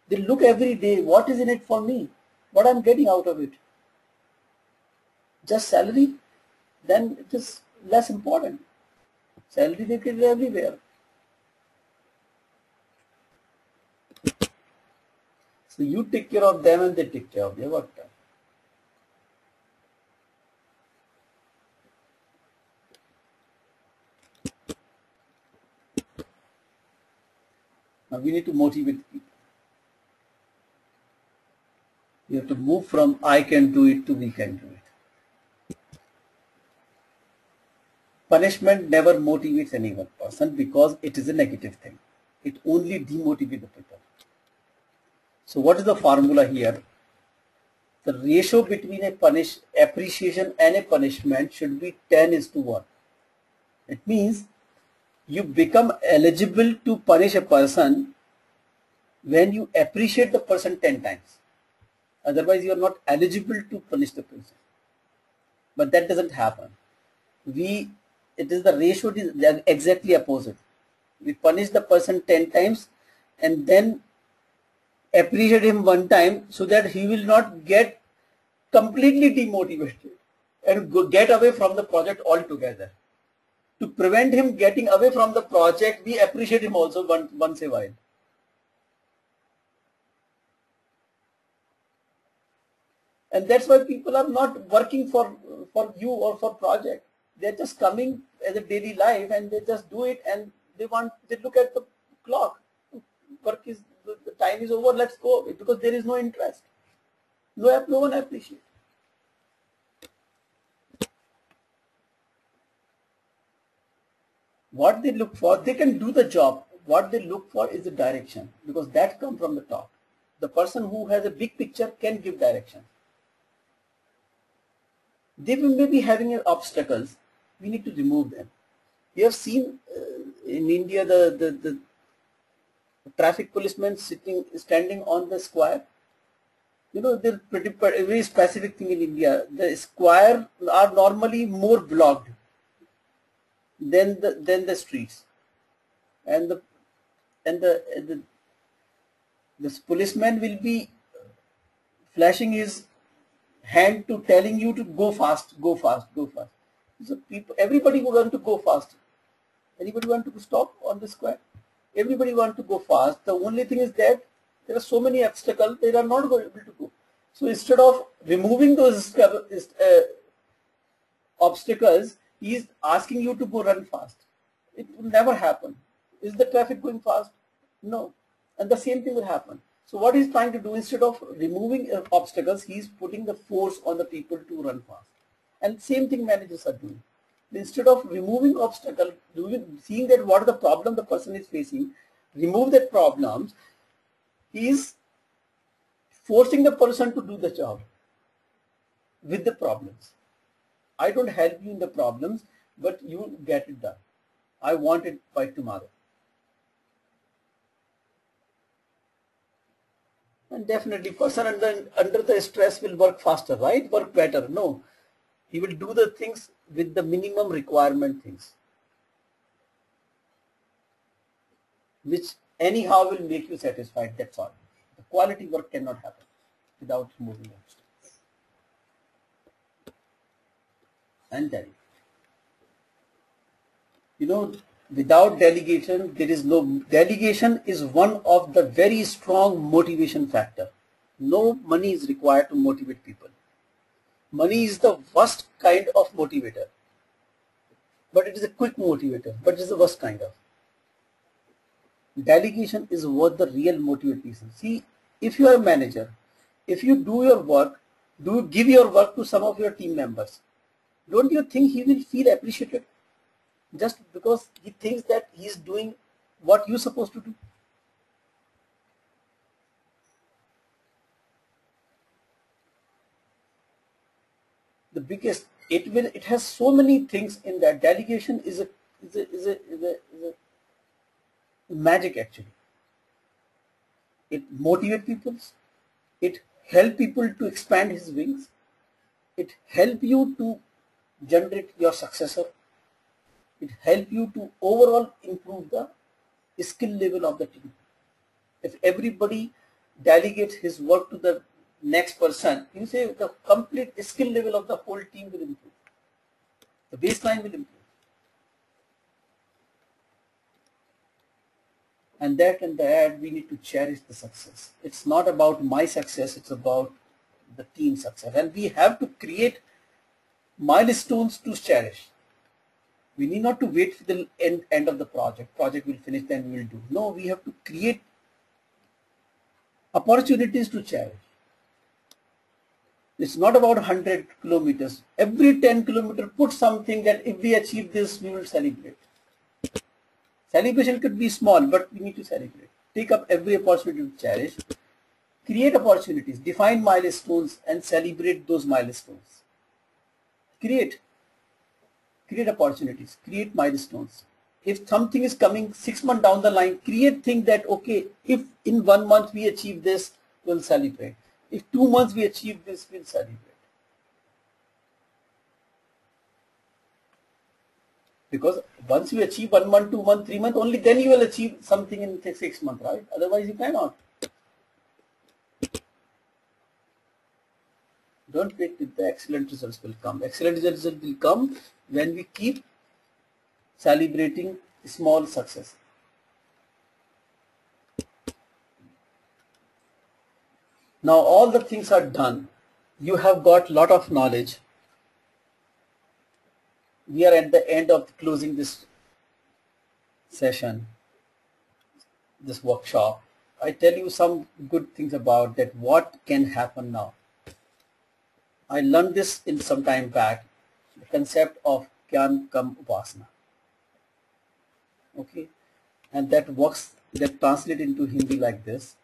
They look every day, what is in it for me? What I'm getting out of it? Just salary? Then it is less important. Salary they get everywhere. So you take care of them and they take care of their work time. Now we need to motivate people. You have to move from I can do it to we can do it. Punishment never motivates any one person because it is a negative thing. It only demotivates the people. So what is the formula here? The ratio between a appreciation and a punishment should be 10:1. It means you become eligible to punish a person when you appreciate the person 10 times. Otherwise, you are not eligible to punish the person. But that doesn't happen. It is the ratio is exactly opposite. We punish the person 10 times and then appreciate him one time so that he will not get completely demotivated and get away from the project altogether. To prevent him getting away from the project, we appreciate him also once a while. And that's why people are not working for you or for project. They're just coming as a daily life and they just do it and they look at the clock. The time is over, let's go, because there is no interest. No one appreciates. What they look for, they can do the job. What they look for is the direction, because that comes from the top. The person who has a big picture can give direction. They may be having obstacles. We need to remove them. You have seen in India the traffic policemen standing on the square. You know, they're a very specific thing in India. The square are normally more blocked than the streets, and the policeman will be flashing his hand to telling you to go fast, go fast, go fast. So everybody want to go fast. Anybody want to stop on the square? Everybody want to go fast. The only thing is that there are so many obstacles, they are not able to go. So instead of removing those obstacles, he is asking you to go run fast. It will never happen. Is the traffic going fast? No. And the same thing will happen. So what he's trying to do, instead of removing obstacles, he's putting the force on the people to run fast. And same thing managers are doing. Instead of removing obstacles, seeing that what is the problem the person is facing, remove that problems, he is forcing the person to do the job with the problems. I don't help you in the problems, but you get it done. I want it by tomorrow. And definitely person under the stress will work faster, right? Work better. No, he will do the things with the minimum requirement things, which anyhow will make you satisfied. That's all. The quality work cannot happen without moving obstacles. And delegate. You know, without delegation, there is no, delegation is one of the very strong motivation factor. No money is required to motivate people. Money is the worst kind of motivator. But it is a quick motivator, but it is the worst kind of. Delegation is what the real motivates people. See, if you are a manager, if you do your work, Do give your work to some of your team members. Don't you think he will feel appreciated just because he thinks that he is doing what you're supposed to do? The biggest, it has so many things in that. Delegation is a magic actually. It motivates people. It helps people to expand his wings. It helps you to generate your successor. It helps you to overall improve the skill level of the team. If everybody delegates his work to the next person, you say the complete skill level of the whole team will improve. The baseline will improve. And that we need to cherish the success. It's not about my success, it's about the team success. And we have to create milestones to cherish. We need not to wait for the end of the project. Project will finish, then we will do. No, we have to create opportunities to cherish. It's not about 100 kilometers. Every 10 kilometers, put something that if we achieve this, we will celebrate. Celebration could be small, but we need to celebrate. Take up every opportunity to cherish. Create opportunities, define milestones, and celebrate those milestones. Create opportunities, create milestones. If something is coming 6 months down the line, create things that, okay, if in 1 month we achieve this, we'll celebrate. If 2 months we achieve this, we'll celebrate. Because once you achieve 1 month, 2 months, 3 months, only then you will achieve something in 6 months, right? Otherwise you cannot. Don't wait till the excellent results will come. Excellent results will come when we keep celebrating small success. Now all the things are done. You have got lot of knowledge. We are at the end of closing this session, this workshop. I tell you some good things about that, what can happen now. I learned this in some time back, the concept of Gyan Kam Upasana. Okay, and that works, that translates into Hindi like this.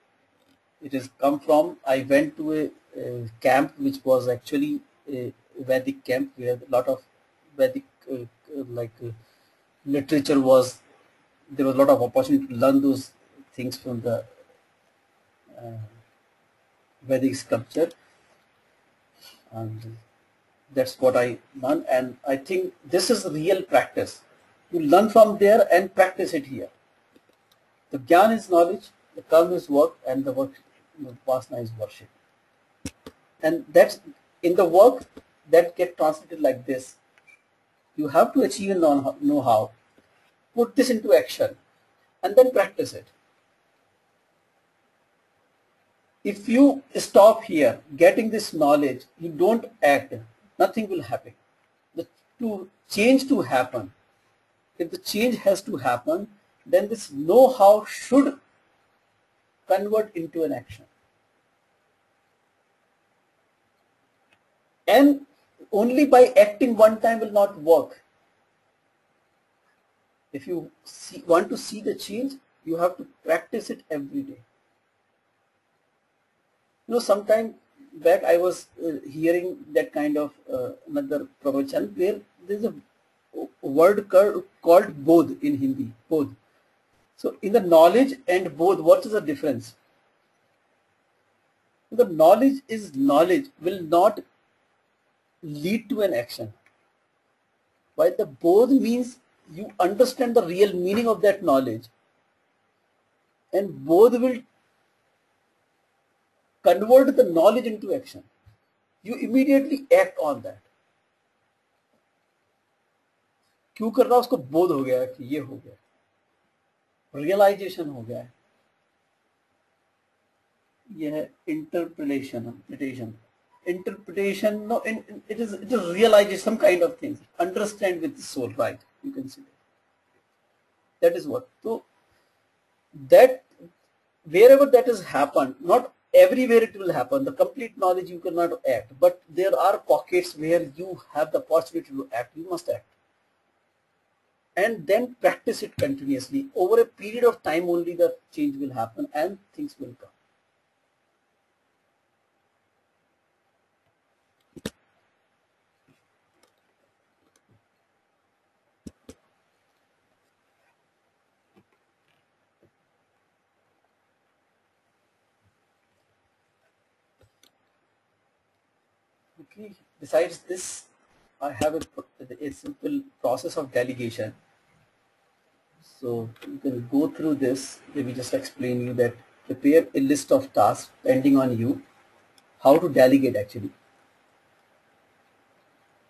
It has come from, I went to a camp which was actually a Vedic camp where a lot of Vedic literature was, there was a lot of opportunity to learn those things from the Vedic sculpture, and that's what I learned. And I think this is real practice. You learn from there and practice it here. The Gyan is knowledge, the Karma is work, and the work, Upasana is worship. And that's in the work that get translated like this. You have to achieve a know-how, put this into action, and then practice it. If you stop here, getting this knowledge, you don't act, nothing will happen. To change to happen, if the change has to happen, then this know-how should convert into an action. And only by acting one time will not work. If you want to see the change, you have to practice it every day. You know, sometime back I was hearing that kind of another pravachan where there is a word called bodh in Hindi, bodh. So in the knowledge and bodh, what is the difference? The knowledge is knowledge will not lead to an action, while the bodh means you understand the real meaning of that knowledge, and bodh will convert the knowledge into action. You immediately act on that. क्यों कर रहा, उसको बोध हो गया कि ये हो गया, रियलाइजेशन हो गया है, ये है interpretation. No, it is realization, some kind of things, understand with the soul, right? You can see that is what. So that wherever that has happened, not everywhere it will happen. The complete knowledge you cannot act, but there are pockets where you have the possibility to act. You must act, and then practice it continuously. Over a period of time only the change will happen and things will come. Okay. Besides this, I have a simple process of delegation. So you can go through this. Let me just explain you that prepare a list of tasks pending on you. How to delegate actually.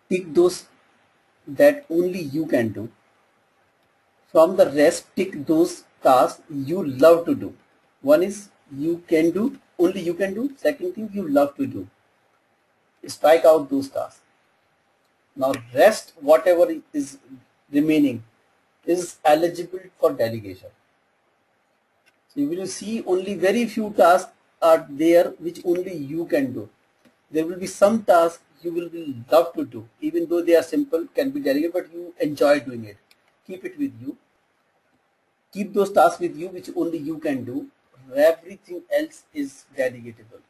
Tick those that only you can do. From the rest, tick those tasks you love to do. One is you can do, only you can do. Second thing, you love to do. Strike out those tasks. Now rest, whatever is remaining, is eligible for delegation. So you will see only very few tasks are there which only you can do. There will be some tasks you will love to do, even though they are simple, can be delegated, but you enjoy doing it. Keep it with you. Keep those tasks with you which only you can do. Everything else is delegatable.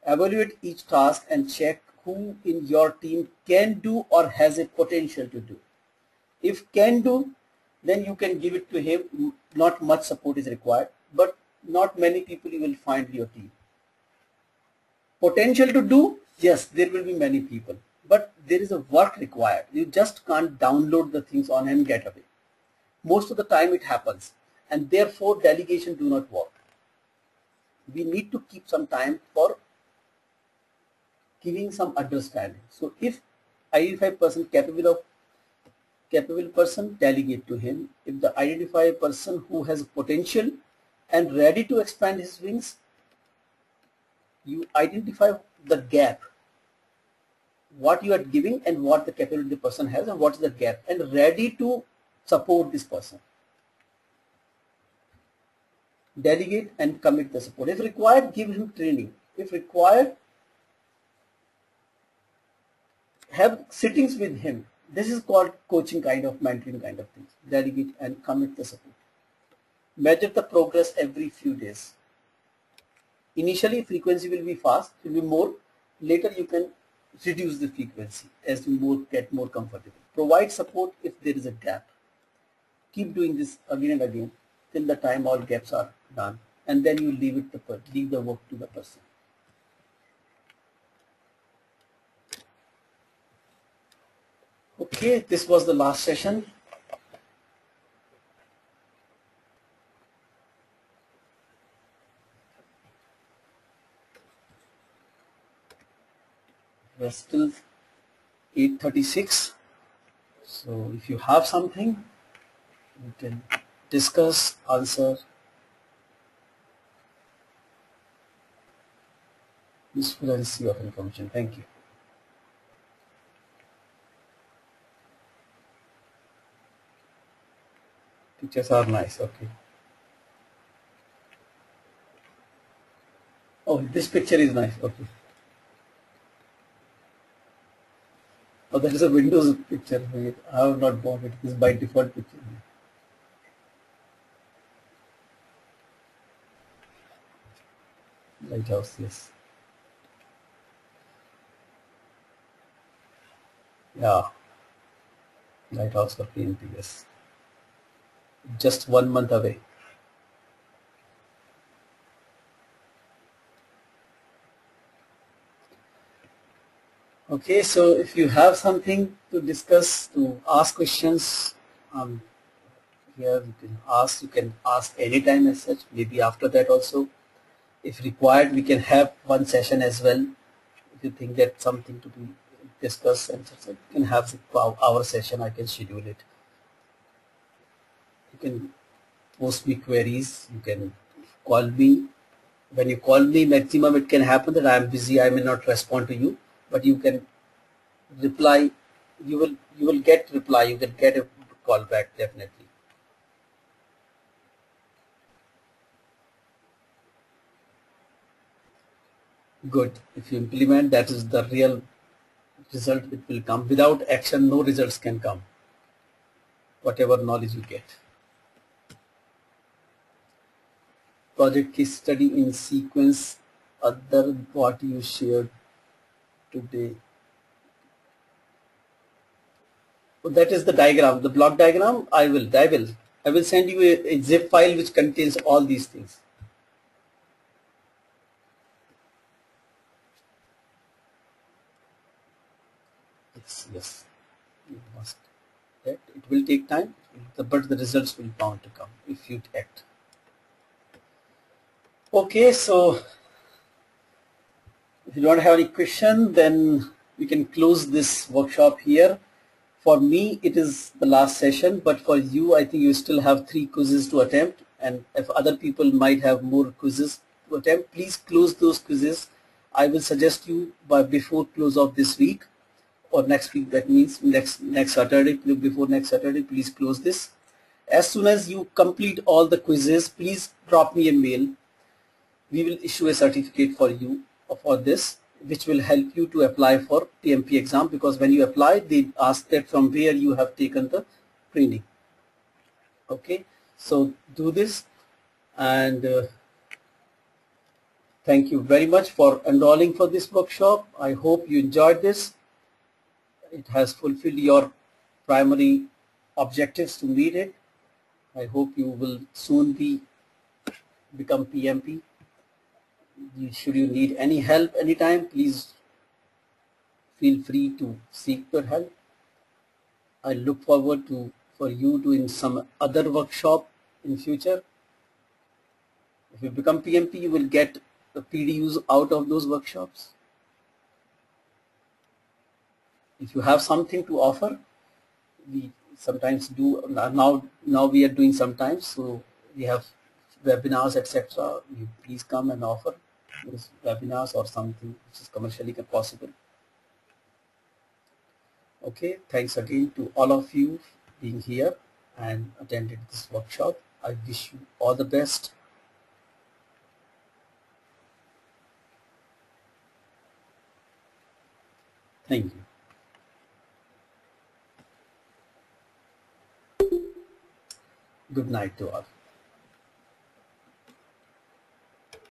Evaluate each task and check who in your team can do or has a potential to do. If can do, then you can give it to him. Not much support is required, but not many people you will find in your team. Potential to do, yes, there will be many people, but there is a work required. You just can't download the things on and get away. Most of the time it happens, and therefore delegation do not work. We need to keep some time for giving some understanding. So if identify person capable person, delegate to him. If the identify a person who has potential and ready to expand his wings, you identify the gap, what you are giving and what the capability the person has and what is the gap, and ready to support this person. Delegate and commit the support. If required, give him training. If required, have sittings with him. This is called coaching kind of, mentoring kind of things. Delegate and commit the support. Measure the progress every few days. Initially, frequency will be fast, it will be more. Later, you can reduce the frequency as you get more comfortable. Provide support if there is a gap. Keep doing this again and again till the time all gaps are done, and then you leave the work to the person. Okay, this was the last session. We're still 8:36. So if you have something, you can discuss, answer. Useful and see of information. Thank you. Pictures are nice. Okay. Oh, this picture is nice. Okay. Oh, that is a Windows picture. I have not bought it. It is by default picture. Lighthouse, yes. Yeah. Lighthouse for PMP, yes. Just 1 month away. Okay, so if you have something to discuss, to ask questions, here you can ask anytime as such, maybe after that also. If required, we can have one session as well. If you think that something to be discussed and such, you can have our session, I can schedule it. You can post me queries, you can call me. When you call me, maximum it can happen that I am busy, I may not respond to you, but you can reply, you will get reply, you can get a call back definitely. good. If you implement, that is the real result it will come. Without action, no results can come, whatever knowledge you get. Project case study in sequence other what you shared today. So that is the diagram, the block diagram. I will send you a zip file which contains all these things. Yes, you must. It will take time, but the results will bound to come if you act. Okay, so if you don't have any question, then we can close this workshop here. For me, it is the last session, but for you, I think you still have 3 quizzes to attempt. And if other people might have more quizzes to attempt, please close those quizzes. I will suggest you by before close of this week or next week. That means next Saturday, before next Saturday, please close this. As soon as you complete all the quizzes, please drop me a mail. We will issue a certificate for you for this, which will help you to apply for PMP exam, because when you apply, they ask that from where you have taken the training. Okay, so do this, and thank you very much for enrolling for this workshop. I hope you enjoyed this. It has fulfilled your primary objectives to meet it. I hope you will soon become PMP. Should you need any help anytime, please feel free to seek your help. I look forward for you doing some other workshop in future. If you become PMP, you will get the PDUs out of those workshops. If you have something to offer, we sometimes do. Now we are doing sometimes, so we have webinars, etc. You please come and offer those webinars or something which is commercially possible. Okay, thanks again to all of you being here and attended this workshop. I wish you all the best. Thank you. Good night to all.